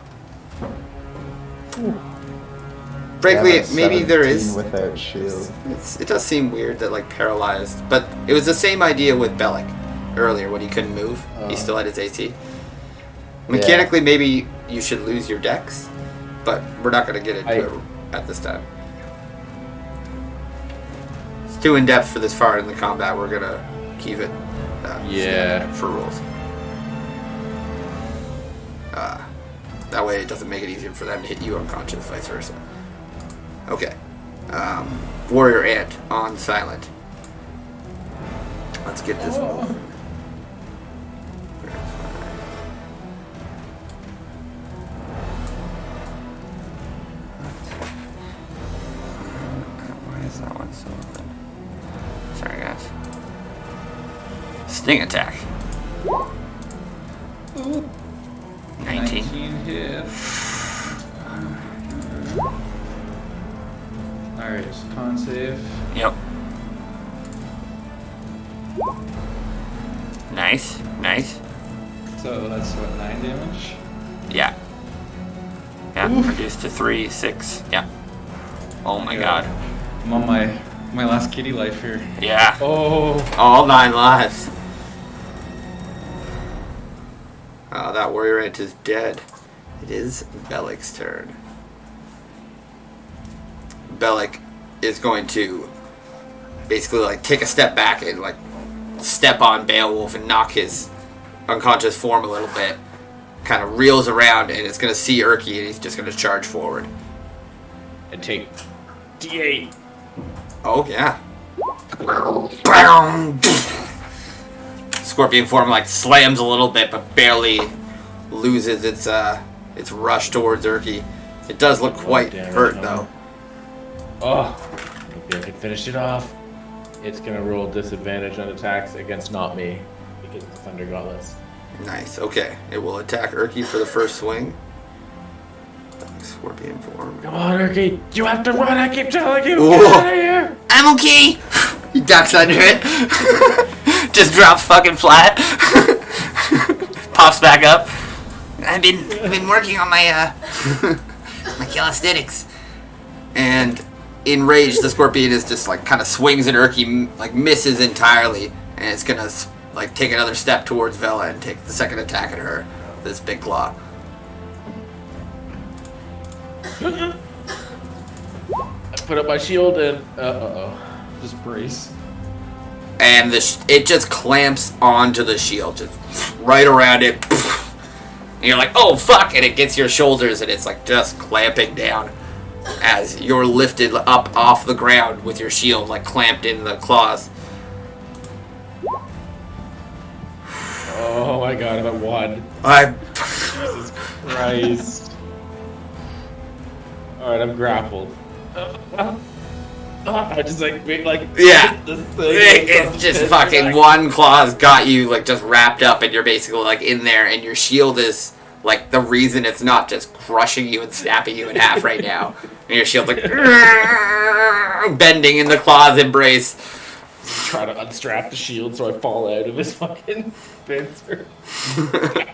Frankly, Yeah, but maybe there 17 is. without shield. It does seem weird that like paralyzed, but it was the same idea with Bellic earlier when he couldn't move. He still had his AT. Mechanically, maybe you should lose your dex, but we're not going to get into it at this time. It's too in depth for this far in the combat. We're going to keep it standard for rules. That way, it doesn't make it easier for them to hit you unconscious, vice versa. Okay. Warrior Ant on silent. Let's get this moving. Why is that one so open? Sorry, guys. Sting attack. 19. 19 hits. Alright, con save. Yep. Nice. So that's what, 9 damage? Yeah. Yeah, reduced to 3, 6. Yeah. Oh my god. I'm on my last kitty life here. Yeah. Oh. All 9 lives. That warrior ant is dead. It is Bellic's turn. Bellic is going to basically like take a step back and like step on Beowulf and knock his unconscious form a little bit. Kind of reels around and it's going to see Urki and he's just going to charge forward. And take D8. Oh, yeah. Scorpion form like slams a little bit but barely loses its rush towards Urki. It does look quite hurt though. Oh, maybe I can finish it off. It's gonna roll disadvantage on attacks against not me because it's Thunder Gauntlets. Nice. Okay, it will attack Urki for the first swing. Scorpion form. Come on, Urki, you have to run. I keep telling you. Ooh. Get out of here. I'm okay. He ducks under it. Just drops fucking flat. Pops back up. I've been working on my my calisthenics. And enraged, the scorpion is just like kind of swings at Urki, like misses entirely, and it's gonna like take another step towards Vela and take the second attack at her. This big claw. I put up my shield and Just brace. And it just clamps onto the shield, just right around it. And you're like, oh fuck! And it gets your shoulders, and it's like just clamping down as you're lifted up off the ground with your shield like clamped in the claws. oh my god, I'm at 1. Jesus Christ. Alright, I'm grappled. I just like Yeah. this thing. It's just fucking one claw's got you like just wrapped up and you're basically like in there and your shield is like the reason it's not just crushing you and snapping you in half right now. And your shield's like bending in the claw's embrace. Try to unstrap the shield so I fall out of his fucking pincer. I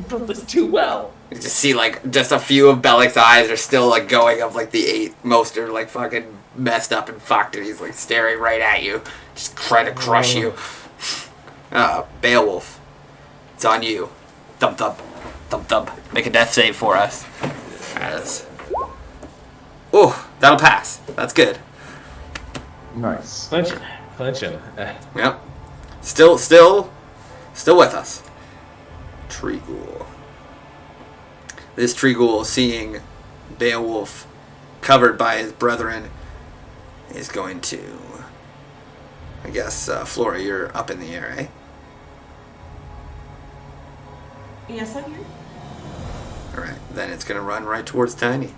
built this too well. You just see like just a few of Bellic's eyes are still like going of like the 8. Most are like fucking messed up and fucked and he's like staring right at you. Just trying to crush you. Beowulf. It's on you. Thump thump. Thump thump. Make a death save for us. Oh, that'll pass. That's good. Nice. Clenching. Yep. Still with us. Tree Ghoul. This Tree Ghoul, seeing Beowulf covered by his brethren, is going to... I guess, Flora, you're up in the air, eh? Yes, I'm here. Alright, then it's going to run right towards Tiny.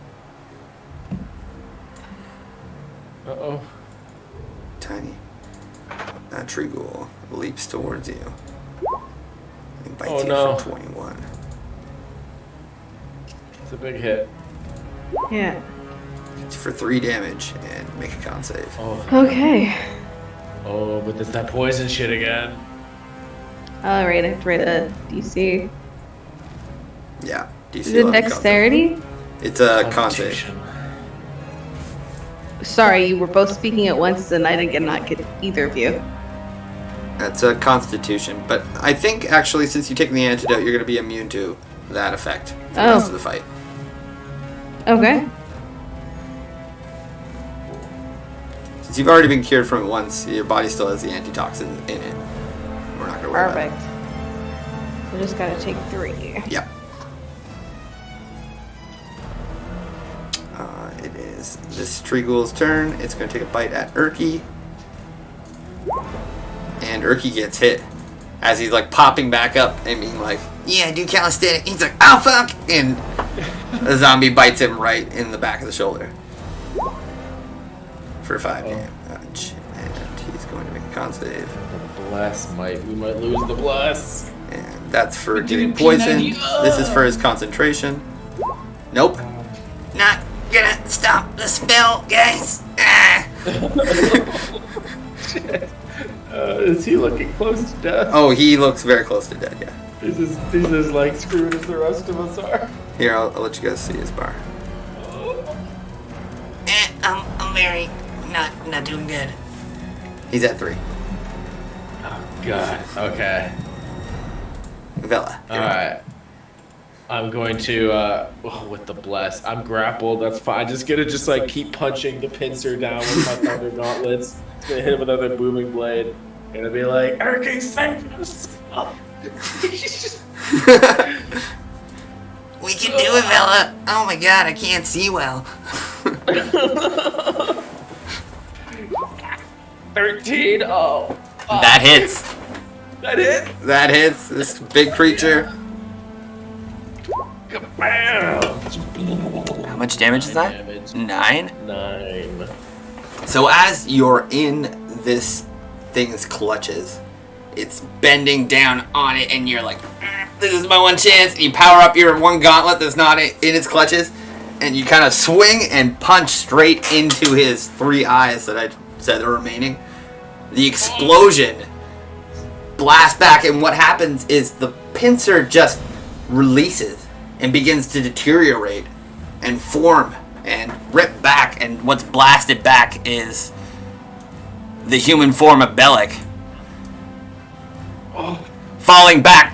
Uh-oh. Tiny. That Tree Ghoul leaps towards you. And bites Oh, you no. for 21. It's a big hit. Yeah. It's for 3 damage and make a con save. Oh, Okay. but it's that poison shit again. Alright, I have to write a DC. Yeah. DC Is it 11 con save. dexterity? It's a con save. Constitution. Sorry, you were both speaking at once and I did not get either of you. That's a constitution, but I think actually since you take the antidote, you're going to be immune to that effect for the rest of the fight. Okay. Since you've already been cured from it once, your body still has the antitoxin in it. We're not going to worry Perfect. about I just gotta take 3. it. Yep. It is this Tree Ghoul's turn. It's going to take a bite at Urki. And Urki gets hit as he's like popping back up and being like, yeah, do calisthenics. He's like, oh fuck! And the zombie bites him right in the back of the shoulder for 5 damage. And he's going to make a con save. The bless we might lose the bless. And that's for getting poisoned. This is for his concentration. Nope. Not gonna stop the spell, guys. Ah. Is he looking close to death? Oh, he looks very close to dead, yeah. He's as like screwed as the rest of us are. Here, I'll let you guys see his bar. I'm very not doing good. He's at 3. Oh God. Okay. Vela. All right. I'm going to with the bless. I'm grappled. That's fine. I'm just gonna like keep punching the pincer down with my thunder gauntlets. Just gonna hit him with another booming blade. Gonna be like, Erking, save us! We can do it, Vela. Oh my god, I can't see well. 13. Oh. That hits. That hits. That hits. This big creature. Bam. How much damage is that? Damage. 9? 9. So as you're in this thing's clutches, it's bending down on it, and you're like, this is my one chance. And you power up your one gauntlet that's not in its clutches, and you kind of swing and punch straight into his 3 eyes that I said are remaining. The explosion blasts back, and what happens is the pincer just releases and begins to deteriorate and form and rip back, and what's blasted back is the human form of Bellic. Falling back,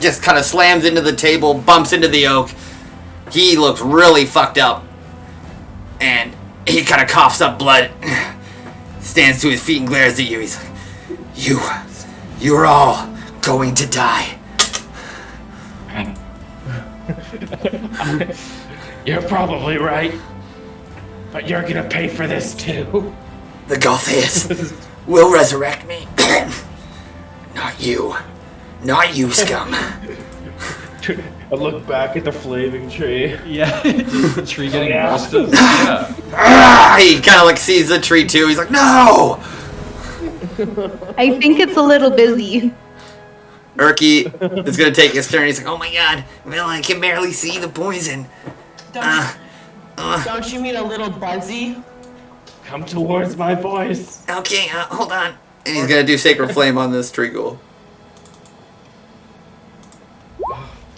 just kind of slams into the table, bumps into the oak. He looks really fucked up, and he kind of coughs up blood, stands to his feet and glares at you. He's like, you're all going to die. You're probably right, but you're gonna pay for this too. The Gulfius will resurrect me. Not you, scum. I look back at the flaming tree. Yeah, the tree getting roasted. Yeah. He kind of like sees the tree too. He's like, no! I think it's a little busy. Erky is going to take his turn. He's like, oh my god, well, I can barely see the poison. Don't you mean a little buzzy? Come towards my voice. Okay, hold on. And he's going to do Sacred Flame on this tree ghoul.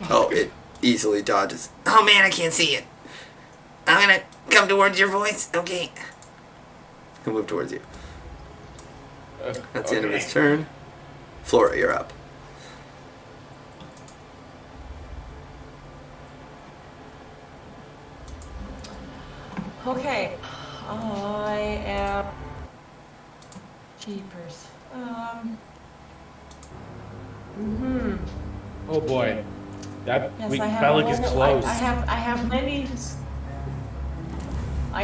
Oh, it easily dodges. Oh man, I can't see it. I'm gonna come towards your voice. Okay. He'll move towards you. That's the end of his turn. Flora, you're up. Okay. I am... Jeepers. Oh boy, that Yes, I have Bellic is close. I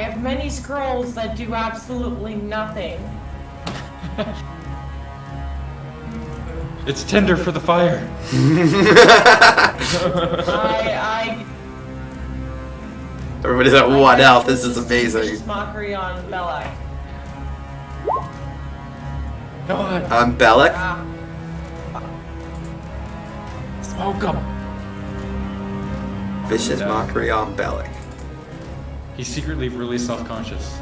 have many scrolls that do absolutely nothing. It's tinder for the fire. I Everybody's at 1 health. This is amazing. mockery on Bellic. God, I'm Bellic. smoke him. Vicious mockery on Bellic. He's secretly really self-conscious.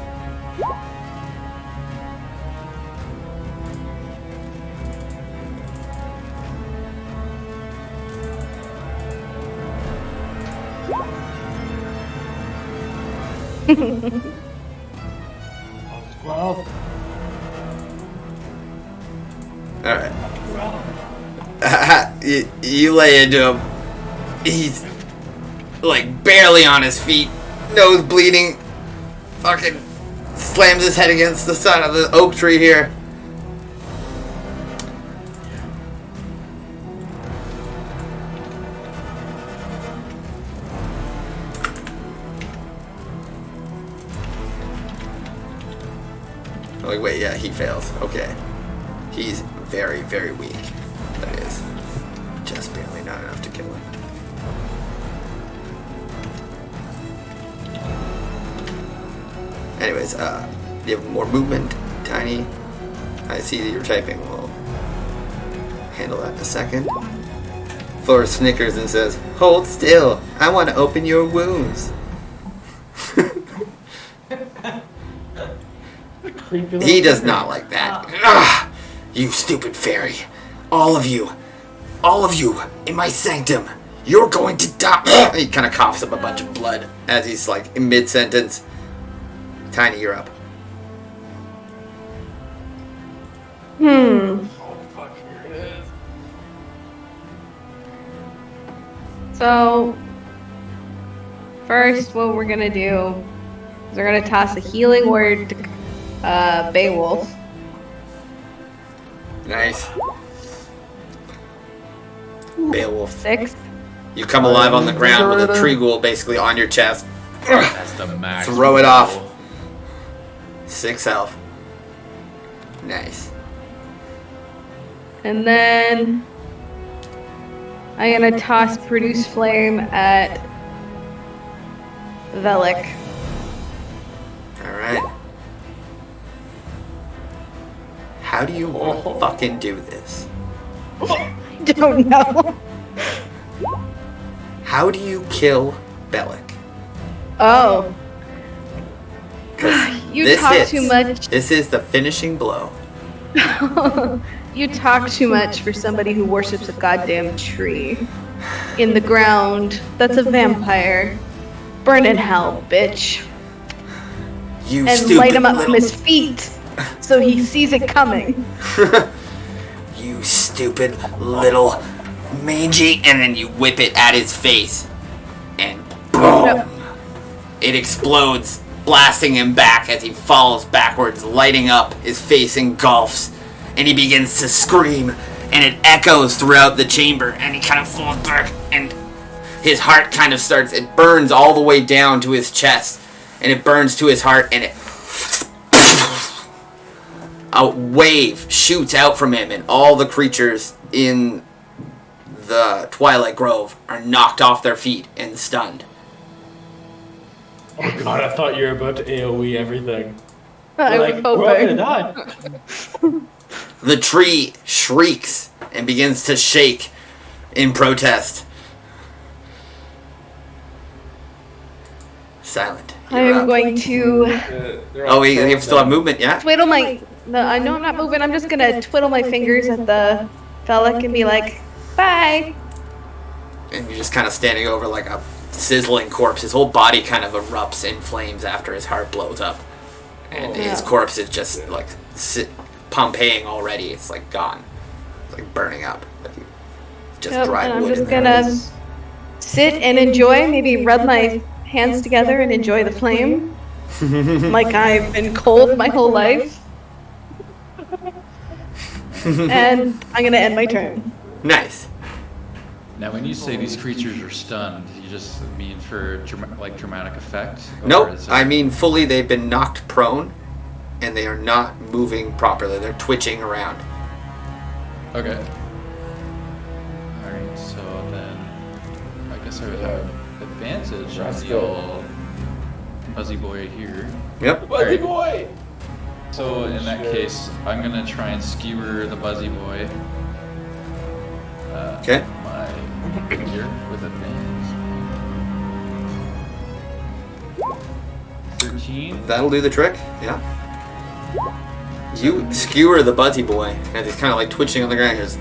Well, Alright. You lay into him. He's like barely on his feet, nose bleeding. Fucking slams his head against the side of the oak tree here. Like, wait, yeah, he fails. Okay. He's very, very weak. That is. Just barely not enough to kill him. Anyways, you have more movement, Tiny. I see that you're typing. We'll handle that in a second. Flora snickers and says, hold still. I want to open your wounds. He does not like that. You stupid fairy. All of you. All of you in my sanctum, you're going to die. He kind of coughs up a bunch of blood as he's like in mid-sentence. Tiny, you're up. Oh, fuck, here it is. So, first, what we're gonna do is we're gonna toss a healing word to Beowulf. Nice. Beowulf. 6. You come alive on the ground with a tree ghoul basically on your chest. That's the max. Throw it off. 6 health. Nice. And then I'm gonna toss Produce Flame at Velik. Alright. How do you want to fucking do this? Don't know. How do you kill Bellic? Oh. 'Cause You this talk hits. too much. This is the finishing blow. You talk too much for somebody who worships a goddamn tree. In the ground. That's a vampire. Burn in hell, bitch. You And stupid light him up little... from his feet so he sees it coming. You stupid little mangy, and then you whip it at his face, and boom! No. It explodes, blasting him back as he falls backwards, lighting up. His face engulfs, and he begins to scream, and it echoes throughout the chamber, and he kind of falls back, and his heart kind of starts, it burns all the way down to his chest, and it burns to his heart, and it... A wave shoots out from him, and all the creatures in the Twilight Grove are knocked off their feet and stunned. Oh god, I thought you were about to AoE everything. I was We're all gonna hoping. die. The tree shrieks and begins to shake in protest. Silent. I You're am up. going to Oh, you still have movement, yeah? twiddle my... No, I know I'm not moving. I'm just gonna twiddle my fingers at the Velik and be like, bye. And you're just kind of standing over like a sizzling corpse. His whole body kind of erupts in flames after his heart blows up. And his corpse is just like Pompeying already. It's like gone. It's like burning up. Like just Yep, dry and I'm wood just in there. gonna sit and enjoy, maybe rub my hands together and enjoy the flame. Like I've been cold my whole life. And I'm gonna end my turn. Nice. Now, when you say these creatures are stunned, you just mean for dramatic effect? Or Nope. is it- I mean fully they've been knocked prone and they are not moving properly. They're twitching around. Okay. Alright, so then I guess I would have advantage on the old Buzzy Boy here. Yep. Buzzy boy! So in that case, I'm gonna try and skewer the Buzzy Boy. Okay. My here with advantage. 13. That'll do the trick. Yeah. You skewer the Buzzy Boy and he's kind of like twitching on the ground. Just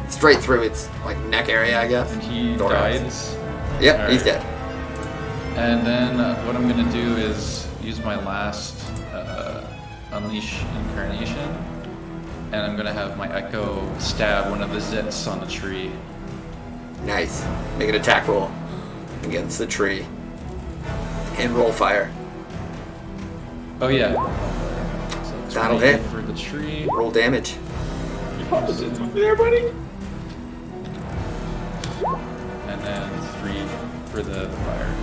straight through its like neck area, I guess. And he Thorax. dies. Yep, he's Alright. dead. And then what I'm gonna do is use my last Unleash Incarnation, and I'm gonna have my Echo stab one of the zits on the tree. Nice. Make an attack roll against the tree. And roll fire. Oh yeah. So it's That'll 20 hit. for the tree. Roll damage. You popped the zits with there, buddy? And then 3 for the fire.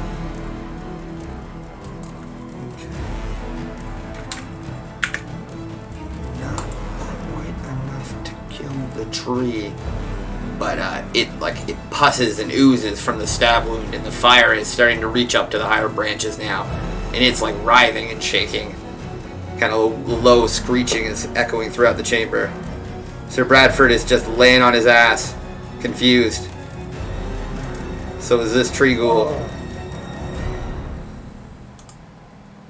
Not quite enough to kill the tree. But it pusses and oozes from the stab wound, and the fire is starting to reach up to the higher branches now. And it's like writhing and shaking. Kind of low screeching is echoing throughout the chamber. Sir Bradford is just laying on his ass, confused. So is this tree ghoul.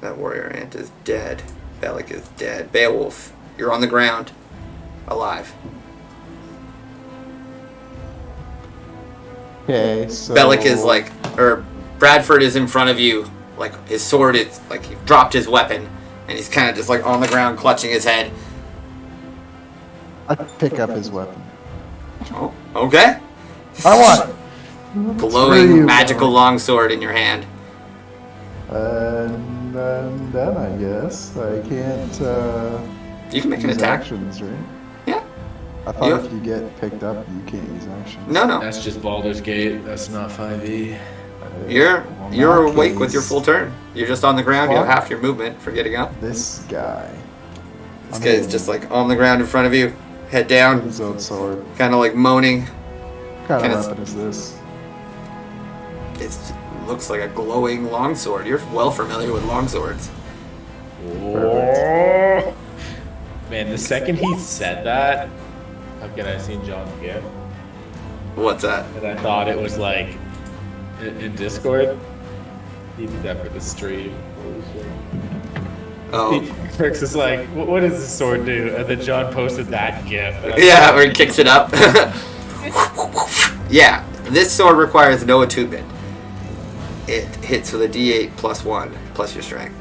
That warrior ant is dead. Bellic is dead. Beowulf, you're on the ground. Alive. Okay, so Bellic is like, or Bradford is in front of you. Like his sword is like he dropped his weapon, and he's kind of just like on the ground clutching his head. I pick up his weapon. Oh, okay. I want it. Glowing Screw you, magical Bellic. longsword in your hand. And then I guess I can't You can make an use attack. actions, right? Yeah. I thought You- if you get picked up, you can't use actions. No. That's just Baldur's Gate. That's not 5e. You're Well, in you're that awake with your case, full turn. You're just on the ground. You have Fuck. half your movement for getting up. This guy. This guy's just like on the ground in front of you, head down, his own sword. kind of like moaning. What kind Kinda- of weapon is this? It looks like a glowing longsword. You're well familiar with longswords. Oh. Man, the second he said that, again, I seen John's gift, What's that? and I thought it was like in Discord. He did that for the stream. Holy shit. Oh, Kirk's is like, what does this sword do? And then John posted that gif. and I was yeah, like, or he kicks it up. Yeah, this sword requires no attunement. It hits with a D8 plus 1 plus your strength.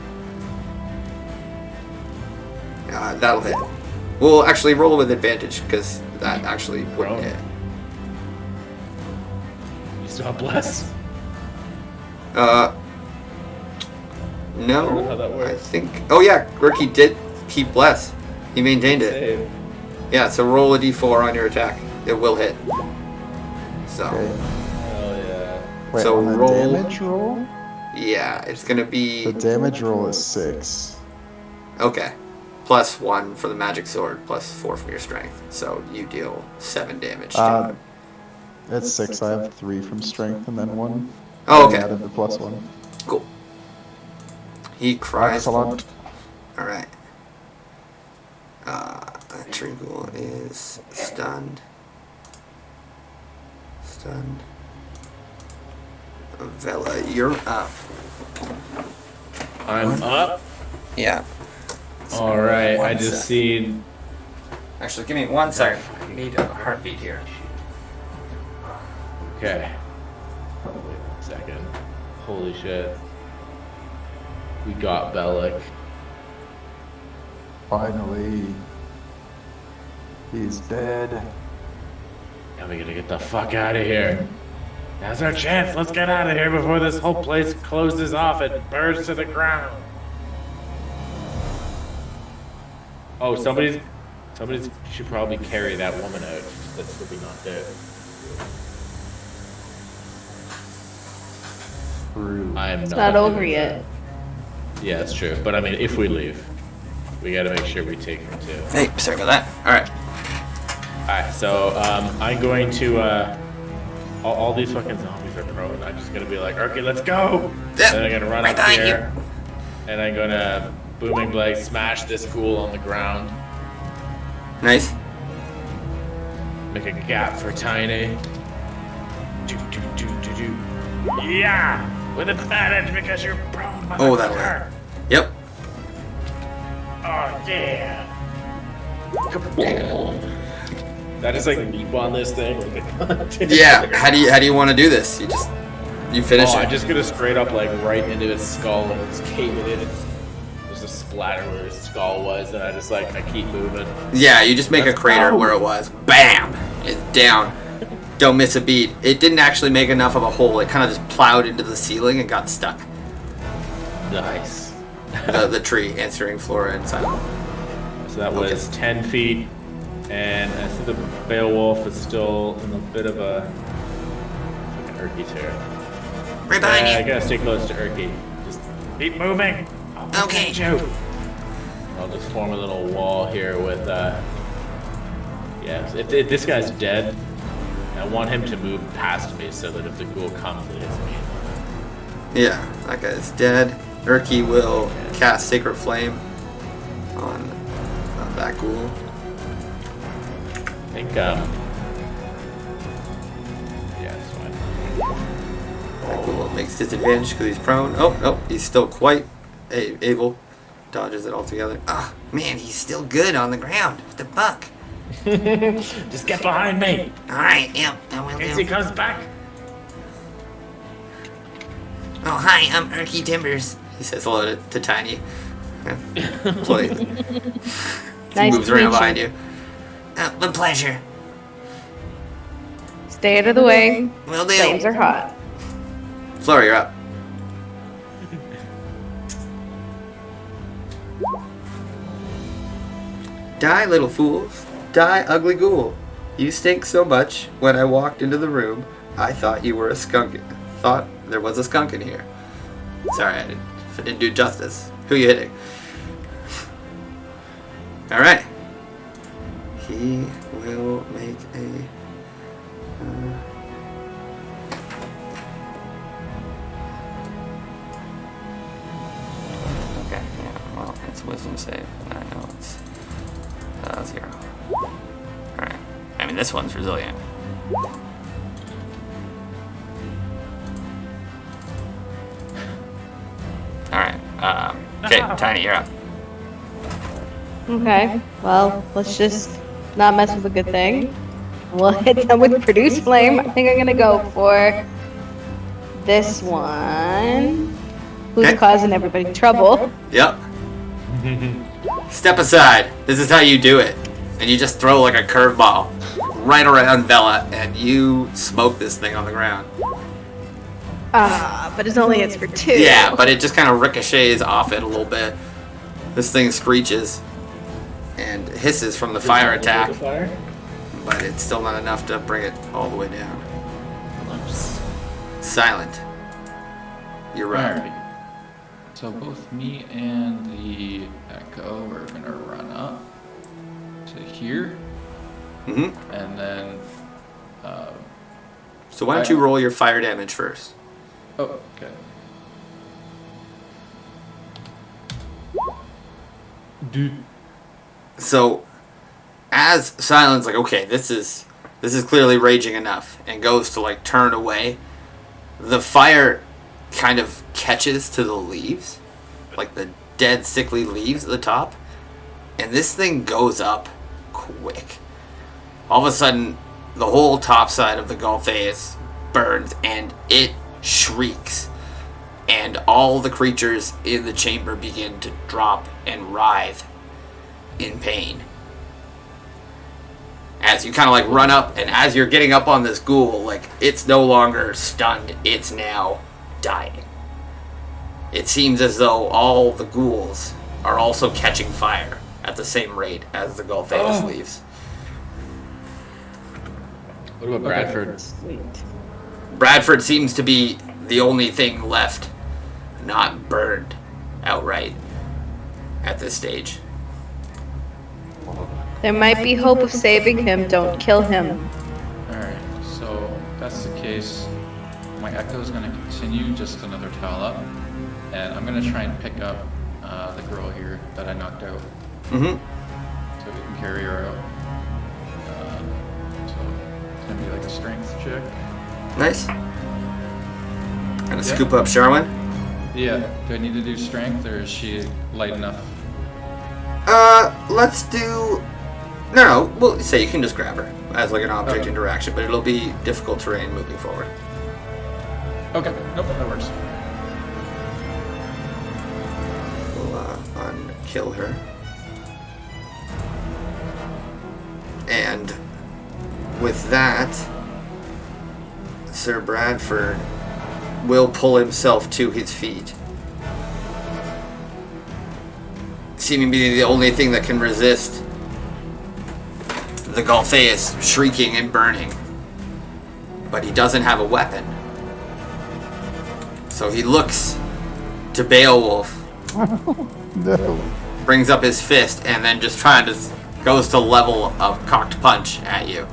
That'll hit. We'll actually roll with advantage because that actually wouldn't hit. You still have bless? No, I don't know how that I works. think. Oh yeah, Rookie did keep bless. He maintained it. Save. Yeah, so roll a d4 on your attack. It will hit. So Okay. Hell yeah. Wait, So on the roll- damage roll? yeah, it's gonna The be damage roll is 6. okay. Plus 1 for the magic sword, plus 4 for your strength. So you deal 7 damage. To It's 6. I have 3 from strength and then 1. Oh, I okay. added the plus 1. Cool. He cries. Excellent. All right. Tringle is stunned. Stunned. Vela, you're up. I'm up. Yeah. All right. One I just sec. seen. Actually, give me 1 second. I need a heartbeat here. Okay. Wait 1 second. Holy shit. We got Bellic. Finally. He's dead. Now we gotta get the fuck out of here. Now's our chance. Let's get out of here before this whole place closes off and burns to the ground. Oh, somebody's should probably carry that woman out. That's should be not dead. True. I am It's not not over doing yet. that. Yeah, that's true. But I mean, if we leave, we gotta make sure we take her too. Hey, sorry about that. All right. Alright, so I'm going to all these fucking zombies are prone. I'm just gonna be like, okay, let's go. Yeah, Then I'm gonna run right up behind here, and I'm gonna booming blade smash this ghoul on the ground, Nice. make a gap for Tiny. Do do do do do. Yeah, with advantage because you're prone. Oh, that'll motherfucker. hurt. Yep. Oh yeah. That is like leap on this thing. Yeah. How do you want to do this? You finish Oh, it. I'm just gonna straight up like right into its skull and it's caving in. There's a splatter where his skull was, and I keep moving. Yeah, you just make a Let's crater go. where it was. Bam! It's down. Don't miss a beat. It didn't actually make enough of a hole. It kind of just plowed into the ceiling and got stuck. Nice. The tree answering Flora and Simon. So that was 10 feet, and I see the Beowulf is still in a bit of a fucking Urky's here. Right behind I you. gotta stay close to Urky. Just keep moving. I'll Okay. protect you. I'll just form a little wall here with yeah. If this guy's dead, I want him to move past me so that if the ghoul comes, it hits me. Yeah, that guy's dead. Urki will cast Sacred Flame on that ghoul. I think yeah, it's fine. That ghoul makes disadvantage because he's prone. Oh, no, he's still quite able. Dodges it altogether. Oh, man, he's still good on the ground. What the fuck? Just get behind me. All right, yep, I will In case he do. comes back. Oh, hi, I'm Erky Timbers. He says hello to Tiny. Play. Nice Moves to around meet behind you. you. A pleasure. Stay out of the way. Will do. Flames are hot. Flora, you're up. Die, little fools. Die, ugly ghoul. You stink so much, when I walked into the room, I thought you were a skunk. Thought there was a skunk in here. Sorry, if I didn't do justice. Who you hitting? Alright. He will make a... okay, yeah, well, it's wisdom save. I know it's 0. Alright. I mean, this one's resilient. Alright. Okay, Tiny, you're up. Okay. Well, let's just not mess with a good thing. We'll hit them with Produce Flame. I think I'm gonna go for this one. Who's Okay. causing everybody trouble? Yep. Step aside. This is how you do it. And you just throw like a curveball right around Bella, and you smoke this thing on the ground. Ah, but it's only hits for 2. Yeah, but it just kind of ricochets off it a little bit. This thing screeches and hisses from the fire attack, Fire? but it's still not enough to bring it all the way down. Oops. Silent. You're right. Alright. So both me and the Echo are gonna run up to here, Mm-hmm. and then, So why don't you roll your fire damage first? oh, okay. Dude. So, as Silent's like, okay, this is clearly raging enough, and goes to like turn away, the fire kind of catches to the leaves, like the dead, sickly leaves at the top, and this thing goes up quick. All of a sudden, the whole top side of the Golthaeus burns, and it shrieks, and all the creatures in the chamber begin to drop and writhe in pain. As you kind of like run up, and as you're getting up on this ghoul, like, it's no longer stunned, it's now dying. It seems as though all the ghouls are also catching fire at the same rate as the Golthaeus leaves. What about Bradford? Sweet. Bradford seems to be the only thing left not burned outright at this stage. There might be hope of saving him. Don't kill him. Alright, so if that's the case, my Echo's gonna continue just another tile up, and I'm gonna try and pick up the girl here that I knocked out, Mm-hmm. so we can carry her out. So it's gonna be like a strength check. Nice. Gonna scoop up Sharwin. Yeah, do I need to do strength, or is she light enough? Let's do... No, we'll say you can just grab her as like an object Okay. interaction, but it'll be difficult terrain moving forward. Okay, nope, that works. We'll unkill her. And with that, Sir Bradford will pull himself to his feet, seeming to be the only thing that can resist the Golthaeus shrieking and burning. But he doesn't have a weapon. So he looks to Beowulf, No. brings up his fist, and then just goes to level of cocked punch at you.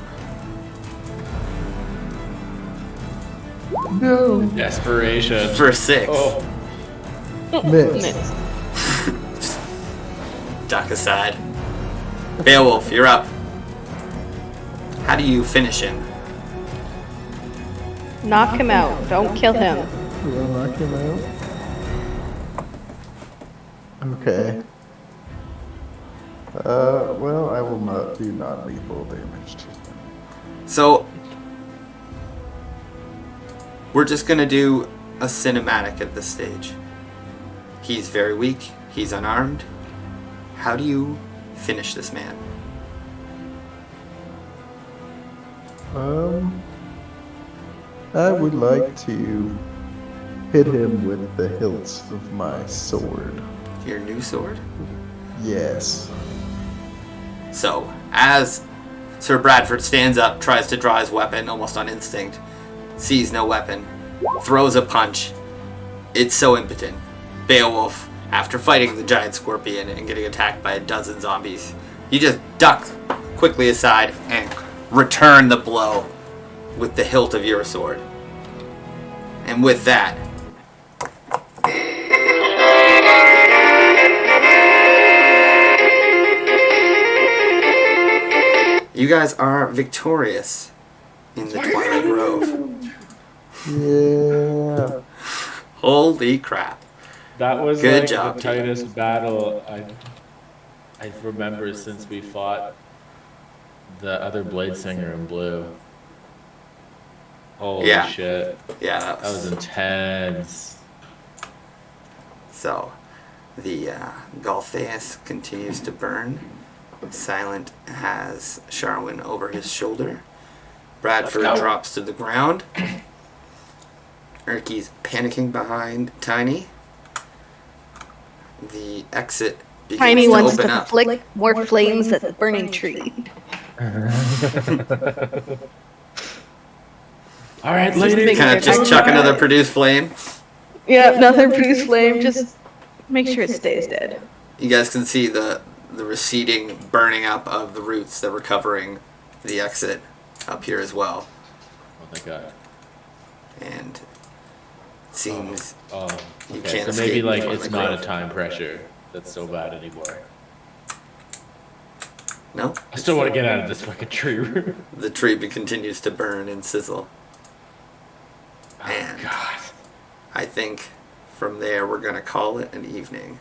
No. Desperation. For 6. Oh. Miss. Duck aside. Beowulf, you're up. How do you finish him? Knock him out. Don't kill him. Do I knock him out? Okay. Well, I will not do non-lethal damage to him. So, we're just gonna do a cinematic at this stage. He's very weak. He's unarmed. How do you finish this man? I would like to hit him with the hilts of my sword. Your new sword? Yes. So, as Sir Bradford stands up, tries to draw his weapon almost on instinct, sees no weapon, throws a punch. It's so impotent. Beowulf, after fighting the giant scorpion and getting attacked by a dozen zombies, you just duck quickly aside and return the blow with the hilt of your sword. And with that, you guys are victorious in the Twilight Grove. Yeah. Holy crap. That was Good like job, the team. tightest battle I remember since we fought the other blade singer in blue. Holy Yeah. shit. Yeah, That was intense. So, the Galtheus continues to burn. Silent has Sharwin over his shoulder. Bradford drops to the ground. Erky's panicking behind Tiny. The exit begins Tiny to wants open to up. flick more flames at the burning tree. All right, Just lady. make Kind of sure- just chuck another produced flame. Yeah, another produce flame. Just make sure it stays dead. You guys can see the receding burning up of the roots that were covering the exit up here as well. Oh my god. And it seems Oh, You okay. can't So maybe escape like from it's the not grove. a time pressure that's so bad anymore. no. I still want to get out of this fucking tree room. The tree continues to burn and sizzle. Oh And god. I think from there we're gonna call it an evening.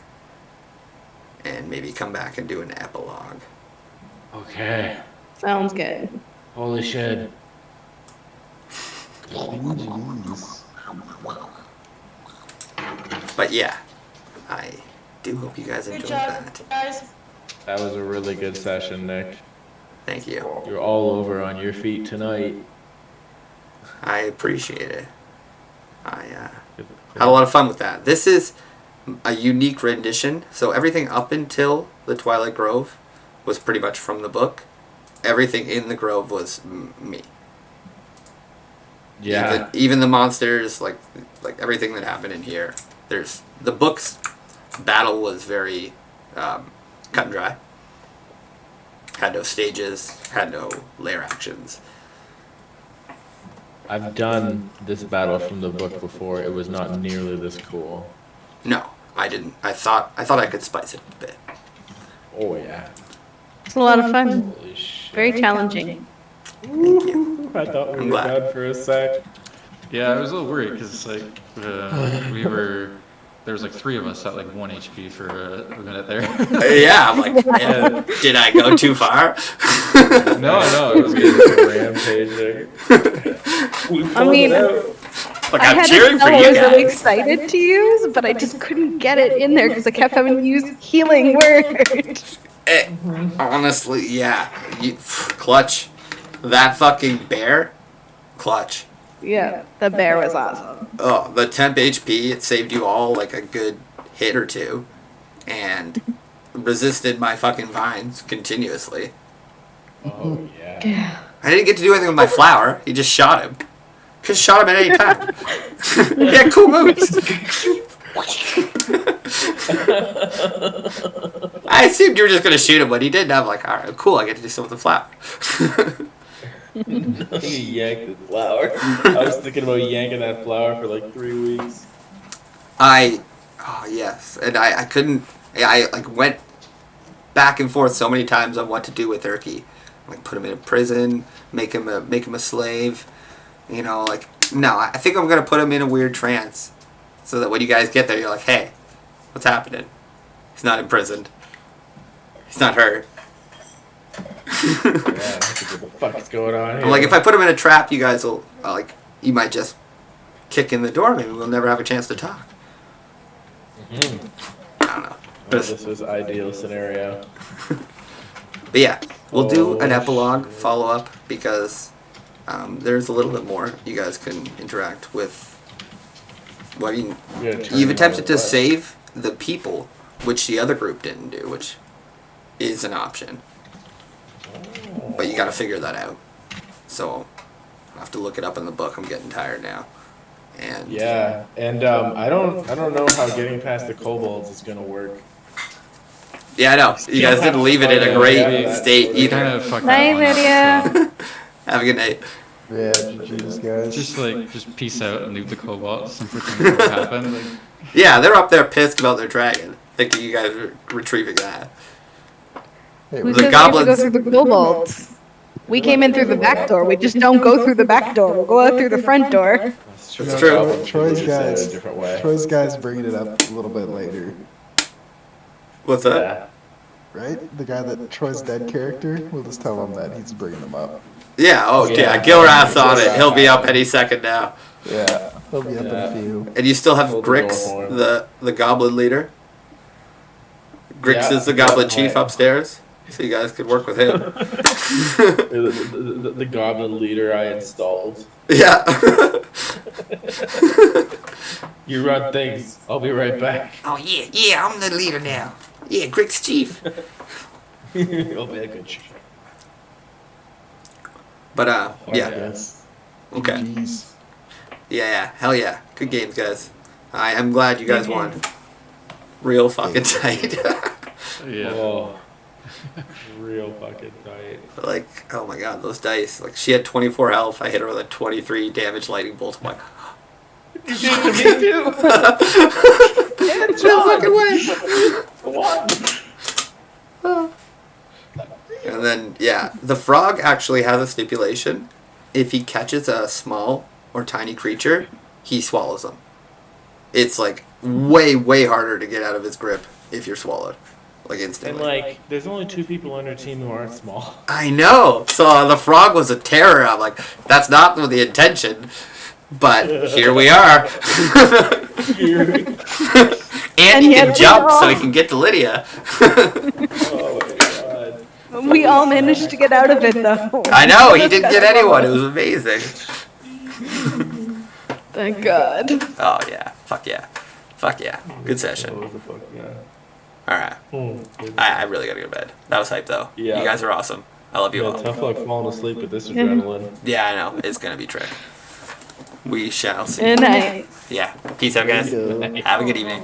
And maybe come back and do an epilogue. Okay. Sounds good. Holy shit. But yeah, I do hope you guys Good enjoyed job, that. guys. That was a really good session, Nick. Thank you. You're all over on your feet tonight. I appreciate it. I had a lot of fun with that. This is a unique rendition. So everything up until the Twilight Grove was pretty much from the book. Everything in the Grove was me. Yeah. Even the monsters, like everything that happened in here. There's the book's battle was very cut and dry. Had no stages, had no layer actions. I've done this battle from the book before. It was not nearly this cool. No, I didn't. I thought I could spice it a bit. Oh yeah. It's a lot of fun. Holy shit. Very challenging. Thank you. I thought we I'm were glad. done for a sec. Yeah, I was a little worried because there was like 3 of us at like 1 HP for a minute there. Yeah, I'm like, man, did I go too far? No, it was good. Rampaging. I mean, Like, I I'm had a cheering for spell I you was really guys. excited to use, but I just couldn't get it in there because I kept having to use healing word. Honestly, yeah. Clutch. That fucking bear. Clutch. Yeah, the bear was awesome. Oh, the temp HP, it saved you all like a good hit or two. And resisted my fucking vines continuously. Oh yeah. Yeah. I didn't get to do anything with my flower. He just shot him. Just shot him at any time. Yeah, cool moves. I assumed you were just gonna shoot him when he did. And I'm like, all right, cool. I get to do something with the flower. You yanked the flower. I was thinking about yanking that flower for like 3 weeks. Oh yes, and I couldn't. I like went back and forth so many times on what to do with Erky. Like put him in a prison, make him a slave. You know, like no, I think I'm gonna put him in a weird trance, so that when you guys get there, you're like, hey, what's happening? He's not imprisoned. He's not hurt. Yeah, what the fuck is going on here? I'm like, if I put him in a trap, you guys will like, you might just kick in the door, maybe we'll never have a chance to talk. I don't know. This was ideal scenario. But yeah, we'll do an Oh, epilogue shit. follow-up because there's a little bit more you guys can interact with. Well, I mean, you've attempted to save the people, which the other group didn't do, which is an option. But you got to figure that out. So I have to look it up in the book. I'm getting tired now. And Yeah, and I don't know how getting past the kobolds is gonna work. yeah, I know. You guys didn't leave it in a great Yeah, state We either. kind of fucked Night, that one up, so Have a good night. Yeah, GG's, guys. just peace out and leave the kobolds and pretend it never happened. Like, Yeah, they're up there pissed about their dragon, thinking you guys are retrieving that. Hey, Who The says we have to goblins- go through the kobolds? We came in through the back door. We just don't go through the back door. We'll go out through the front door. It's It's true. Goblins Troy's just said it guys. a different way. Troy's guys bringing it up a little bit later, What's that? Yeah. right? The guy that Troy's dead character. We'll just tell him that he's bringing them up. Yeah, oh Yeah. yeah, Gilrath's on it. He'll be up any second now. Yeah, he'll be up in Yeah. a few. And you still have Hold the door Grix, for him. the goblin leader. Grix Yeah, is the goblin yeah, chief right. upstairs, so you guys could work with him. The goblin leader I installed. Yeah. You run things. I'll be right back. Oh, yeah, I'm the leader now. Yeah, Grix chief. I'll be a good chief. But yeah, Yes. okay. GG's. Yeah, hell yeah. Good games, guys. I am glad you guys won. Real fucking tight. yeah. Oh, real fucking tight. Like, oh my god, those dice. Like, she had 24 health. I hit her with a 23 damage lightning bolt. I'm like, Me too. no fucking way. And then, yeah, the frog actually has a stipulation. If he catches a small or tiny creature, he swallows them. It's like way, way harder to get out of his grip if you're swallowed. Like And instantly. like, there's only 2 people on your team who aren't small. I know. So the frog was a terror. I'm like, that's not the intention. But here we are. And he yet can we jump are so he all- can get to Lydia. Oh my god. We all managed to get out of it, though. I know, he didn't get anyone. It was amazing. Thank God. Oh, yeah. Fuck yeah. Fuck yeah. Good session. What the fuck, yeah. Alright. I really gotta go to bed. That was hype, though. Yeah. You guys are awesome. I love you Yeah, all. tough luck falling asleep with this adrenaline. Yeah, I know. It's gonna be trick. We shall see. Good night. Yeah. Peace out, guys. There you go. Have a good evening.